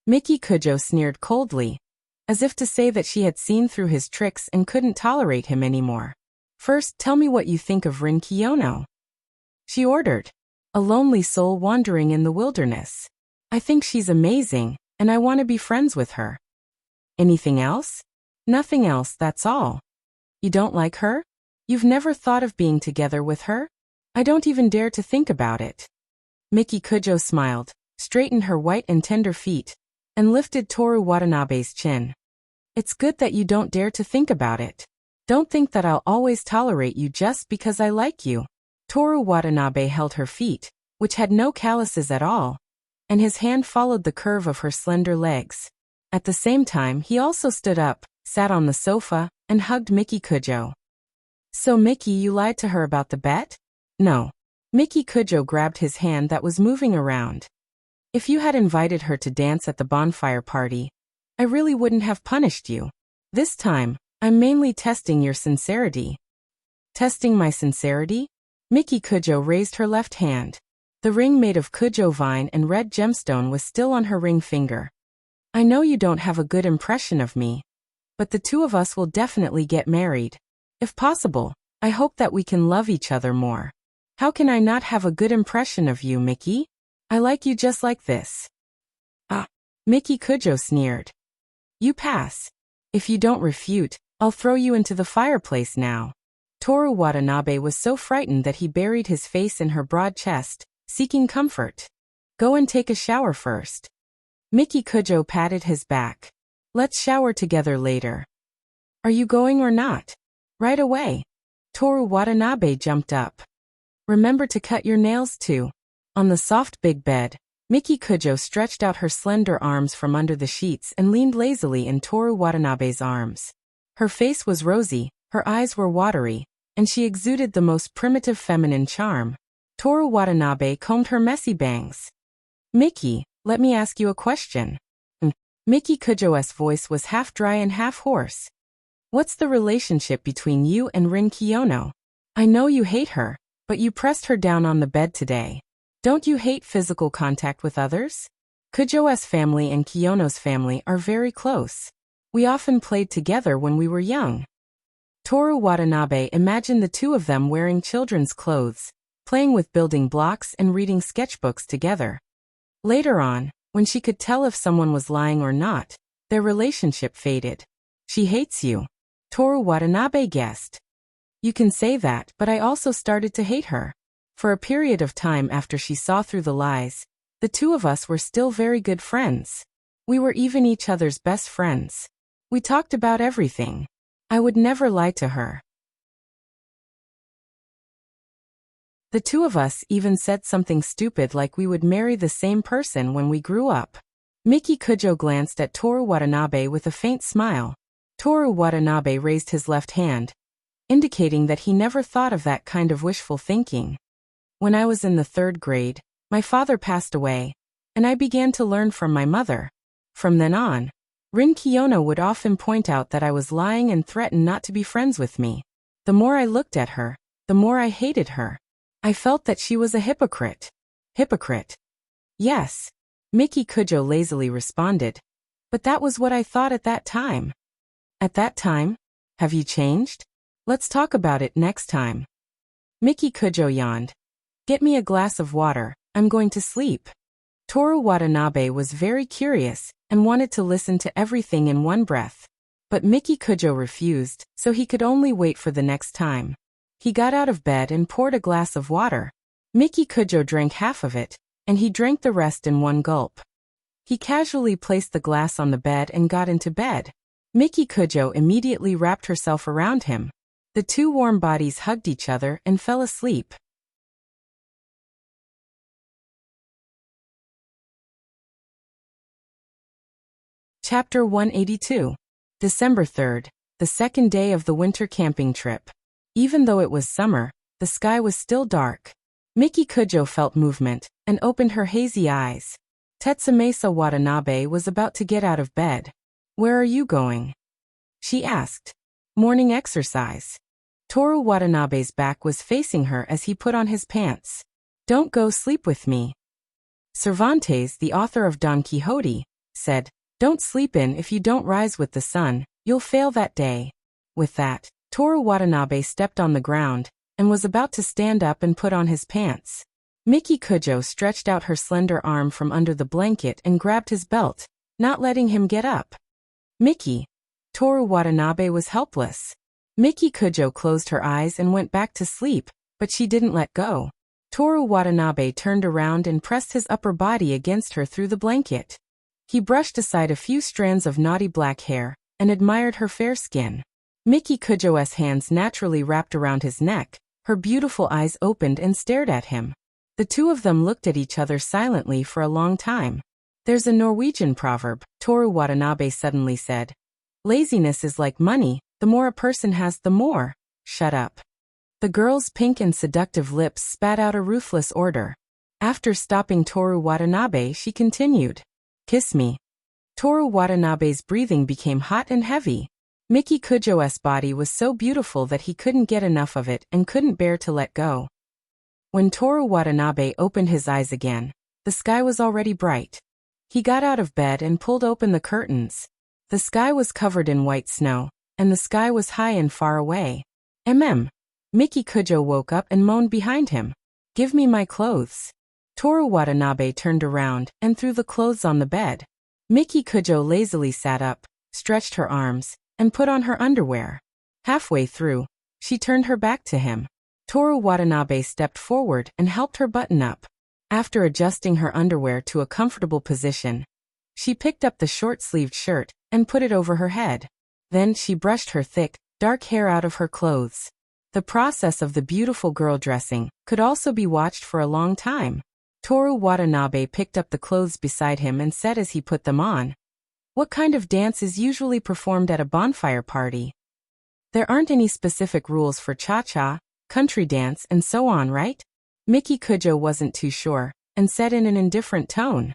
Miki Kujo sneered coldly, as if to say that she had seen through his tricks and couldn't tolerate him anymore. First, tell me what you think of Rin Kiyono. She ordered. A lonely soul wandering in the wilderness. I think she's amazing, and I want to be friends with her. Anything else? Nothing else, that's all. You don't like her? You've never thought of being together with her? I don't even dare to think about it. Miki Kujo smiled, straightened her white and tender feet, and lifted Toru Watanabe's chin. It's good that you don't dare to think about it. Don't think that I'll always tolerate you just because I like you. Toru Watanabe held her feet, which had no calluses at all, and his hand followed the curve of her slender legs. At the same time, he also stood up, sat on the sofa, and hugged Miki Kujo. So Miki, you lied to her about the bet? No. Miki Kujo grabbed his hand that was moving around. If you had invited her to dance at the bonfire party, I really wouldn't have punished you. This time, I'm mainly testing your sincerity. Testing my sincerity? Miki Kujo raised her left hand. The ring made of Kujo vine and red gemstone was still on her ring finger. I know you don't have a good impression of me, but the two of us will definitely get married. If possible, I hope that we can love each other more. How can I not have a good impression of you, Miki? I like you just like this. Ah, Miki Kujo sneered. You pass. If you don't refute, I'll throw you into the fireplace now. Toru Watanabe was so frightened that he buried his face in her broad chest, seeking comfort. Go and take a shower first. Miki Kujo patted his back. Let's shower together later. Are you going or not? Right away. Toru Watanabe jumped up. Remember to cut your nails too. On the soft big bed, Miki Kujo stretched out her slender arms from under the sheets and leaned lazily in Toru Watanabe's arms. Her face was rosy, her eyes were watery, and she exuded the most primitive feminine charm. Toru Watanabe combed her messy bangs. Miki, Let me ask you a question. Miki Kujo's voice was half dry and half hoarse. What's the relationship between you and Rin Kiyono? I know you hate her, but you pressed her down on the bed today. Don't you hate physical contact with others? Kujo's family and Kiyono's family are very close. We often played together when we were young. Toru Watanabe imagined the two of them wearing children's clothes, playing with building blocks and reading sketchbooks together. Later on, when she could tell if someone was lying or not, their relationship faded. She hates you. Toru Watanabe guessed. You can say that, but I also started to hate her. For a period of time after she saw through the lies, the two of us were still very good friends. We were even each other's best friends. We talked about everything. I would never lie to her. The two of us even said something stupid like we would marry the same person when we grew up. Miki Kujo glanced at Toru Watanabe with a faint smile. Toru Watanabe raised his left hand, indicating that he never thought of that kind of wishful thinking. When I was in the 3rd grade, my father passed away, and I began to learn from my mother. From then on, Rin Kiyono would often point out that I was lying and threaten not to be friends with me. The more I looked at her, the more I hated her. I felt that she was a hypocrite. Hypocrite. Yes, Miki Kujo lazily responded. But that was what I thought at that time. At that time? Have you changed? Let's talk about it next time. Miki Kujo yawned. Get me a glass of water, I'm going to sleep. Toru Watanabe was very curious and wanted to listen to everything in one breath. But Miki Kujo refused, so he could only wait for the next time. He got out of bed and poured a glass of water. Miki Kujo drank half of it, and he drank the rest in one gulp. He casually placed the glass on the bed and got into bed. Miki Kujo immediately wrapped herself around him. The two warm bodies hugged each other and fell asleep. Chapter 182. December 3rd, the 2nd day of the winter camping trip. Even though it was summer, the sky was still dark. Miki Kujo felt movement and opened her hazy eyes. Tetsumasa Watanabe was about to get out of bed. Where are you going? She asked. Morning exercise. Toru Watanabe's back was facing her as he put on his pants. Don't go sleep with me. Cervantes, the author of Don Quixote, said, Don't sleep in if you don't rise with the sun, you'll fail that day. With that, Toru Watanabe stepped on the ground and was about to stand up and put on his pants. Miki Kujo stretched out her slender arm from under the blanket and grabbed his belt, not letting him get up. Miki. Toru Watanabe was helpless. Miki Kujo closed her eyes and went back to sleep, but she didn't let go. Toru Watanabe turned around and pressed his upper body against her through the blanket. He brushed aside a few strands of naughty black hair and admired her fair skin. Miki Kujo's hands naturally wrapped around his neck, her beautiful eyes opened and stared at him. The two of them looked at each other silently for a long time. There's a Norwegian proverb, Toru Watanabe suddenly said. Laziness is like money, the more a person has the more. Shut up. The girl's pink and seductive lips spat out a ruthless order. After stopping Toru Watanabe, she continued. Kiss me. Toru Watanabe's breathing became hot and heavy. Miki Kujo's body was so beautiful that he couldn't get enough of it and couldn't bear to let go. When Toru Watanabe opened his eyes again, the sky was already bright. He got out of bed and pulled open the curtains. The sky was covered in white snow, and the sky was high and far away. Miki Kujo woke up and moaned behind him. Give me my clothes. Toru Watanabe turned around and threw the clothes on the bed. Miki Kujo lazily sat up, stretched her arms, and put on her underwear. Halfway through, she turned her back to him. Toru Watanabe stepped forward and helped her button up. After adjusting her underwear to a comfortable position, she picked up the short-sleeved shirt and put it over her head. Then she brushed her thick, dark hair out of her clothes. The process of the beautiful girl dressing could also be watched for a long time. Toru Watanabe picked up the clothes beside him and said as he put them on, What kind of dance is usually performed at a bonfire party? There aren't any specific rules for cha-cha, country dance, and so on, right? Miki Kujo wasn't too sure, and said in an indifferent tone.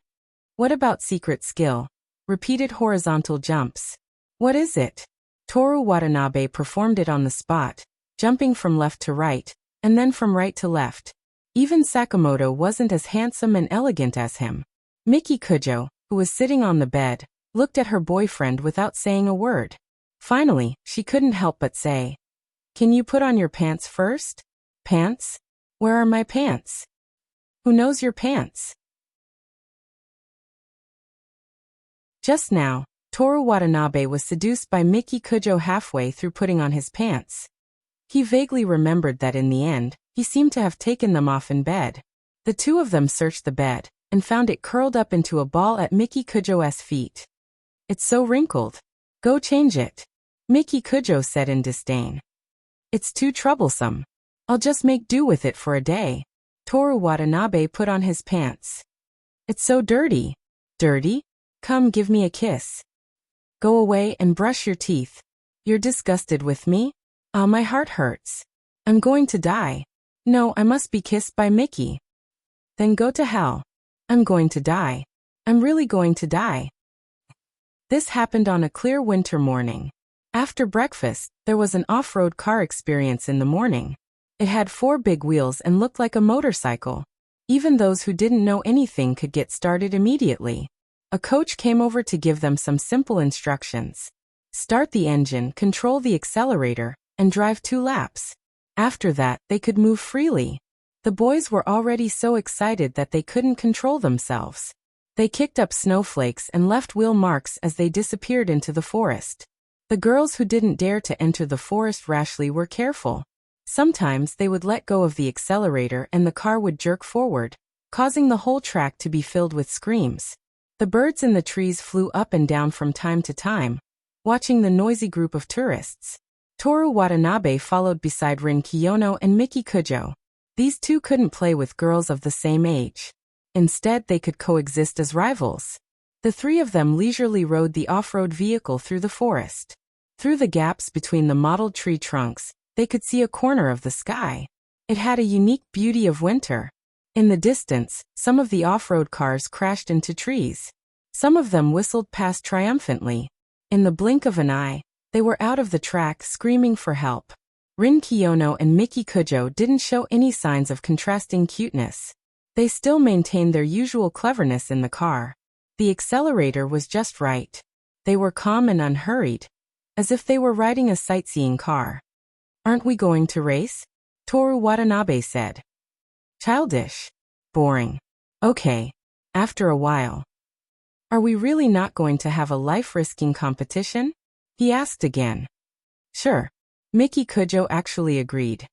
What about secret skill? Repeated horizontal jumps. What is it? Toru Watanabe performed it on the spot, jumping from left to right, and then from right to left. Even Sakamoto wasn't as handsome and elegant as him. Miki Kujo, who was sitting on the bed, looked at her boyfriend without saying a word. Finally, she couldn't help but say, "Can you put on your pants first?" "Pants? Where are my pants?" "Who knows your pants?" Just now, Toru Watanabe was seduced by Miki Kujo halfway through putting on his pants. He vaguely remembered that in the end, he seemed to have taken them off in bed. The two of them searched the bed, and found it curled up into a ball at Miki Kujo's feet. "It's so wrinkled. Go change it," Miki Kujo said in disdain. "It's too troublesome. I'll just make do with it for a day." Toru Watanabe put on his pants. "It's so dirty." "Dirty? Come give me a kiss." "Go away and brush your teeth. You're disgusted with me?" "Ah, my heart hurts. I'm going to die." "No, I must be kissed by Mickey." "Then go to hell." "I'm going to die. I'm really going to die." This happened on a clear winter morning. After breakfast, there was an off-road car experience in the morning. It had 4 big wheels and looked like a motorcycle. Even those who didn't know anything could get started immediately. A coach came over to give them some simple instructions. Start the engine, control the accelerator, and drive 2 laps. After that, they could move freely. The boys were already so excited that they couldn't control themselves. They kicked up snowflakes and left wheel marks as they disappeared into the forest. The girls who didn't dare to enter the forest rashly were careful. Sometimes they would let go of the accelerator and the car would jerk forward, causing the whole track to be filled with screams. The birds in the trees flew up and down from time to time, watching the noisy group of tourists. Toru Watanabe followed beside Rin Kiyono and Miki Kujo. These two couldn't play with girls of the same age. Instead, they could coexist as rivals. The 3 of them leisurely rode the off-road vehicle through the forest. Through the gaps between the mottled tree trunks, they could see a corner of the sky. It had a unique beauty of winter. In the distance, some of the off-road cars crashed into trees. Some of them whistled past triumphantly. In the blink of an eye, they were out of the track screaming for help. Rin Kiyono and Miki Kujo didn't show any signs of contrasting cuteness. They still maintained their usual cleverness in the car. The accelerator was just right. They were calm and unhurried, as if they were riding a sightseeing car. "Aren't we going to race?" Toru Watanabe said. "Childish. Boring. Okay. After a while." "Are we really not going to have a life-risking competition?" he asked again. "Sure." Miki Kujo actually agreed.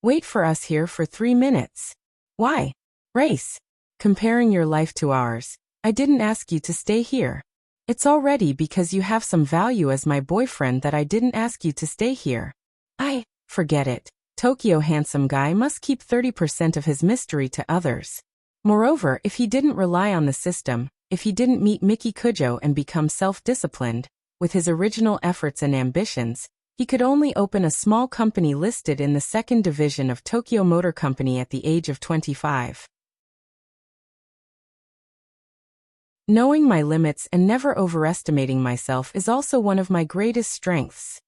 "Wait for us here for 3 minutes." "Why? Race. Comparing your life to ours. I didn't ask you to stay here. It's already because you have some value as my boyfriend that I didn't ask you to stay here." Forget it. Tokyo handsome guy must keep 30% of his mystery to others. Moreover, if he didn't rely on the system, if he didn't meet Miki Kujo and become self-disciplined, with his original efforts and ambitions, he could only open a small company listed in the 2nd division of Tokyo Motor Company at the age of 25. Knowing my limits and never overestimating myself is also one of my greatest strengths.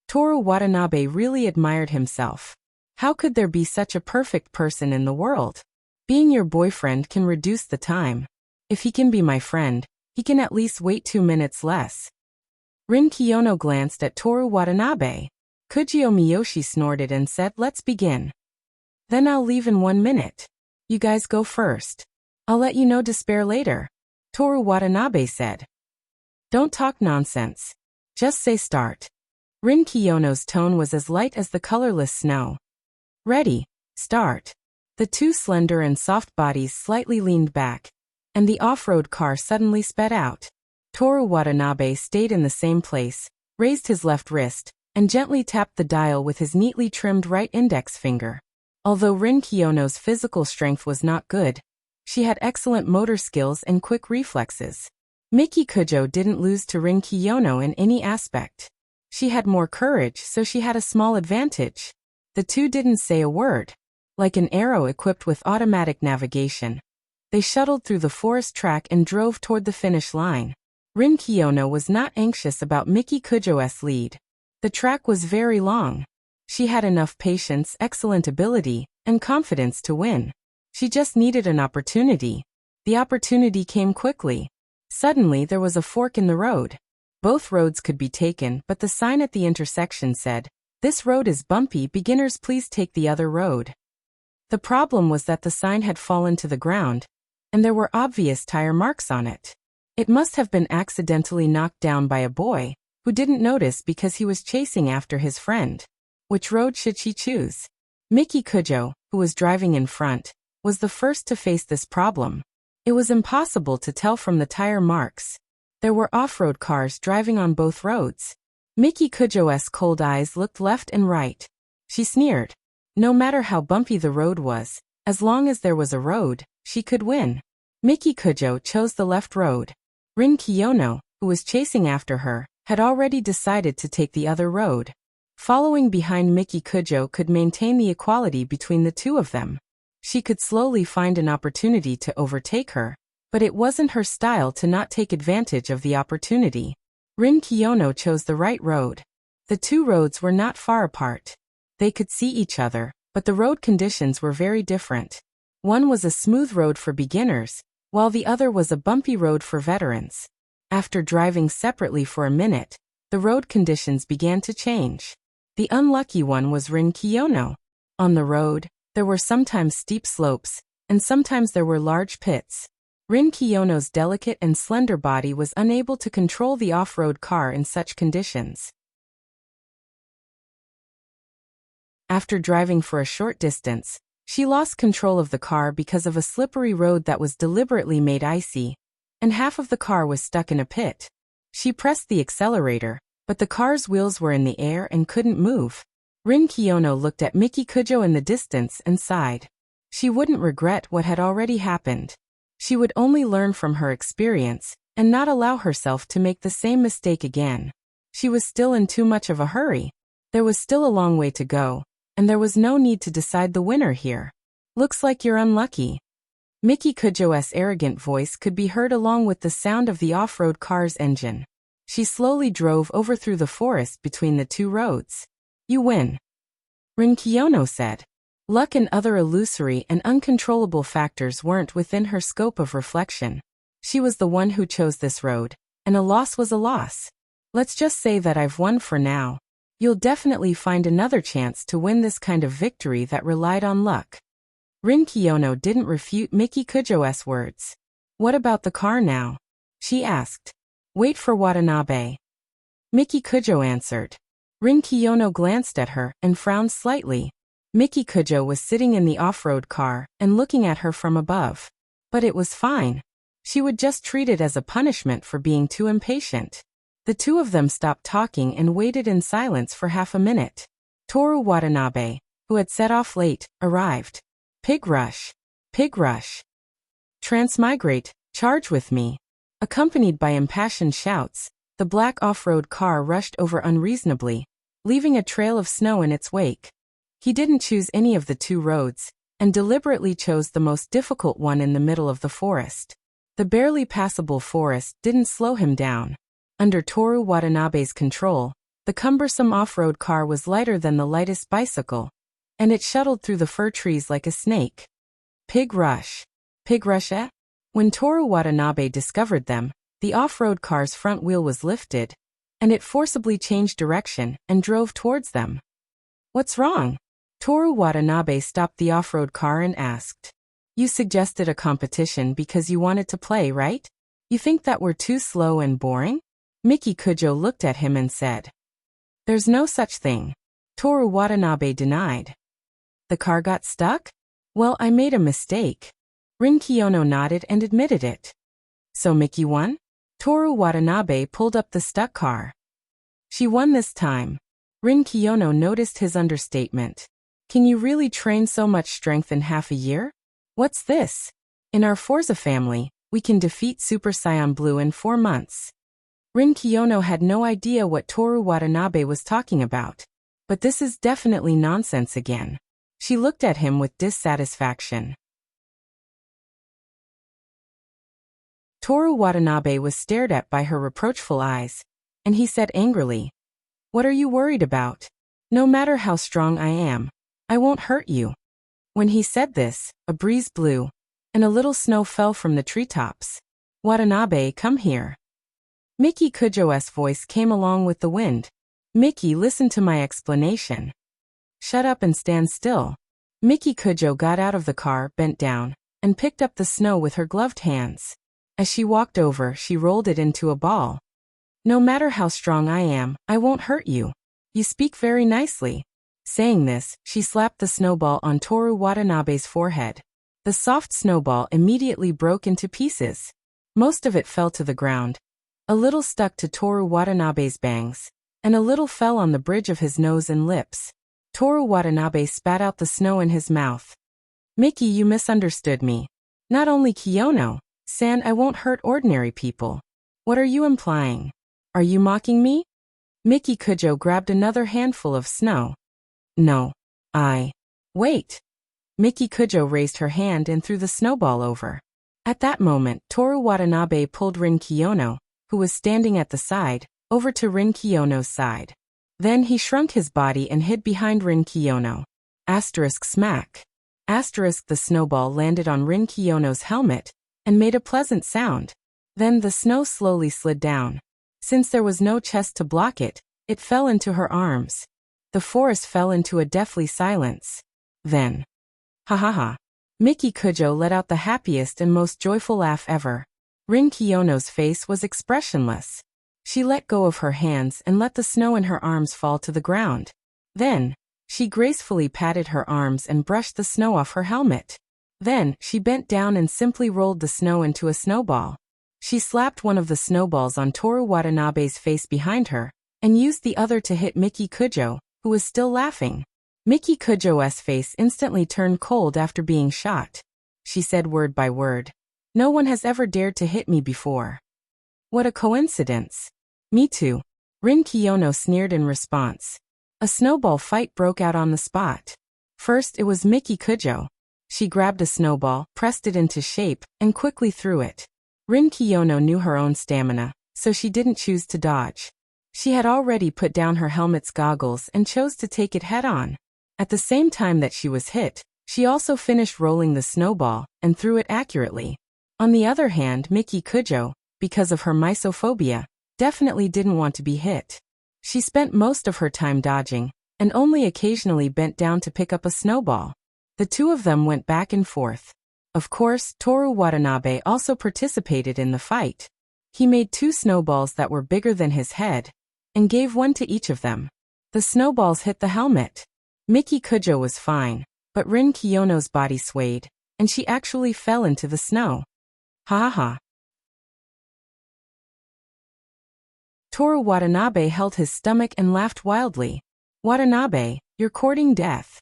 Toru Watanabe really admired himself. How could there be such a perfect person in the world? Being your boyfriend can reduce the time. If he can be my friend, he can at least wait 2 minutes less. Rin Kiyono glanced at Toru Watanabe. Kujio Miyoshi snorted and said, "Let's begin." "Then I'll leave in 1 minute. You guys go first. I'll let you know despair later," Toru Watanabe said. "Don't talk nonsense. Just say start." Rin Kiyono's tone was as light as the colorless snow. "Ready, start." The 2 slender and soft bodies slightly leaned back, and the off-road car suddenly sped out. Toru Watanabe stayed in the same place, raised his left wrist, and gently tapped the dial with his neatly trimmed right index finger. Although Rin Kiyono's physical strength was not good, she had excellent motor skills and quick reflexes. Miki Kujo didn't lose to Rin Kiyono in any aspect. She had more courage, so she had a small advantage. The two didn't say a word. Like an arrow equipped with automatic navigation, They shuttled through the forest track and drove toward the finish line. Rin Kiyono was not anxious about Miki Kujo's lead. The track was very long. She had enough patience, excellent ability, and confidence to win. She just needed an opportunity. The opportunity came quickly. Suddenly there was a fork in the road. Both roads could be taken, but the sign at the intersection said, "This road is bumpy, beginners please take the other road." The problem was that the sign had fallen to the ground, and there were obvious tire marks on it. It must have been accidentally knocked down by a boy, who didn't notice because he was chasing after his friend. Which road should she choose? Miki Kujo, who was driving in front, was the first to face this problem. It was impossible to tell from the tire marks. There were off-road cars driving on both roads. Miki Kujo's cold eyes looked left and right. She sneered. No matter how bumpy the road was, as long as there was a road, she could win. Miki Kujo chose the left road. Rin Kiyono, who was chasing after her, had already decided to take the other road. Following behind Miki Kujo could maintain the equality between the two of them. She could slowly find an opportunity to overtake her, but it wasn't her style to not take advantage of the opportunity. Rin Kiyono chose the right road. The two roads were not far apart. They could see each other, but the road conditions were very different. One was a smooth road for beginners, while the other was a bumpy road for veterans. After driving separately for a minute, the road conditions began to change. The unlucky one was Rin Kiyono. On the road, there were sometimes steep slopes, and sometimes there were large pits. Rin Kiyono's delicate and slender body was unable to control the off-road car in such conditions. After driving for a short distance, she lost control of the car because of a slippery road that was deliberately made icy, and half of the car was stuck in a pit. She pressed the accelerator, but the car's wheels were in the air and couldn't move. Rin Kiyono looked at Miki Kujo in the distance and sighed. She wouldn't regret what had already happened. She would only learn from her experience, and not allow herself to make the same mistake again. She was still in too much of a hurry. There was still a long way to go, and there was no need to decide the winner here. Looks like you're unlucky. Miki Kujo's arrogant voice could be heard along with the sound of the off-road car's engine. She slowly drove over through the forest between the two roads. You win. Rin Kiyono said. Luck and other illusory and uncontrollable factors weren't within her scope of reflection. She was the one who chose this road, and a loss was a loss. Let's just say that I've won for now. You'll definitely find another chance to win this kind of victory that relied on luck. Rin Kiyono didn't refute Miki Kujo's words. What about the car now? She asked. Wait for Watanabe. Miki Kujo answered. Rin Kiyono glanced at her and frowned slightly. Miki Kujo was sitting in the off-road car and looking at her from above. But it was fine. She would just treat it as a punishment for being too impatient. The two of them stopped talking and waited in silence for half a minute. Toru Watanabe, who had set off late, arrived. Pig rush. Pig rush. Transmigrate, charge with me. Accompanied by impassioned shouts, the black off-road car rushed over unreasonably, leaving a trail of snow in its wake. He didn't choose any of the two roads, and deliberately chose the most difficult one in the middle of the forest. The barely passable forest didn't slow him down. Under Toru Watanabe's control, the cumbersome off-road car was lighter than the lightest bicycle, and it shuttled through the fir trees like a snake. Pig rush. Pig rush, eh? When Toru Watanabe discovered them, the off-road car's front wheel was lifted, and it forcibly changed direction and drove towards them. What's wrong? Toru Watanabe stopped the off-road car and asked. You suggested a competition because you wanted to play, right? You think that we're too slow and boring? Miki Kujo looked at him and said. There's no such thing. Toru Watanabe denied. The car got stuck? Well, I made a mistake. Rin Kiyono nodded and admitted it. So Miki won? Toru Watanabe pulled up the stuck car. She won this time. Rin Kiyono noticed his understatement. Can you really train so much strength in half a year? What's this? In our Forza family, we can defeat Super Saiyan Blue in 4 months. Rin Kiyono had no idea what Toru Watanabe was talking about. But this is definitely nonsense again. She looked at him with dissatisfaction. Toru Watanabe was stared at by her reproachful eyes, and he said angrily, "What are you worried about? No matter how strong I am, I won't hurt you." When he said this, a breeze blew, and a little snow fell from the treetops. "Watanabe, come here." Miki Kujo's voice came along with the wind. "Miki, listen to my explanation." "Shut up and stand still." Miki Kujo got out of the car, bent down, and picked up the snow with her gloved hands. As she walked over, she rolled it into a ball. "No matter how strong I am, I won't hurt you. You speak very nicely." Saying this, she slapped the snowball on Toru Watanabe's forehead. The soft snowball immediately broke into pieces. Most of it fell to the ground. A little stuck to Toru Watanabe's bangs, and a little fell on the bridge of his nose and lips. Toru Watanabe spat out the snow in his mouth. "Miki, you misunderstood me. Not only Kiyono-san, I won't hurt ordinary people. What are you implying? Are you mocking me?" Miki Kujo grabbed another handful of snow. "No. Wait." Miki Kujo raised her hand and threw the snowball over. At that moment, Toru Watanabe pulled Rin Kiyono, who was standing at the side, over to Rin Kiyono's side. Then he shrunk his body and hid behind Rin Kiyono. Asterisk smack. Asterisk the snowball landed on Rin Kiyono's helmet and made a pleasant sound. Then the snow slowly slid down. Since there was no chest to block it, it fell into her arms. The forest fell into a deathly silence. Then, ha ha ha. Miki Kujo let out the happiest and most joyful laugh ever. Rin Kiyono's face was expressionless. She let go of her hands and let the snow in her arms fall to the ground. Then, she gracefully patted her arms and brushed the snow off her helmet. Then, she bent down and simply rolled the snow into a snowball. She slapped one of the snowballs on Toru Watanabe's face behind her, and used the other to hit Miki Kujo, who was still laughing. Miki Kujo's face instantly turned cold after being shot. She said word by word, "No one has ever dared to hit me before." "What a coincidence." "Me too." Rin Kiyono sneered in response. A snowball fight broke out on the spot. First it was Miki Kujo. She grabbed a snowball, pressed it into shape, and quickly threw it. Rin Kiyono knew her own stamina, so she didn't choose to dodge. She had already put down her helmet's goggles and chose to take it head-on. At the same time that she was hit, she also finished rolling the snowball and threw it accurately. On the other hand, Miki Kujo, because of her mysophobia, definitely didn't want to be hit. She spent most of her time dodging, and only occasionally bent down to pick up a snowball. The two of them went back and forth. Of course, Toru Watanabe also participated in the fight. He made 2 snowballs that were bigger than his head, and gave one to each of them. The snowballs hit the helmet. Miki Kujo was fine, but Rin Kiyono's body swayed, and she actually fell into the snow. Ha ha ha. Toru Watanabe held his stomach and laughed wildly. "Watanabe, you're courting death."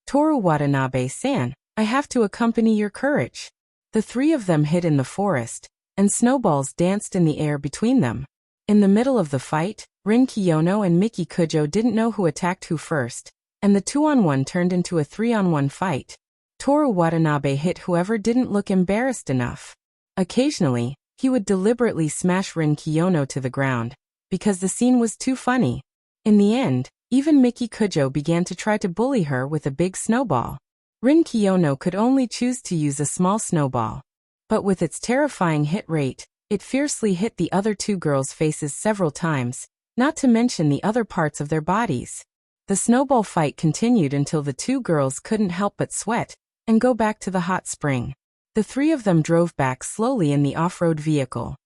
"Toru Watanabe-san, I have to accompany your courage." The 3 of them hid in the forest, and snowballs danced in the air between them. In the middle of the fight, Rin Kiyono and Miki Kujo didn't know who attacked who first, and the 2-on-1 turned into a 3-on-1 fight. Toru Watanabe hit whoever didn't look embarrassed enough. Occasionally, he would deliberately smash Rin Kiyono to the ground, because the scene was too funny. In the end, even Miki Kujo began to try to bully her with a big snowball. Rin Kiyono could only choose to use a small snowball. But with its terrifying hit rate, it fiercely hit the other 2 girls' faces several times, not to mention the other parts of their bodies. The snowball fight continued until the 2 girls couldn't help but sweat and go back to the hot spring. The 3 of them drove back slowly in the off-road vehicle.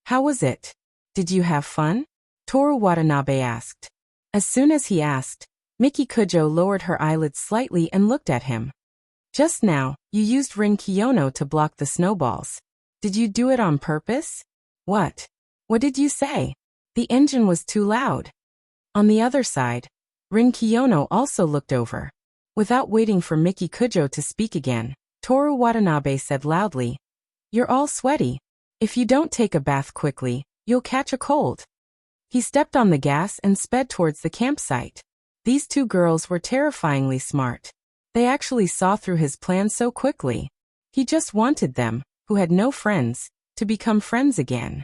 "How was it? Did you have fun?" Toru Watanabe asked. As soon as he asked, Miki Kujo lowered her eyelids slightly and looked at him. "Just now, you used Rin Kiyono to block the snowballs. Did you do it on purpose?" "What? What did you say?" "The engine was too loud." On the other side, Rin Kiyono also looked over. Without waiting for Miki Kujo to speak again, Toru Watanabe said loudly, "You're all sweaty. If you don't take a bath quickly, you'll catch a cold." He stepped on the gas and sped towards the campsite. These 2 girls were terrifyingly smart. They actually saw through his plan so quickly. He just wanted them, who had no friends, to become friends again.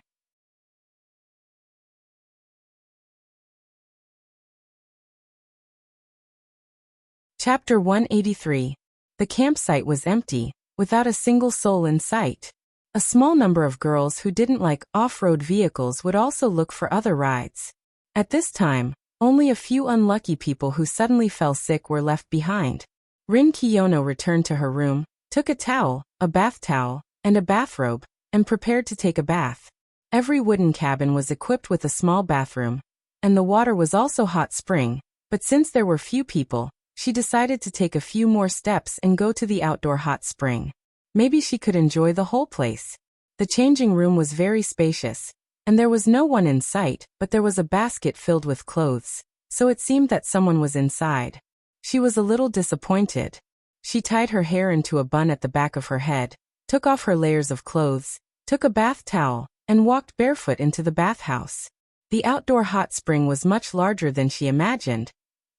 Chapter 183. The campsite was empty, without a single soul in sight. A small number of girls who didn't like off-road vehicles would also look for other rides. At this time, only a few unlucky people who suddenly fell sick were left behind. Rin Kiyono returned to her room, took a towel, a bath towel, and a bathrobe, and prepared to take a bath. Every wooden cabin was equipped with a small bathroom, and the water was also hot spring, but since there were few people, she decided to take a few more steps and go to the outdoor hot spring. Maybe she could enjoy the whole place. The changing room was very spacious, and there was no one in sight, but there was a basket filled with clothes, so it seemed that someone was inside. She was a little disappointed. She tied her hair into a bun at the back of her head, took off her layers of clothes, took a bath towel, and walked barefoot into the bathhouse. The outdoor hot spring was much larger than she imagined,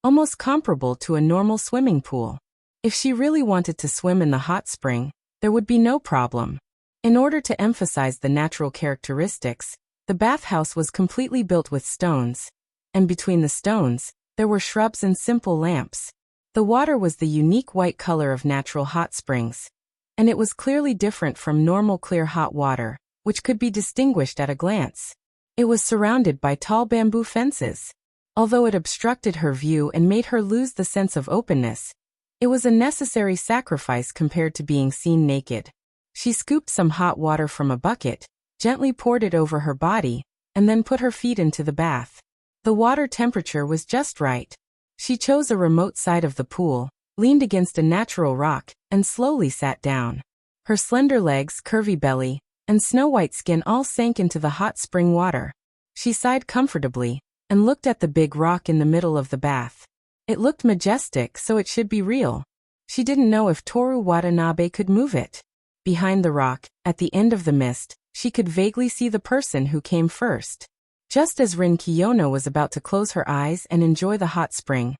almost comparable to a normal swimming pool. If she really wanted to swim in the hot spring, there would be no problem. In order to emphasize the natural characteristics, the bathhouse was completely built with stones, and between the stones, there were shrubs and simple lamps. The water was the unique white color of natural hot springs, and it was clearly different from normal clear hot water, which could be distinguished at a glance. It was surrounded by tall bamboo fences. Although it obstructed her view and made her lose the sense of openness, it was a necessary sacrifice compared to being seen naked. She scooped some hot water from a bucket, gently poured it over her body, and then put her feet into the bath. The water temperature was just right. She chose a remote side of the pool, leaned against a natural rock, and slowly sat down. Her slender legs, curvy belly, and snow-white skin all sank into the hot spring water. She sighed comfortably and looked at the big rock in the middle of the bath. It looked majestic, so it should be real. She didn't know if Toru Watanabe could move it. Behind the rock, at the end of the mist, she could vaguely see the person who came first. Just as Rin Kiyono was about to close her eyes and enjoy the hot spring,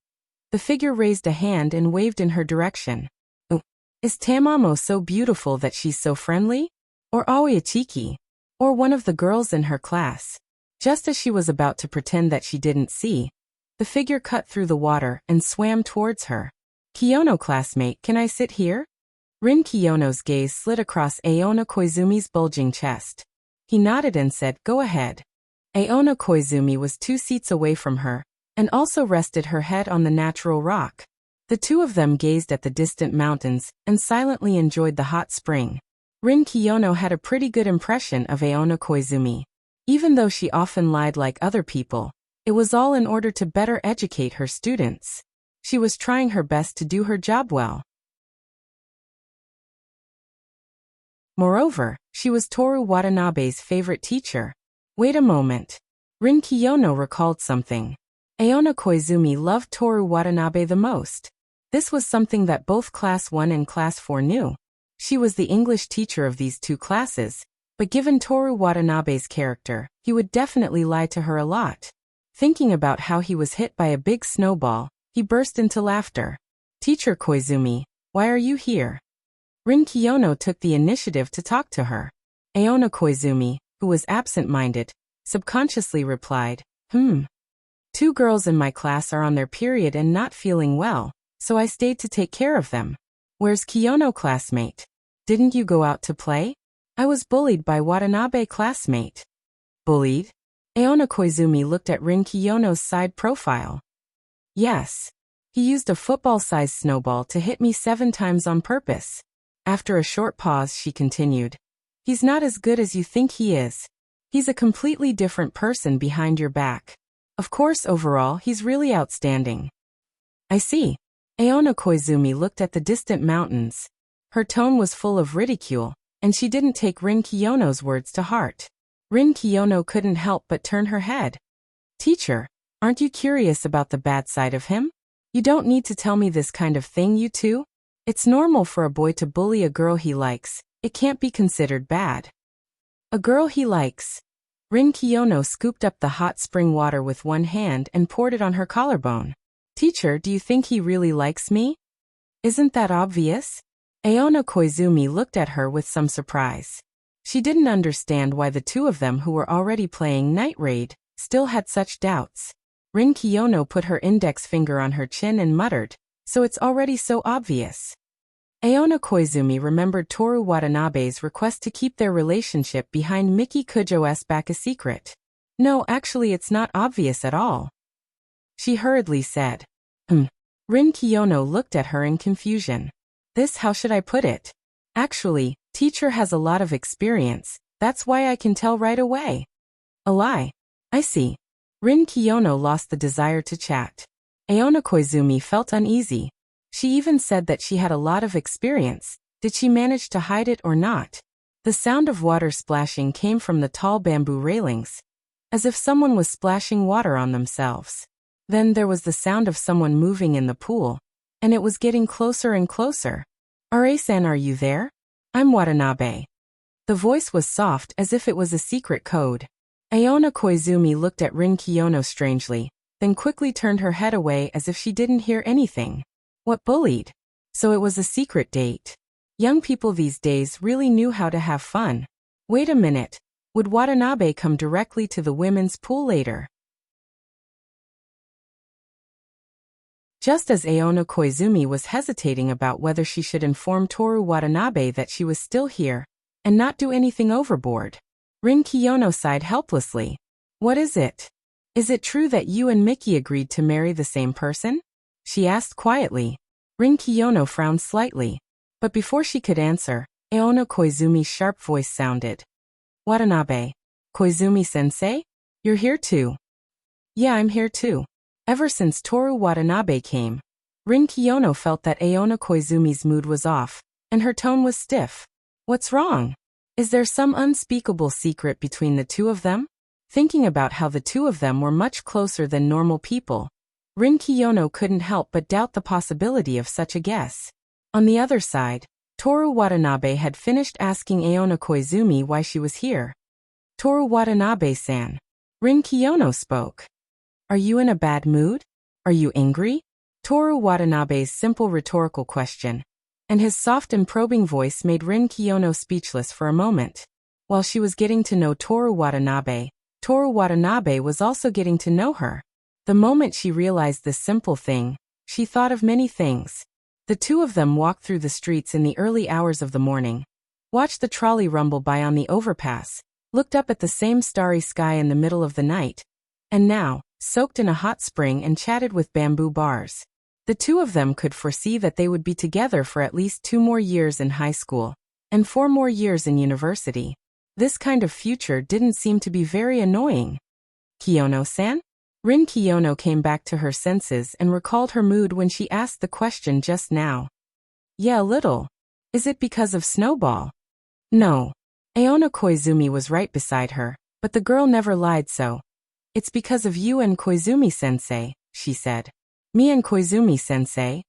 the figure raised a hand and waved in her direction. Oh, is Tamamo so beautiful that she's so friendly? Or Aoyachiki? Or one of the girls in her class? Just as she was about to pretend that she didn't see, the figure cut through the water and swam towards her. Kiyono classmate, can I sit here? Rin Kiyono's gaze slid across Aona Koizumi's bulging chest. He nodded and said, go ahead. Aona Koizumi was 2 seats away from her, and also rested her head on the natural rock. The two of them gazed at the distant mountains and silently enjoyed the hot spring. Rin Kiyono had a pretty good impression of Aona Koizumi. Even though she often lied like other people, it was all in order to better educate her students. She was trying her best to do her job well. Moreover, she was Toru Watanabe's favorite teacher. Wait a moment. Rin Kiyono recalled something. Aona Koizumi loved Toru Watanabe the most. This was something that both Class 1 and Class 4 knew. She was the English teacher of these 2 classes, but given Toru Watanabe's character, he would definitely lie to her a lot. Thinking about how he was hit by a big snowball, he burst into laughter. Teacher Koizumi, why are you here? Rin Kiyono took the initiative to talk to her. Aona Koizumi, who was absent-minded, subconsciously replied, 2 girls in my class are on their period and not feeling well, so I stayed to take care of them. Where's Kiyono classmate? Didn't you go out to play? I was bullied by Watanabe classmate. Bullied? Aona Koizumi looked at Rin Kiyono's side profile. Yes. He used a football-sized snowball to hit me 7 times on purpose. After a short pause, she continued. He's not as good as you think he is. He's a completely different person behind your back. Of course, overall, he's really outstanding. I see. Aona Koizumi looked at the distant mountains. Her tone was full of ridicule, and she didn't take Rin Kiyono's words to heart. Rin Kiyono couldn't help but turn her head. Teacher, aren't you curious about the bad side of him? You don't need to tell me this kind of thing, you two. It's normal for a boy to bully a girl he likes. It can't be considered bad. A girl he likes. Rin Kiyono scooped up the hot spring water with one hand and poured it on her collarbone. Teacher, do you think he really likes me? Isn't that obvious? Aona Koizumi looked at her with some surprise. She didn't understand why the two of them who were already playing Night Raid still had such doubts. Rin Kiyono put her index finger on her chin and muttered, "So it's already so obvious." Aona Koizumi remembered Toru Watanabe's request to keep their relationship behind Miki Kujo's back a secret. "No, actually it's not obvious at all," she hurriedly said. Rin Kiyono looked at her in confusion. How should I put it? Actually, teacher has a lot of experience, that's why I can tell right away. A lie. I see. Rin Kiyono lost the desire to chat. Aona Koizumi felt uneasy. She even said that she had a lot of experience. Did she manage to hide it or not? The sound of water splashing came from the tall bamboo railings, as if someone was splashing water on themselves. Then there was the sound of someone moving in the pool, and it was getting closer and closer. "Are-san, are you there? I'm Watanabe." The voice was soft as if it was a secret code. Aona Koizumi looked at Rin Kiyono strangely, then quickly turned her head away as if she didn't hear anything. What bullied? So it was a secret date. Young people these days really knew how to have fun. Wait a minute. Would Watanabe come directly to the women's pool later? Just as Aona Koizumi was hesitating about whether she should inform Toru Watanabe that she was still here and not do anything overboard, Rin Kiyono sighed helplessly. "What is it? Is it true that you and Miki agreed to marry the same person?" she asked quietly. Rin Kiyono frowned slightly, but before she could answer, Aona Koizumi's sharp voice sounded. "Watanabe. Koizumi-sensei? You're here too?" "Yeah, I'm here too." Ever since Toru Watanabe came, Rin Kiyono felt that Aona Koizumi's mood was off, and her tone was stiff. What's wrong? Is there some unspeakable secret between the two of them? Thinking about how the two of them were much closer than normal people, Rin Kiyono couldn't help but doubt the possibility of such a guess. On the other side, Toru Watanabe had finished asking Aona Koizumi why she was here. "Toru Watanabe-san." Rin Kiyono spoke. "Are you in a bad mood? Are you angry?" Toru Watanabe's simple rhetorical question, and his soft and probing voice made Rin Kiyono speechless for a moment. While she was getting to know Toru Watanabe was also getting to know her. The moment she realized this simple thing, she thought of many things. The two of them walked through the streets in the early hours of the morning, watched the trolley rumble by on the overpass, looked up at the same starry sky in the middle of the night, and now, soaked in a hot spring and chatted with bamboo bars. The two of them could foresee that they would be together for at least 2 more years in high school, and 4 more years in university. This kind of future didn't seem to be very annoying. "Kiyono-san?" Rin Kiyono came back to her senses and recalled her mood when she asked the question just now. "Yeah, a little. Is it because of Snowball?" "No." Aona Koizumi was right beside her, but the girl never lied, so. "It's because of you and Koizumi-sensei," she said. "Me and Koizumi-sensei?"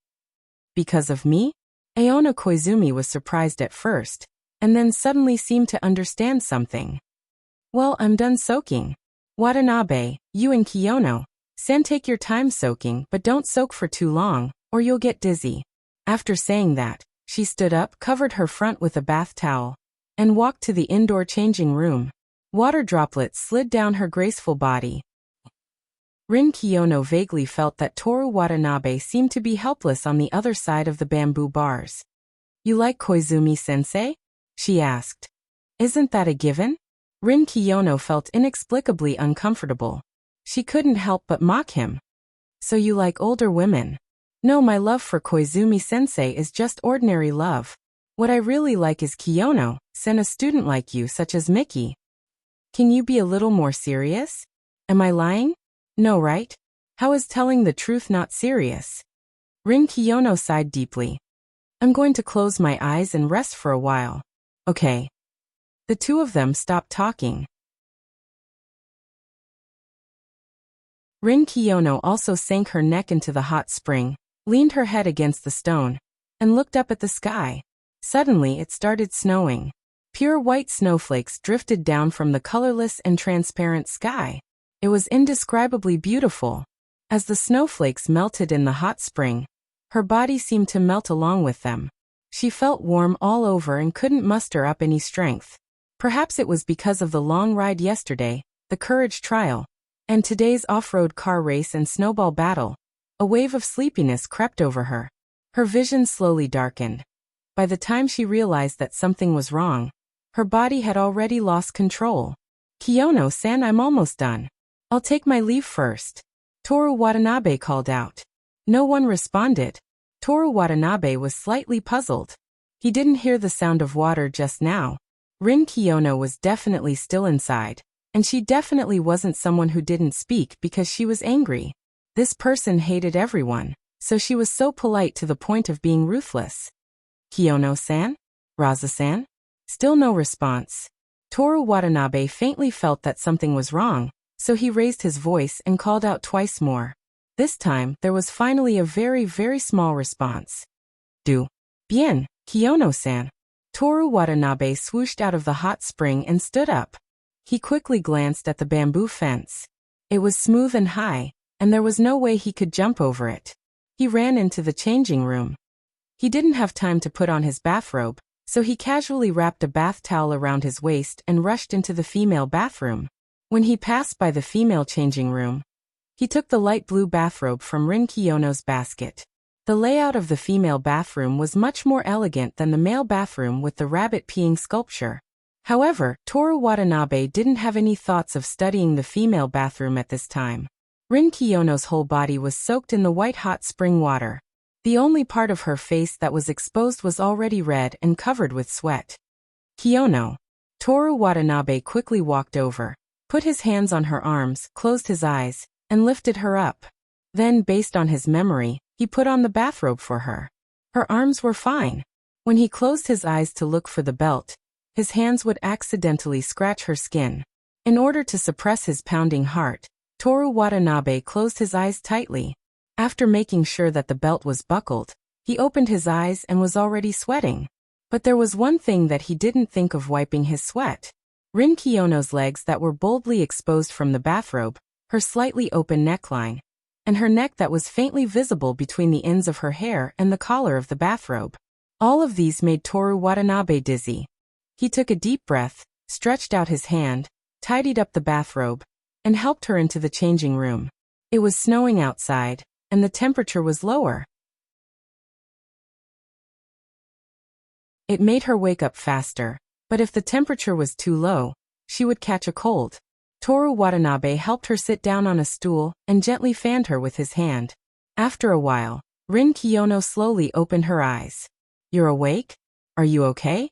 "Because of me?" Aona Koizumi was surprised at first, and then suddenly seemed to understand something. "Well, I'm done soaking. Watanabe, you and Kiyono-san take your time soaking, but don't soak for too long, or you'll get dizzy." After saying that, she stood up, covered her front with a bath towel, and walked to the indoor changing room. Water droplets slid down her graceful body. Rin Kiyono vaguely felt that Toru Watanabe seemed to be helpless on the other side of the bamboo bars. "You like Koizumi-sensei?" she asked. "Isn't that a given?" Rin Kiyono felt inexplicably uncomfortable. She couldn't help but mock him. "So you like older women?" "No, my love for Koizumi-sensei is just ordinary love. What I really like is Kiyono-san, a student like you, such as Miki." "Can you be a little more serious? Am I lying? No, right? How is telling the truth not serious?" Rin Kiyono sighed deeply. "I'm going to close my eyes and rest for a while." "Okay." The two of them stopped talking. Rin Kiyono also sank her neck into the hot spring, leaned her head against the stone, and looked up at the sky. Suddenly it started snowing. Pure white snowflakes drifted down from the colorless and transparent sky. It was indescribably beautiful. As the snowflakes melted in the hot spring, her body seemed to melt along with them. She felt warm all over and couldn't muster up any strength. Perhaps it was because of the long ride yesterday, the courage trial, and today's off-road car race and snowball battle. A wave of sleepiness crept over her. Her vision slowly darkened. By the time she realized that something was wrong, her body had already lost control. "Kiyono-san, I'm almost done. I'll take my leave first," Toru Watanabe called out. No one responded. Toru Watanabe was slightly puzzled. He didn't hear the sound of water just now. Rin Kiyono was definitely still inside, and she definitely wasn't someone who didn't speak because she was angry. This person hated everyone, so she was so polite to the point of being ruthless. "Kiyono-san? Raza-san?" Still no response. Toru Watanabe faintly felt that something was wrong, so he raised his voice and called out twice more. This time, there was finally a very, very small response. "Do. Bien, Kiyono-san." Toru Watanabe swooshed out of the hot spring and stood up. He quickly glanced at the bamboo fence. It was smooth and high, and there was no way he could jump over it. He ran into the changing room. He didn't have time to put on his bathrobe, so he casually wrapped a bath towel around his waist and rushed into the female bathroom. When he passed by the female changing room, he took the light blue bathrobe from Rin Kiyono's basket. The layout of the female bathroom was much more elegant than the male bathroom with the rabbit peeing sculpture. However, Toru Watanabe didn't have any thoughts of studying the female bathroom at this time. Rin Kiyono's whole body was soaked in the white hot spring water. The only part of her face that was exposed was already red and covered with sweat. "Kiyono." Toru Watanabe quickly walked over, put his hands on her arms, closed his eyes, and lifted her up. Then, based on his memory, he put on the bathrobe for her. Her arms were fine. When he closed his eyes to look for the belt, his hands would accidentally scratch her skin. In order to suppress his pounding heart, Toru Watanabe closed his eyes tightly. After making sure that the belt was buckled, he opened his eyes and was already sweating. But there was one thing that he didn't think of: wiping his sweat. Rin Kiyono's legs that were boldly exposed from the bathrobe, her slightly open neckline, and her neck that was faintly visible between the ends of her hair and the collar of the bathrobe. All of these made Toru Watanabe dizzy. He took a deep breath, stretched out his hand, tidied up the bathrobe, and helped her into the changing room. It was snowing outside, and the temperature was lower. It made her wake up faster, but if the temperature was too low, she would catch a cold. Toru Watanabe helped her sit down on a stool and gently fanned her with his hand. After a while, Rin Kiyono slowly opened her eyes. "You're awake? Are you okay?"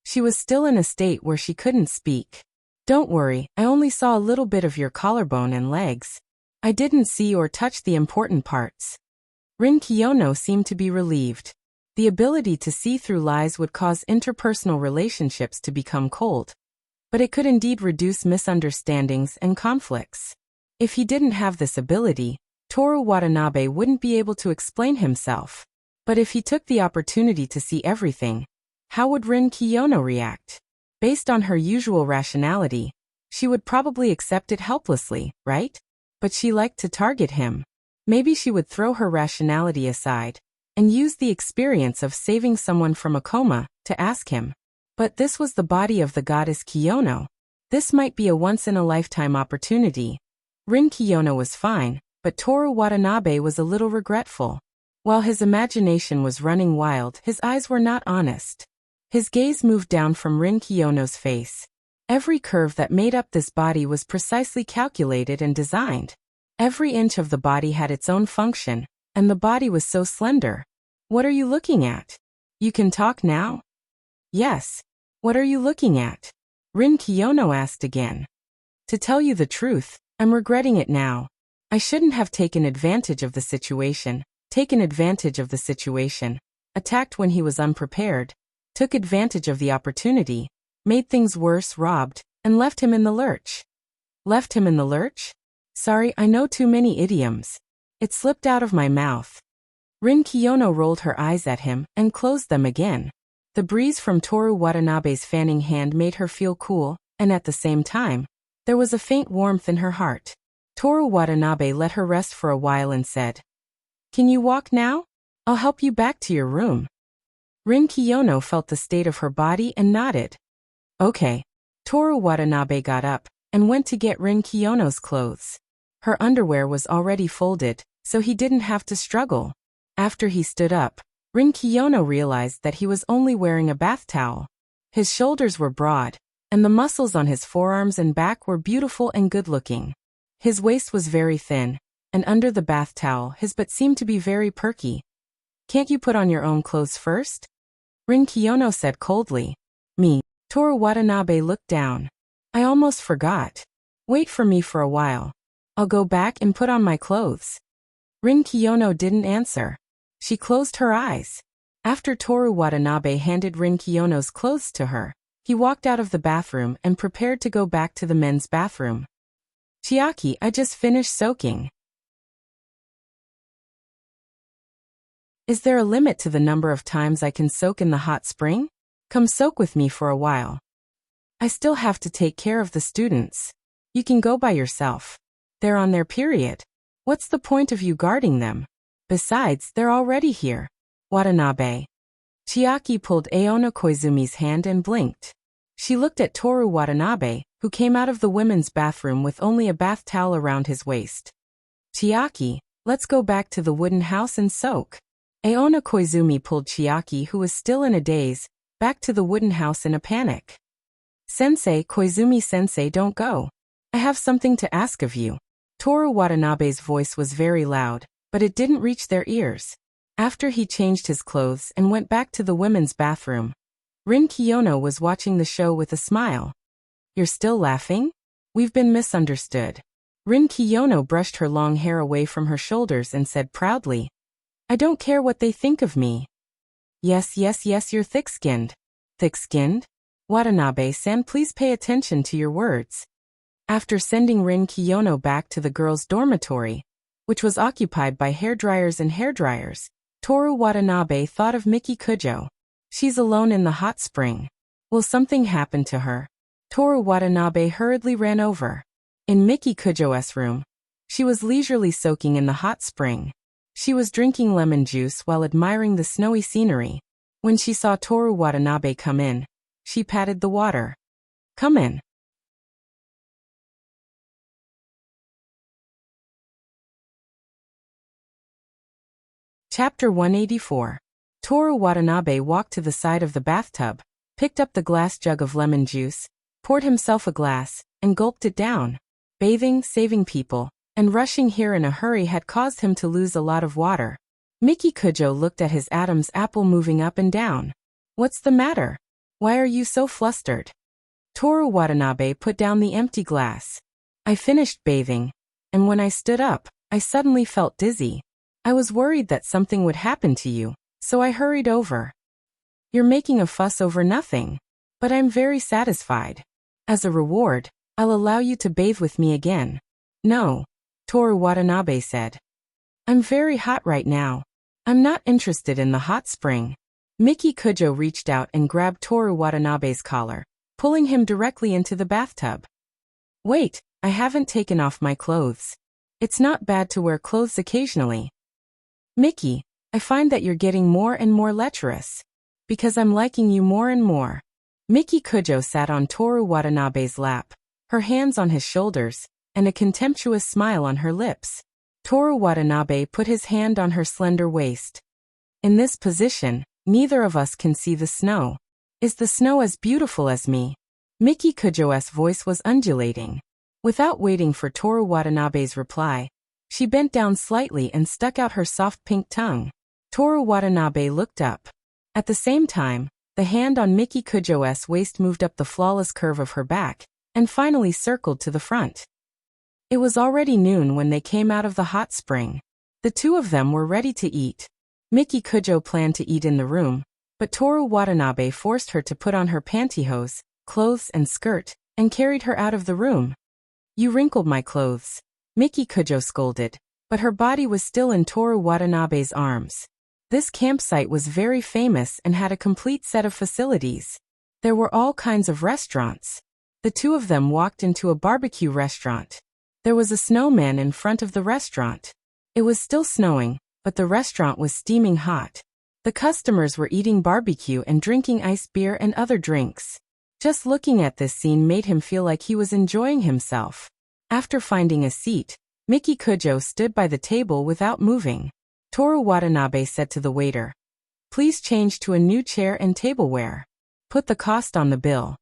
She was still in a state where she couldn't speak. "Don't worry, I only saw a little bit of your collarbone and legs. I didn't see or touch the important parts." Rin Kiyono seemed to be relieved. The ability to see through lies would cause interpersonal relationships to become cold. But it could indeed reduce misunderstandings and conflicts. If he didn't have this ability, Toru Watanabe wouldn't be able to explain himself. But if he took the opportunity to see everything, how would Rin Kiyono react? Based on her usual rationality, she would probably accept it helplessly, right? But she liked to target him. Maybe she would throw her rationality aside and use the experience of saving someone from a coma to ask him. But this was the body of the goddess Kiyono. This might be a once-in-a-lifetime opportunity. Rin Kiyono was fine, but Toru Watanabe was a little regretful. While his imagination was running wild, his eyes were not honest. His gaze moved down from Rin Kiyono's face. Every curve that made up this body was precisely calculated and designed. Every inch of the body had its own function, and the body was so slender. "What are you looking at? You can talk now?" "Yes. What are you looking at?" Rin Kiyono asked again. "To tell you the truth, I'm regretting it now. I shouldn't have taken advantage of the situation. Attacked when he was unprepared, took advantage of the opportunity, made things worse, robbed, and left him in the lurch." "Left him in the lurch?" "Sorry, I know too many idioms. It slipped out of my mouth." Rin Kiyono rolled her eyes at him and closed them again. The breeze from Toru Watanabe's fanning hand made her feel cool, and at the same time, there was a faint warmth in her heart. Toru Watanabe let her rest for a while and said, "Can you walk now? I'll help you back to your room." Rin Kiyono felt the state of her body and nodded. Okay. Toru Watanabe got up and went to get Rin Kiyono's clothes. Her underwear was already folded, so he didn't have to struggle. After he stood up, Rin Kiyono realized that he was only wearing a bath towel. His shoulders were broad, and the muscles on his forearms and back were beautiful and good-looking. His waist was very thin, and under the bath towel his butt seemed to be very perky. Can't you put on your own clothes first? Rin Kiyono said coldly. Me. Toru Watanabe looked down. I almost forgot. Wait for me for a while. I'll go back and put on my clothes. Rin Kiyono didn't answer. She closed her eyes. After Toru Watanabe handed Rin Kiyono's clothes to her, he walked out of the bathroom and prepared to go back to the men's bathroom. Chiaki, I just finished soaking. Is there a limit to the number of times I can soak in the hot spring? Come soak with me for a while. I still have to take care of the students. You can go by yourself. They're on their period. What's the point of you guarding them? Besides, they're already here. Watanabe. Chiaki pulled Aona Koizumi's hand and blinked. She looked at Toru Watanabe, who came out of the women's bathroom with only a bath towel around his waist. Chiaki, let's go back to the wooden house and soak. Aona Koizumi pulled Chiaki, who was still in a daze, back to the wooden house in a panic. Sensei, Koizumi-sensei, don't go. I have something to ask of you. Toru Watanabe's voice was very loud, but it didn't reach their ears. After he changed his clothes and went back to the women's bathroom, Rin Kiyono was watching the show with a smile. You're still laughing? We've been misunderstood. Rin Kiyono brushed her long hair away from her shoulders and said proudly, I don't care what they think of me. Yes, you're thick-skinned. Thick-skinned? Watanabe-san, please pay attention to your words. After sending Rin Kiyono back to the girls' dormitory, which was occupied by hairdryers, Toru Watanabe thought of Miki Kujo. She's alone in the hot spring. Will something happen to her? Toru Watanabe hurriedly ran over. In Miki Kujo's room, she was leisurely soaking in the hot spring. She was drinking lemon juice while admiring the snowy scenery. When she saw Toru Watanabe come in, she patted the water. Come in. Chapter 184. Toru Watanabe walked to the side of the bathtub, picked up the glass jug of lemon juice, poured himself a glass, and gulped it down. Bathing, saving people, and rushing here in a hurry had caused him to lose a lot of water. Miki Kujo looked at his Adam's apple moving up and down. What's the matter? Why are you so flustered? Toru Watanabe put down the empty glass. I finished bathing, and when I stood up, I suddenly felt dizzy. I was worried that something would happen to you, so I hurried over. You're making a fuss over nothing, but I'm very satisfied. As a reward, I'll allow you to bathe with me again. No, Toru Watanabe said. I'm very hot right now. I'm not interested in the hot spring. Miki Kujo reached out and grabbed Toru Watanabe's collar, pulling him directly into the bathtub. Wait, I haven't taken off my clothes. It's not bad to wear clothes occasionally. Miki, I find that you're getting more and more lecherous. Because I'm liking you more and more. Miki Kujo sat on Toru Watanabe's lap, her hands on his shoulders, and a contemptuous smile on her lips. Toru Watanabe put his hand on her slender waist. In this position, neither of us can see the snow. Is the snow as beautiful as me? Miki Kujo's voice was undulating. Without waiting for Toru Watanabe's reply, she bent down slightly and stuck out her soft pink tongue. Toru Watanabe looked up. At the same time, the hand on Miki Kujo's waist moved up the flawless curve of her back, and finally circled to the front. It was already noon when they came out of the hot spring. The two of them were ready to eat. Miki Kujo planned to eat in the room, but Toru Watanabe forced her to put on her pantyhose, clothes and skirt, and carried her out of the room. You wrinkled my clothes, Miki Kujo scolded, but her body was still in Toru Watanabe's arms. This campsite was very famous and had a complete set of facilities. There were all kinds of restaurants. The two of them walked into a barbecue restaurant. There was a snowman in front of the restaurant. It was still snowing, but the restaurant was steaming hot. The customers were eating barbecue and drinking iced beer and other drinks. Just looking at this scene made him feel like he was enjoying himself. After finding a seat, Miki Kujo stood by the table without moving. Toru Watanabe said to the waiter, "Please change to a new chair and tableware. Put the cost on the bill."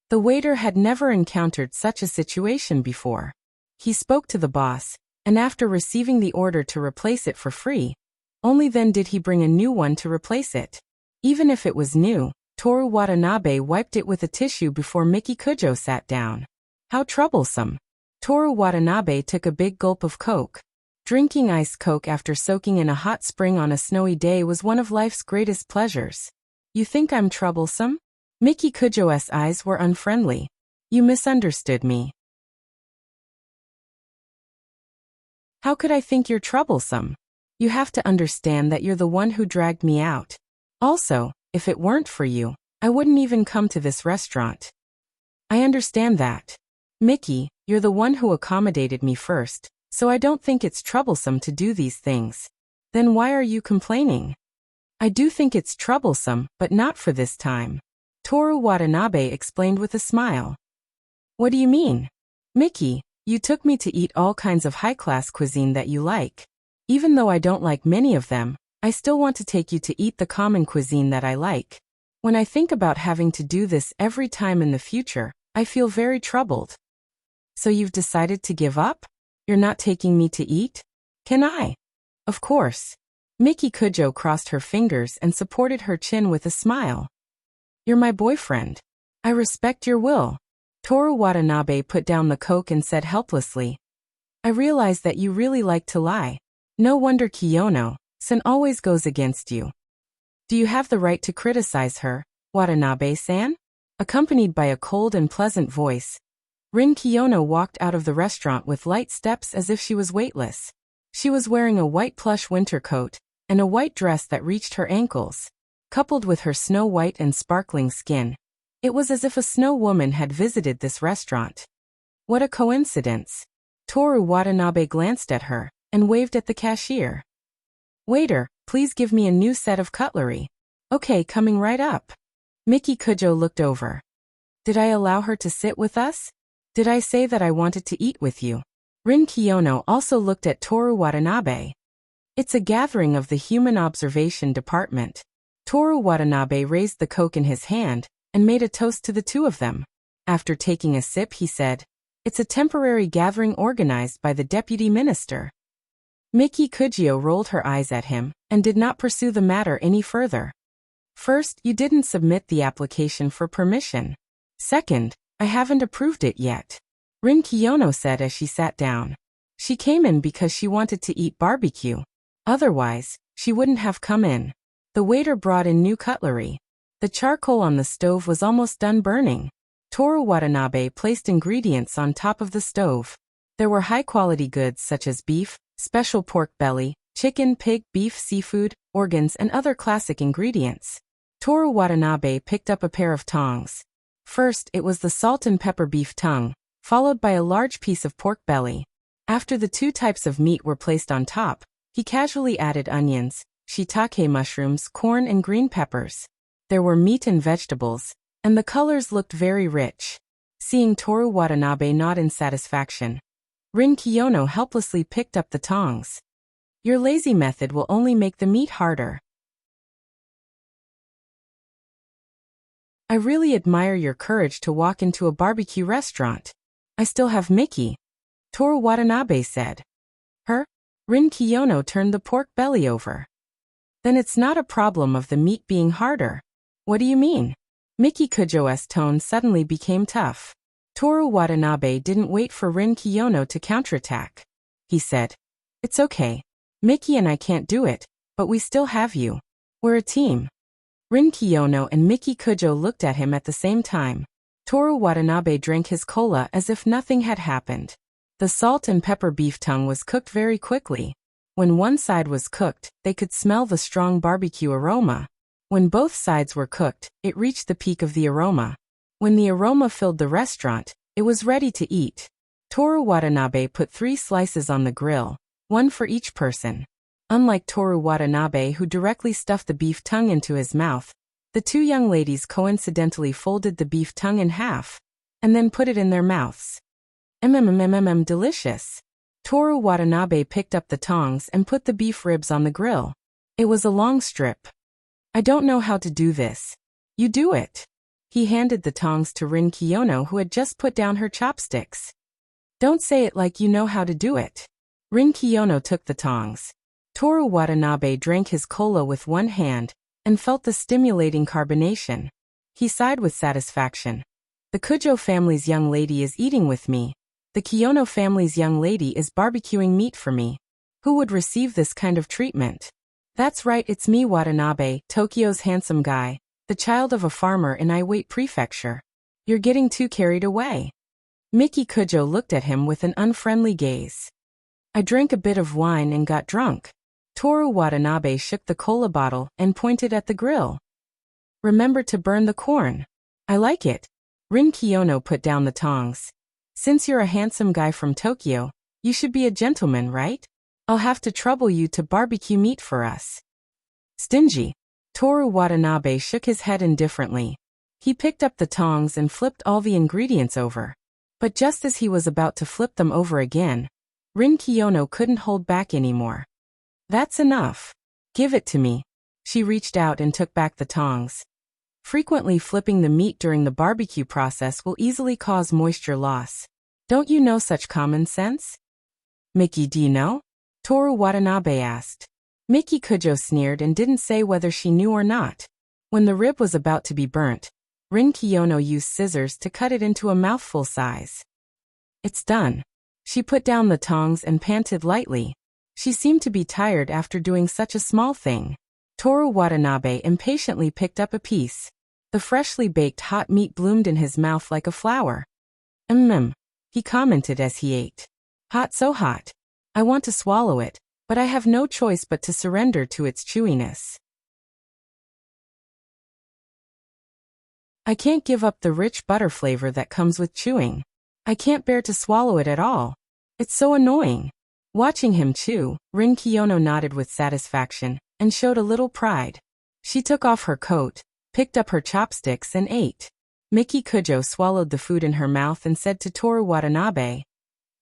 The waiter had never encountered such a situation before. He spoke to the boss, and after receiving the order to replace it for free, only then did he bring a new one to replace it. Even if it was new, Toru Watanabe wiped it with a tissue before Miki Kujo sat down. How troublesome. Toru Watanabe took a big gulp of Coke. Drinking iced Coke after soaking in a hot spring on a snowy day was one of life's greatest pleasures. You think I'm troublesome? Miki Kujo's eyes were unfriendly. You misunderstood me. How could I think you're troublesome? You have to understand that you're the one who dragged me out. Also, if it weren't for you, I wouldn't even come to this restaurant. I understand that. Miki, you're the one who accommodated me first, so I don't think it's troublesome to do these things. Then why are you complaining? I do think it's troublesome, but not for this time. Toru Watanabe explained with a smile. What do you mean? Miki, you took me to eat all kinds of high-class cuisine that you like. Even though I don't like many of them, I still want to take you to eat the common cuisine that I like. When I think about having to do this every time in the future, I feel very troubled. So you've decided to give up? You're not taking me to eat? Can I? Of course. Miki Kujo crossed her fingers and supported her chin with a smile. You're my boyfriend. I respect your will. Toru Watanabe put down the Coke and said helplessly, I realize that you really like to lie. No wonder Kiyono-san always goes against you. Do you have the right to criticize her, Watanabe-san? Accompanied by a cold and pleasant voice, Rin Kiyono walked out of the restaurant with light steps as if she was weightless. She was wearing a white plush winter coat and a white dress that reached her ankles. Coupled with her snow-white and sparkling skin, it was as if a snow woman had visited this restaurant. What a coincidence. Toru Watanabe glanced at her and waved at the cashier. Waiter, please give me a new set of cutlery. Okay, coming right up. Miki Kujo looked over. Did I allow her to sit with us? Did I say that I wanted to eat with you? Rin Kiyono also looked at Toru Watanabe. It's a gathering of the Human Observation Department. Toru Watanabe raised the Coke in his hand and made a toast to the two of them. After taking a sip, he said, It's a temporary gathering organized by the Deputy Minister. Miki Kujo rolled her eyes at him and did not pursue the matter any further. First, you didn't submit the application for permission. Second, I haven't approved it yet. Rin Kiyono said as she sat down. She came in because she wanted to eat barbecue. Otherwise, she wouldn't have come in. The waiter brought in new cutlery. The charcoal on the stove was almost done burning. Toru Watanabe placed ingredients on top of the stove. There were high-quality goods such as beef, special pork belly, chicken, pig, beef, seafood, organs, and other classic ingredients. Toru Watanabe picked up a pair of tongs. First, it was the salt and pepper beef tongue, followed by a large piece of pork belly. After the two types of meat were placed on top, he casually added onions, shiitake mushrooms, corn, and green peppers. There were meat and vegetables, and the colors looked very rich. Seeing Toru Watanabe nod in satisfaction, Rin Kiyono helplessly picked up the tongs. Your lazy method will only make the meat harder. I really admire your courage to walk into a barbecue restaurant. I still have Miki, Toru Watanabe said. Her? Rin Kiyono turned the pork belly over. Then it's not a problem of the meat being harder. What do you mean? Miki Kujo's tone suddenly became tough. Toru Watanabe didn't wait for Rin Kiyono to counterattack. He said, It's okay. Miki and I can't do it, but we still have you. We're a team. Rin Kiyono and Miki Kujo looked at him at the same time. Toru Watanabe drank his cola as if nothing had happened. The salt and pepper beef tongue was cooked very quickly. When one side was cooked, they could smell the strong barbecue aroma. When both sides were cooked, it reached the peak of the aroma. When the aroma filled the restaurant, it was ready to eat. Toru Watanabe put 3 slices on the grill, one for each person. Unlike Toru Watanabe, who directly stuffed the beef tongue into his mouth, The two young ladies coincidentally folded the beef tongue in half, and then put it in their mouths. Delicious. Toru Watanabe picked up the tongs and put the beef ribs on the grill. It was a long strip. I don't know how to do this. You do it. He handed the tongs to Rin Kiyono, who had just put down her chopsticks. Don't say it like you know how to do it. Rin Kiyono took the tongs. Toru Watanabe drank his cola with one hand and felt the stimulating carbonation. He sighed with satisfaction. The Kujo family's young lady is eating with me. The Kiyono family's young lady is barbecuing meat for me. Who would receive this kind of treatment? That's right, it's me, Watanabe, Tokyo's handsome guy, the child of a farmer in Iwate Prefecture. You're getting too carried away. Miki Kujo looked at him with an unfriendly gaze. I drank a bit of wine and got drunk. Toru Watanabe shook the cola bottle and pointed at the grill. Remember to burn the corn. I like it. Rin Kiyono put down the tongs. Since you're a handsome guy from Tokyo, you should be a gentleman, right? I'll have to trouble you to barbecue meat for us. Stingy. Toru Watanabe shook his head indifferently. He picked up the tongs and flipped all the ingredients over. But just as he was about to flip them over again, Rin Kiyono couldn't hold back anymore. That's enough. Give it to me. She reached out and took back the tongs. Frequently flipping the meat during the barbecue process will easily cause moisture loss. Don't you know such common sense? Miki, do you know? Toru Watanabe asked. Miki Kujo sneered and didn't say whether she knew or not. When the rib was about to be burnt, Rin Kiyono used scissors to cut it into a mouthful size. It's done. She put down the tongs and panted lightly. She seemed to be tired after doing such a small thing. Toru Watanabe impatiently picked up a piece. The freshly baked hot meat bloomed in his mouth like a flower. He commented as he ate. Hot, so hot. I want to swallow it, but I have no choice but to surrender to its chewiness. I can't give up the rich butter flavor that comes with chewing. I can't bear to swallow it at all. It's so annoying. Watching him chew, Rin Kiyono nodded with satisfaction and showed a little pride. She took off her coat, picked up her chopsticks and ate. Miki Kujo swallowed the food in her mouth and said to Toru Watanabe,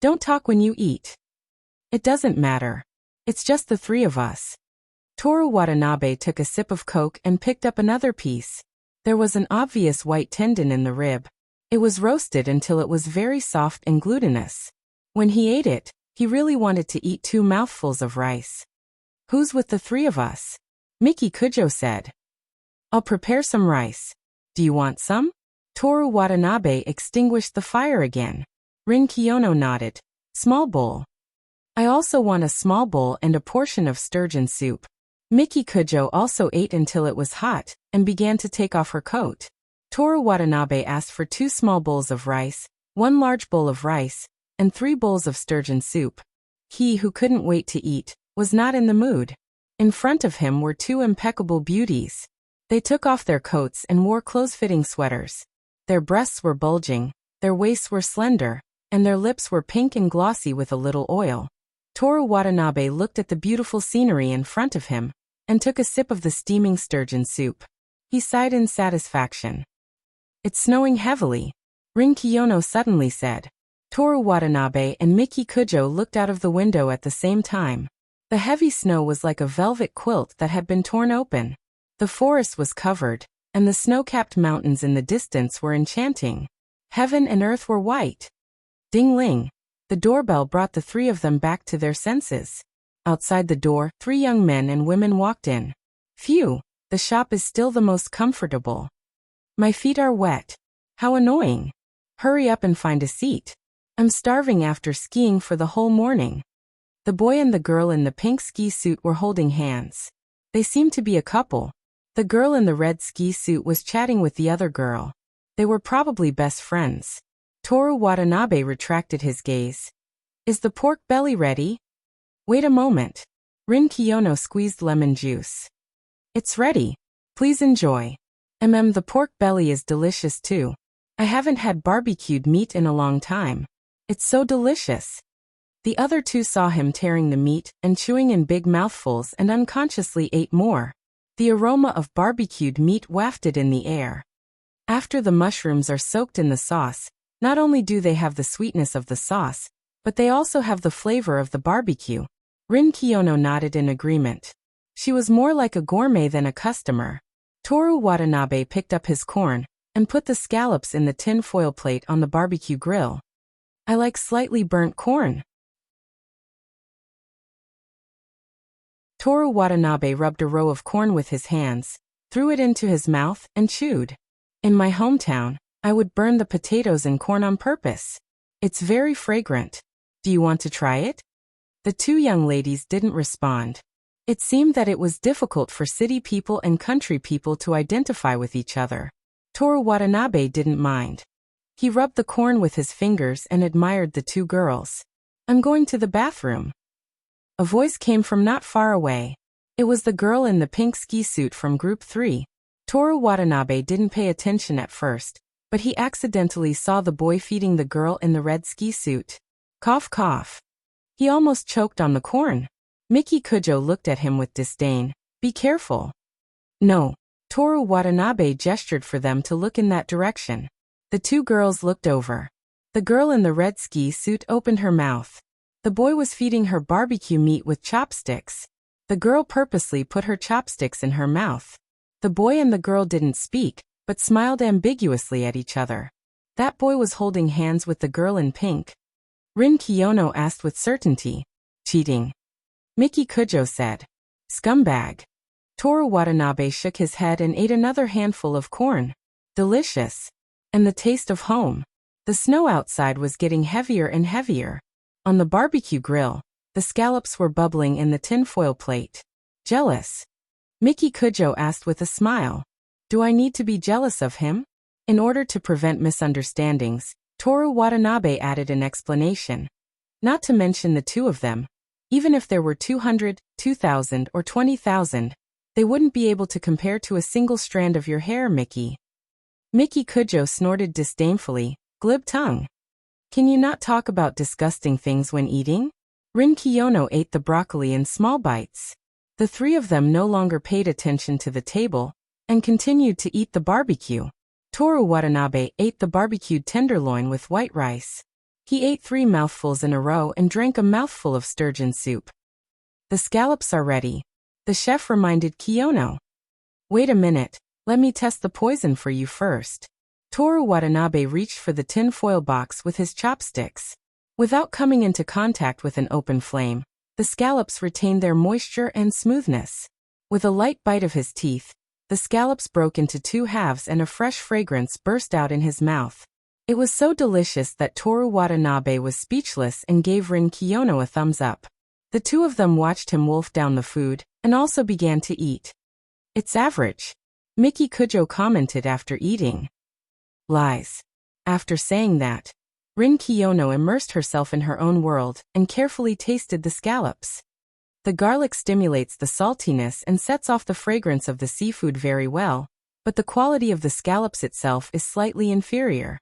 "Don't talk when you eat." "It doesn't matter. It's just the three of us." Toru Watanabe took a sip of Coke and picked up another piece. There was an obvious white tendon in the rib. It was roasted until it was very soft and glutinous. When he ate it, he really wanted to eat 2 mouthfuls of rice. "Who's with the three of us?" Miki Kujo said. "I'll prepare some rice. Do you want some?" Toru Watanabe extinguished the fire again. Rin Kiyono nodded. "Small bowl." "I also want a small bowl and a portion of sturgeon soup." Miki Kujo also ate until it was hot and began to take off her coat. Toru Watanabe asked for 2 small bowls of rice, 1 large bowl of rice, and 3 bowls of sturgeon soup. He, who couldn't wait to eat, was not in the mood. In front of him were 2 impeccable beauties. They took off their coats and wore close-fitting sweaters. Their breasts were bulging, their waists were slender, and their lips were pink and glossy with a little oil. Toru Watanabe looked at the beautiful scenery in front of him and took a sip of the steaming sturgeon soup. He sighed in satisfaction. "It's snowing heavily," Rin Kiyono suddenly said. Toru Watanabe and Miki Kujo looked out of the window at the same time. The heavy snow was like a velvet quilt that had been torn open. The forest was covered, and the snow-capped mountains in the distance were enchanting. Heaven and earth were white. Ding-ling. The doorbell brought the 3 of them back to their senses. Outside the door, 3 young men and women walked in. "Phew, the shop is still the most comfortable. My feet are wet. How annoying. Hurry up and find a seat. I'm starving after skiing for the whole morning." The boy and the girl in the pink ski suit were holding hands. They seemed to be a couple. The girl in the red ski suit was chatting with the other girl. They were probably best friends. Toru Watanabe retracted his gaze. "Is the pork belly ready?" "Wait a moment." Rin Kiyono squeezed lemon juice. "It's ready. Please enjoy." The pork belly is delicious too. I haven't had barbecued meat in a long time. It's so delicious. The other 2 saw him tearing the meat and chewing in big mouthfuls and unconsciously ate more. The aroma of barbecued meat wafted in the air. After the mushrooms are soaked in the sauce, not only do they have the sweetness of the sauce, but they also have the flavor of the barbecue. Rin Kiyono nodded in agreement. She was more like a gourmet than a customer. Toru Watanabe picked up his corn and put the scallops in the tin foil plate on the barbecue grill. I like slightly burnt corn. Toru Watanabe rubbed a row of corn with his hands, threw it into his mouth, and chewed. In my hometown, I would burn the potatoes and corn on purpose. It's very fragrant. Do you want to try it? The two young ladies didn't respond. It seemed that it was difficult for city people and country people to identify with each other. Toru Watanabe didn't mind. He rubbed the corn with his fingers and admired the two girls. I'm going to the bathroom. A voice came from not far away. It was the girl in the pink ski suit from Group 3. Toru Watanabe didn't pay attention at first, but he accidentally saw the boy feeding the girl in the red ski suit. Cough cough. He almost choked on the corn. Miki Kujo looked at him with disdain. Be careful. No. Toru Watanabe gestured for them to look in that direction. The two girls looked over. The girl in the red ski suit opened her mouth. The boy was feeding her barbecue meat with chopsticks. The girl purposely put her chopsticks in her mouth. The boy and the girl didn't speak, but smiled ambiguously at each other. That boy was holding hands with the girl in pink. Rin Kiyono asked with certainty. Cheating. Miki Kujo said. Scumbag. Toru Watanabe shook his head and ate another handful of corn. Delicious. And the taste of home. The snow outside was getting heavier and heavier. On the barbecue grill, the scallops were bubbling in the tinfoil plate. Jealous? Miki Kujo asked with a smile. Do I need to be jealous of him? In order to prevent misunderstandings, Toru Watanabe added an explanation. Not to mention the two of them. Even if there were 200, 2,000, or 20,000, they wouldn't be able to compare to a single strand of your hair, Miki. Miki Kujo snorted disdainfully, glib tongue. Can you not talk about disgusting things when eating? Rin Kiyono ate the broccoli in small bites. The three of them no longer paid attention to the table and continued to eat the barbecue. Toru Watanabe ate the barbecued tenderloin with white rice. He ate 3 mouthfuls in a row and drank a mouthful of sturgeon soup. The scallops are ready. The chef reminded Kiyono. Wait a minute, let me test the poison for you first. Toru Watanabe reached for the tin foil box with his chopsticks. Without coming into contact with an open flame, the scallops retained their moisture and smoothness. With a light bite of his teeth, the scallops broke into 2 halves and a fresh fragrance burst out in his mouth. It was so delicious that Toru Watanabe was speechless and gave Rin Kiyono a thumbs up. The two of them watched him wolf down the food and also began to eat. It's average. Miki Kujo commented after eating. Lies. After saying that, Rin Kiyono immersed herself in her own world and carefully tasted the scallops. The garlic stimulates the saltiness and sets off the fragrance of the seafood very well, but the quality of the scallops itself is slightly inferior.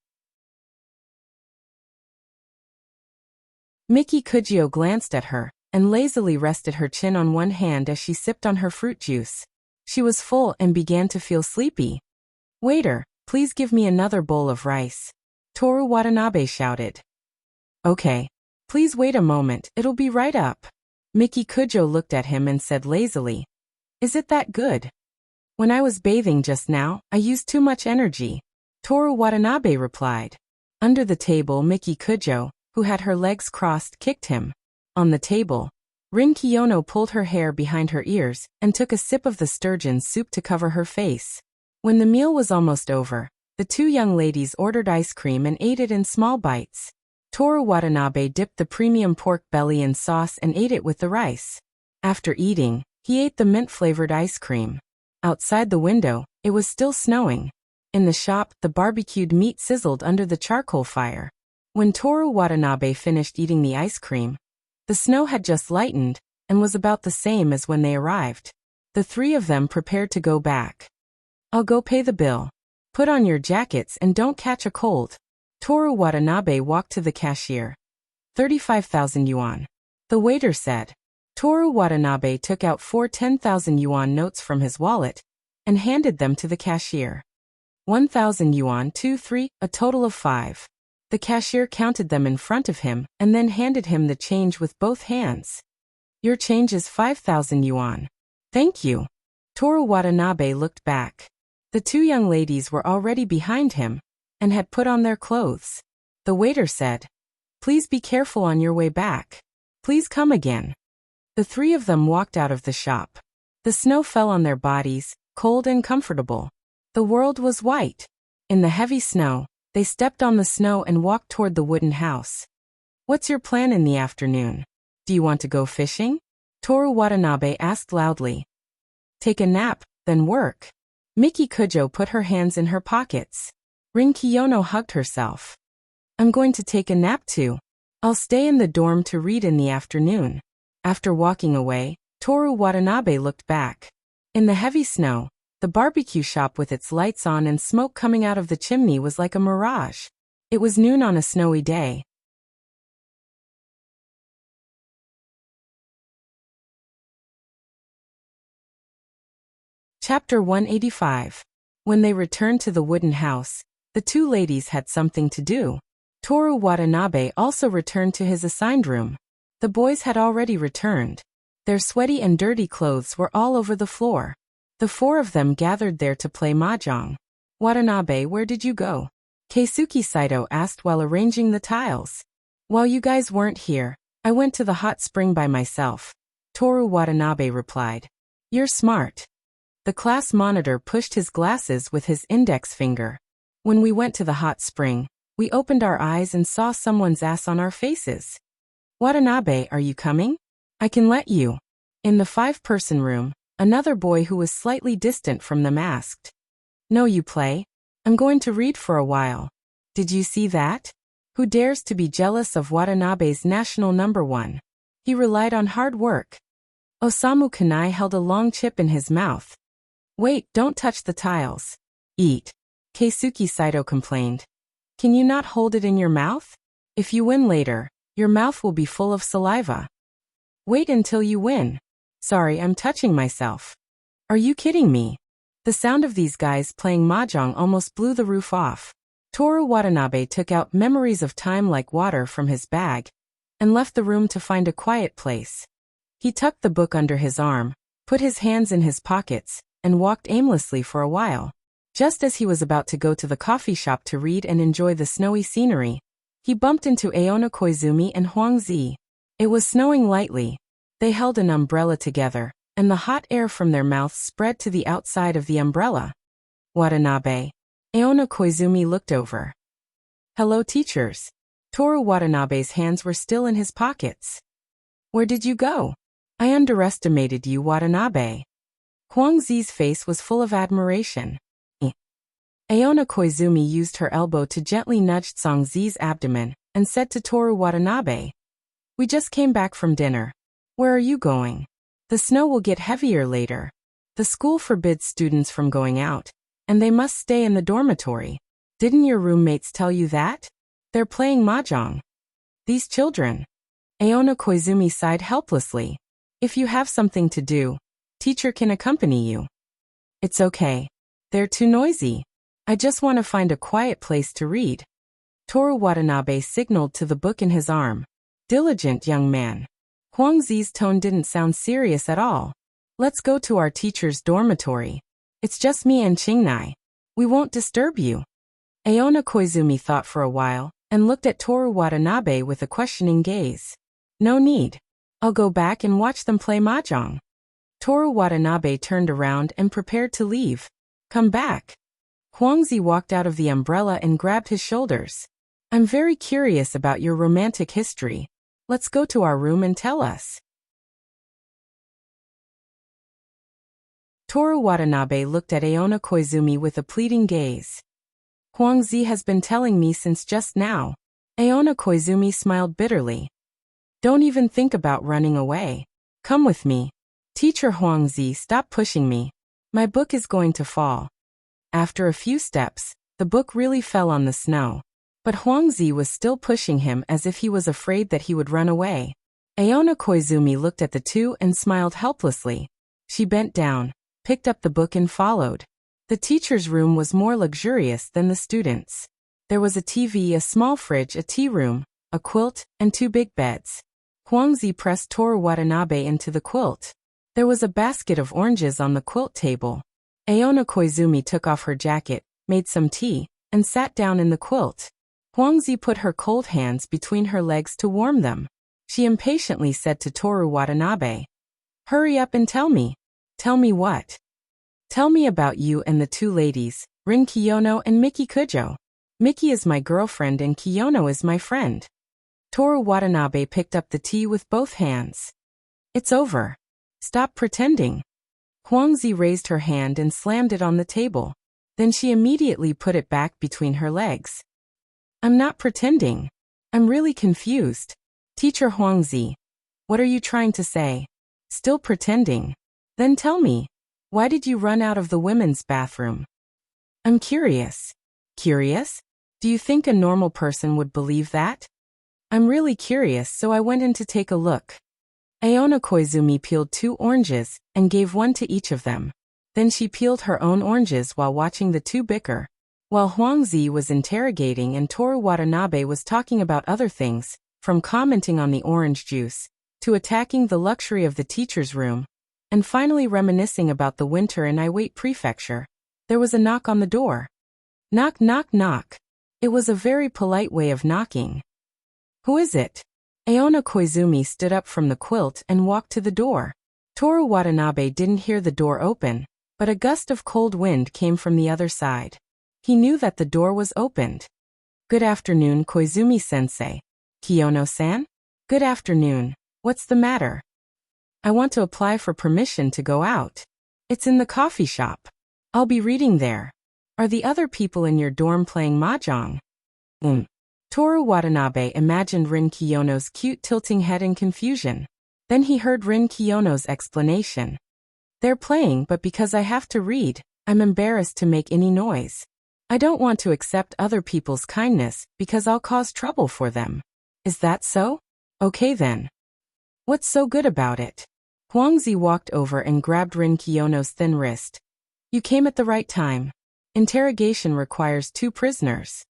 Miki Kujo glanced at her and lazily rested her chin on one hand as she sipped on her fruit juice. She was full and began to feel sleepy. Waiter, please give me another bowl of rice. Toru Watanabe shouted. Okay. Please wait a moment, it'll be right up. Miki Kujo looked at him and said lazily. Is it that good? When I was bathing just now, I used too much energy. Toru Watanabe replied. Under the table, Miki Kujo, who had her legs crossed, kicked him. On the table, Rin Kiyono pulled her hair behind her ears and took a sip of the sturgeon soup to cover her face. When the meal was almost over, the two young ladies ordered ice cream and ate it in small bites. Toru Watanabe dipped the premium pork belly in sauce and ate it with the rice. After eating, he ate the mint-flavored ice cream. Outside the window, it was still snowing. In the shop, the barbecued meat sizzled under the charcoal fire. When Toru Watanabe finished eating the ice cream, the snow had just lightened and was about the same as when they arrived. The three of them prepared to go back. I'll go pay the bill. Put on your jackets and don't catch a cold. Toru Watanabe walked to the cashier. 35,000 yuan. The waiter said. Toru Watanabe took out 4 10,000 yuan notes from his wallet and handed them to the cashier. 1,000 yuan, 2, 3, a total of 5. The cashier counted them in front of him and then handed him the change with both hands. Your change is 5,000 yuan. Thank you. Toru Watanabe looked back. The 2 young ladies were already behind him and had put on their clothes. The waiter said, "Please be careful on your way back. Please come again." The 3 of them walked out of the shop. The snow fell on their bodies, cold and comfortable. The world was white. In the heavy snow, they stepped on the snow and walked toward the wooden house. "What's your plan in the afternoon? Do you want to go fishing?" Toru Watanabe asked loudly. "Take a nap, then work." Miki Kujo put her hands in her pockets. Rin Kiyono hugged herself. "I'm going to take a nap too. I'll stay in the dorm to read in the afternoon." After walking away, Toru Watanabe looked back. In the heavy snow, the barbecue shop with its lights on and smoke coming out of the chimney was like a mirage. It was noon on a snowy day. Chapter 185. When they returned to the wooden house, the 2 ladies had something to do. Toru Watanabe also returned to his assigned room. The boys had already returned. Their sweaty and dirty clothes were all over the floor. The 4 of them gathered there to play mahjong. "Watanabe, where did you go?" Keisuke Saito asked while arranging the tiles. "While you guys weren't here, I went to the hot spring by myself," Toru Watanabe replied. "You're smart." The class monitor pushed his glasses with his index finger. "When we went to the hot spring, we opened our eyes and saw someone's ass on our faces." "Watanabe, are you coming? I can let you." In the 5-person room, another boy who was slightly distant from them asked. "No, you play. I'm going to read for a while." "Did you see that? Who dares to be jealous of Watanabe's national #1? He relied on hard work." Osamu Kanai held a long chip in his mouth. "Wait, don't touch the tiles. Eat," Keisuke Saito complained. "Can you not hold it in your mouth? If you win later, your mouth will be full of saliva. Wait until you win." "Sorry, I'm touching myself." "Are you kidding me?" The sound of these guys playing mahjong almost blew the roof off. Toru Watanabe took out Memories of Time Like Water from his bag and left the room to find a quiet place. He tucked the book under his arm, put his hands in his pockets, and walked aimlessly for a while. Just as he was about to go to the coffee shop to read and enjoy the snowy scenery, he bumped into Aona Koizumi and Huang Zi. It was snowing lightly. They held an umbrella together, and the hot air from their mouths spread to the outside of the umbrella. "Watanabe." Aona Koizumi looked over. "Hello, teachers." Toru Watanabe's hands were still in his pockets. "Where did you go? I underestimated you, Watanabe." Huang Zi's face was full of admiration. Aona Koizumi used her elbow to gently nudge Song Zi's abdomen and said to Toru Watanabe, "We just came back from dinner. Where are you going? The snow will get heavier later. The school forbids students from going out, and they must stay in the dormitory. Didn't your roommates tell you that? They're playing mahjong." "These children." Aona Koizumi sighed helplessly. "If you have something to do, teacher can accompany you." "It's okay. They're too noisy. I just want to find a quiet place to read." Toru Watanabe signaled to the book in his arm. "Diligent young man." Huang Zi's tone didn't sound serious at all. "Let's go to our teacher's dormitory. It's just me and Chingnai. We won't disturb you." Aona Koizumi thought for a while and looked at Toru Watanabe with a questioning gaze. "No need. I'll go back and watch them play mahjong." Toru Watanabe turned around and prepared to leave. "Come back." Huang Zi walked out of the umbrella and grabbed his shoulders. "I'm very curious about your romantic history. Let's go to our room and tell us." Toru Watanabe looked at Aona Koizumi with a pleading gaze. "Huang Zi has been telling me since just now." Aona Koizumi smiled bitterly. "Don't even think about running away. Come with me." "Teacher Huang Zi, stop pushing me. My book is going to fall." After a few steps, the book really fell on the snow. But Huang Zi was still pushing him as if he was afraid that he would run away. Aona Koizumi looked at the two and smiled helplessly. She bent down, picked up the book and followed. The teacher's room was more luxurious than the students'. There was a TV, a small fridge, a tea room, a quilt, and 2 big beds. Huangzi pressed Toru Watanabe into the quilt. There was a basket of oranges on the quilt table. Aona Koizumi took off her jacket, made some tea, and sat down in the quilt. Huangzi put her cold hands between her legs to warm them. She impatiently said to Toru Watanabe, "Hurry up and tell me." "Tell me what?" "Tell me about you and the 2 ladies, Rin Kiyono and Miki Kujo. Miki is my girlfriend and Kiyono is my friend." Toru Watanabe picked up the tea with both hands. "It's over. Stop pretending." Huangzi raised her hand and slammed it on the table. Then she immediately put it back between her legs. "I'm not pretending. I'm really confused." "Teacher Huangzi, what are you trying to say?" "Still pretending? Then tell me, why did you run out of the women's bathroom?" "I'm curious." "Curious? Do you think a normal person would believe that?" "I'm really curious, so I went in to take a look." Aona Koizumi peeled 2 oranges and gave one to each of them. Then she peeled her own oranges while watching the 2 bicker. While Huangzi was interrogating and Toru Watanabe was talking about other things, from commenting on the orange juice, to attacking the luxury of the teacher's room, and finally reminiscing about the winter in Iwate Prefecture, there was a knock on the door. Knock, knock, knock. It was a very polite way of knocking. "Who is it?" Aona Koizumi stood up from the quilt and walked to the door. Toru Watanabe didn't hear the door open, but a gust of cold wind came from the other side. He knew that the door was opened. "Good afternoon, Koizumi-sensei." "Kiyono-san?" "Good afternoon. What's the matter?" "I want to apply for permission to go out. It's in the coffee shop. I'll be reading there. Are the other people in your dorm playing mahjong?" Toru Watanabe imagined Rin Kiyono's cute tilting head in confusion. Then he heard Rin Kiyono's explanation. "They're playing, but because I have to read, I'm embarrassed to make any noise. I don't want to accept other people's kindness because I'll cause trouble for them." "Is that so? Okay then. What's so good about it?" Huangzi walked over and grabbed Rin Kiyono's thin wrist. "You came at the right time. Interrogation requires 2 prisoners.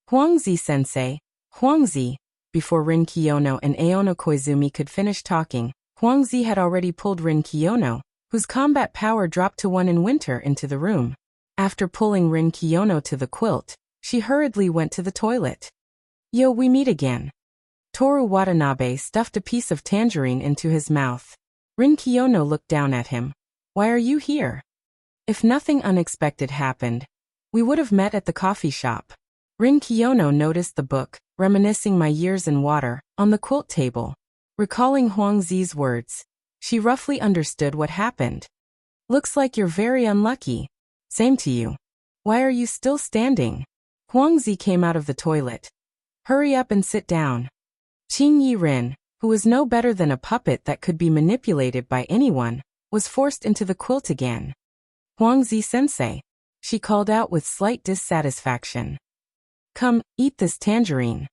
Huangzi-sensei, Huangzi." Before Rin Kiyono and Aona Koizumi could finish talking, Huangzi had already pulled Rin Kiyono, whose combat power dropped to 1 in winter, into the room. After pulling Rin Kiyono to the quilt, she hurriedly went to the toilet. "Yo, we meet again." Toru Watanabe stuffed a piece of tangerine into his mouth. Rin Kiyono looked down at him. "Why are you here?" "If nothing unexpected happened, we would have met at the coffee shop." Rin Kiyono noticed the book, Reminiscing My Years in Water, on the quilt table. Recalling Huangzi's words, she roughly understood what happened. "Looks like you're very unlucky." "Same to you. Why are you still standing?" Huangzi came out of the toilet. "Hurry up and sit down." Qing Yi Rin, who was no better than a puppet that could be manipulated by anyone, was forced into the quilt again. "Huangzi-sensei," she called out with slight dissatisfaction. "Come, eat this tangerine."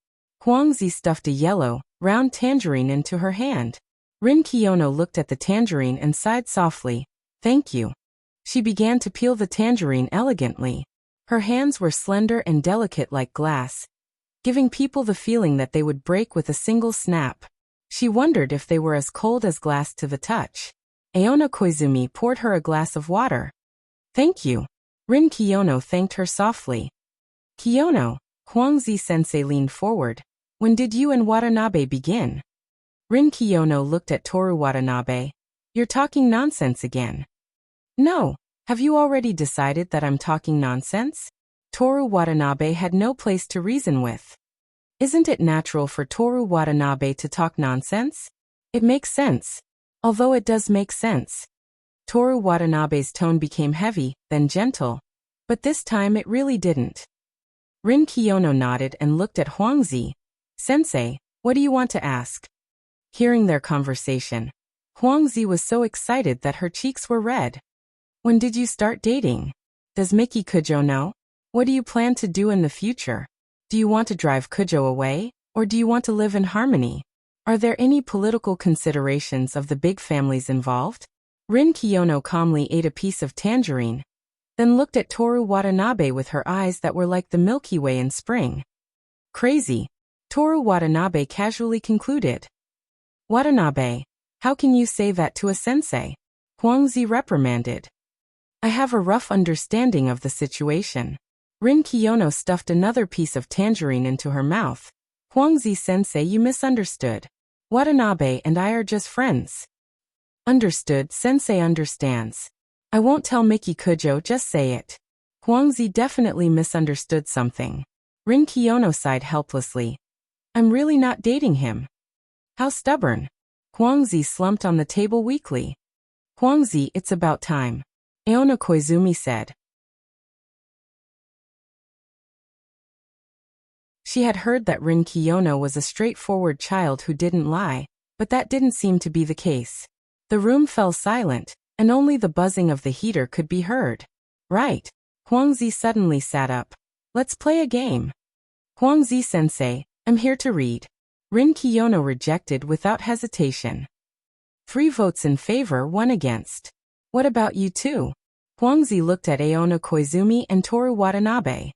Huangzi stuffed a yellow, round tangerine into her hand. Rin Kiyono looked at the tangerine and sighed softly. "Thank you." She began to peel the tangerine elegantly. Her hands were slender and delicate like glass, giving people the feeling that they would break with a single snap. She wondered if they were as cold as glass to the touch. Aona Koizumi poured her a glass of water. "Thank you." Rin Kiyono thanked her softly. "Kiyono," Huangzi-sensei leaned forward. "When did you and Watanabe begin?" Rin Kiyono looked at Toru Watanabe. "You're talking nonsense again." "No. Have you already decided that I'm talking nonsense?" Toru Watanabe had no place to reason with. Isn't it natural for Toru Watanabe to talk nonsense? It makes sense. Although it does make sense. Toru Watanabe's tone became heavy, then gentle. But this time it really didn't. Rin Kiyono nodded and looked at Huangzi. "Sensei, what do you want to ask?" Hearing their conversation, Huangzi was so excited that her cheeks were red. "When did you start dating? Does Miki Kujo know? What do you plan to do in the future? Do you want to drive Kujo away?" Or do you want to live in harmony? Are there any political considerations of the big families involved? Rin Kiyono calmly ate a piece of tangerine, then looked at Toru Watanabe with her eyes that were like the Milky Way in spring. Crazy, Toru Watanabe casually concluded. Watanabe, how can you say that to a sensei? Huangzi reprimanded. I have a rough understanding of the situation. Rin Kiyono stuffed another piece of tangerine into her mouth. Huangzi sensei, you misunderstood. Watanabe and I are just friends. Understood, sensei understands. I won't tell Miki Kujo, just say it. Huangzi definitely misunderstood something. Rin Kiyono sighed helplessly. I'm really not dating him. How stubborn. Huangzi slumped on the table weakly. Huangzi, it's about time. Aona Koizumi said. She had heard that Rin Kiyono was a straightforward child who didn't lie, but that didn't seem to be the case. The room fell silent, and only the buzzing of the heater could be heard. Right. Huangzi suddenly sat up. Let's play a game. Huangzi-sensei, I'm here to read. Rin Kiyono rejected without hesitation. 3 votes in favor, 1 against. What about you two? Huangzi looked at Aona Koizumi and Toru Watanabe.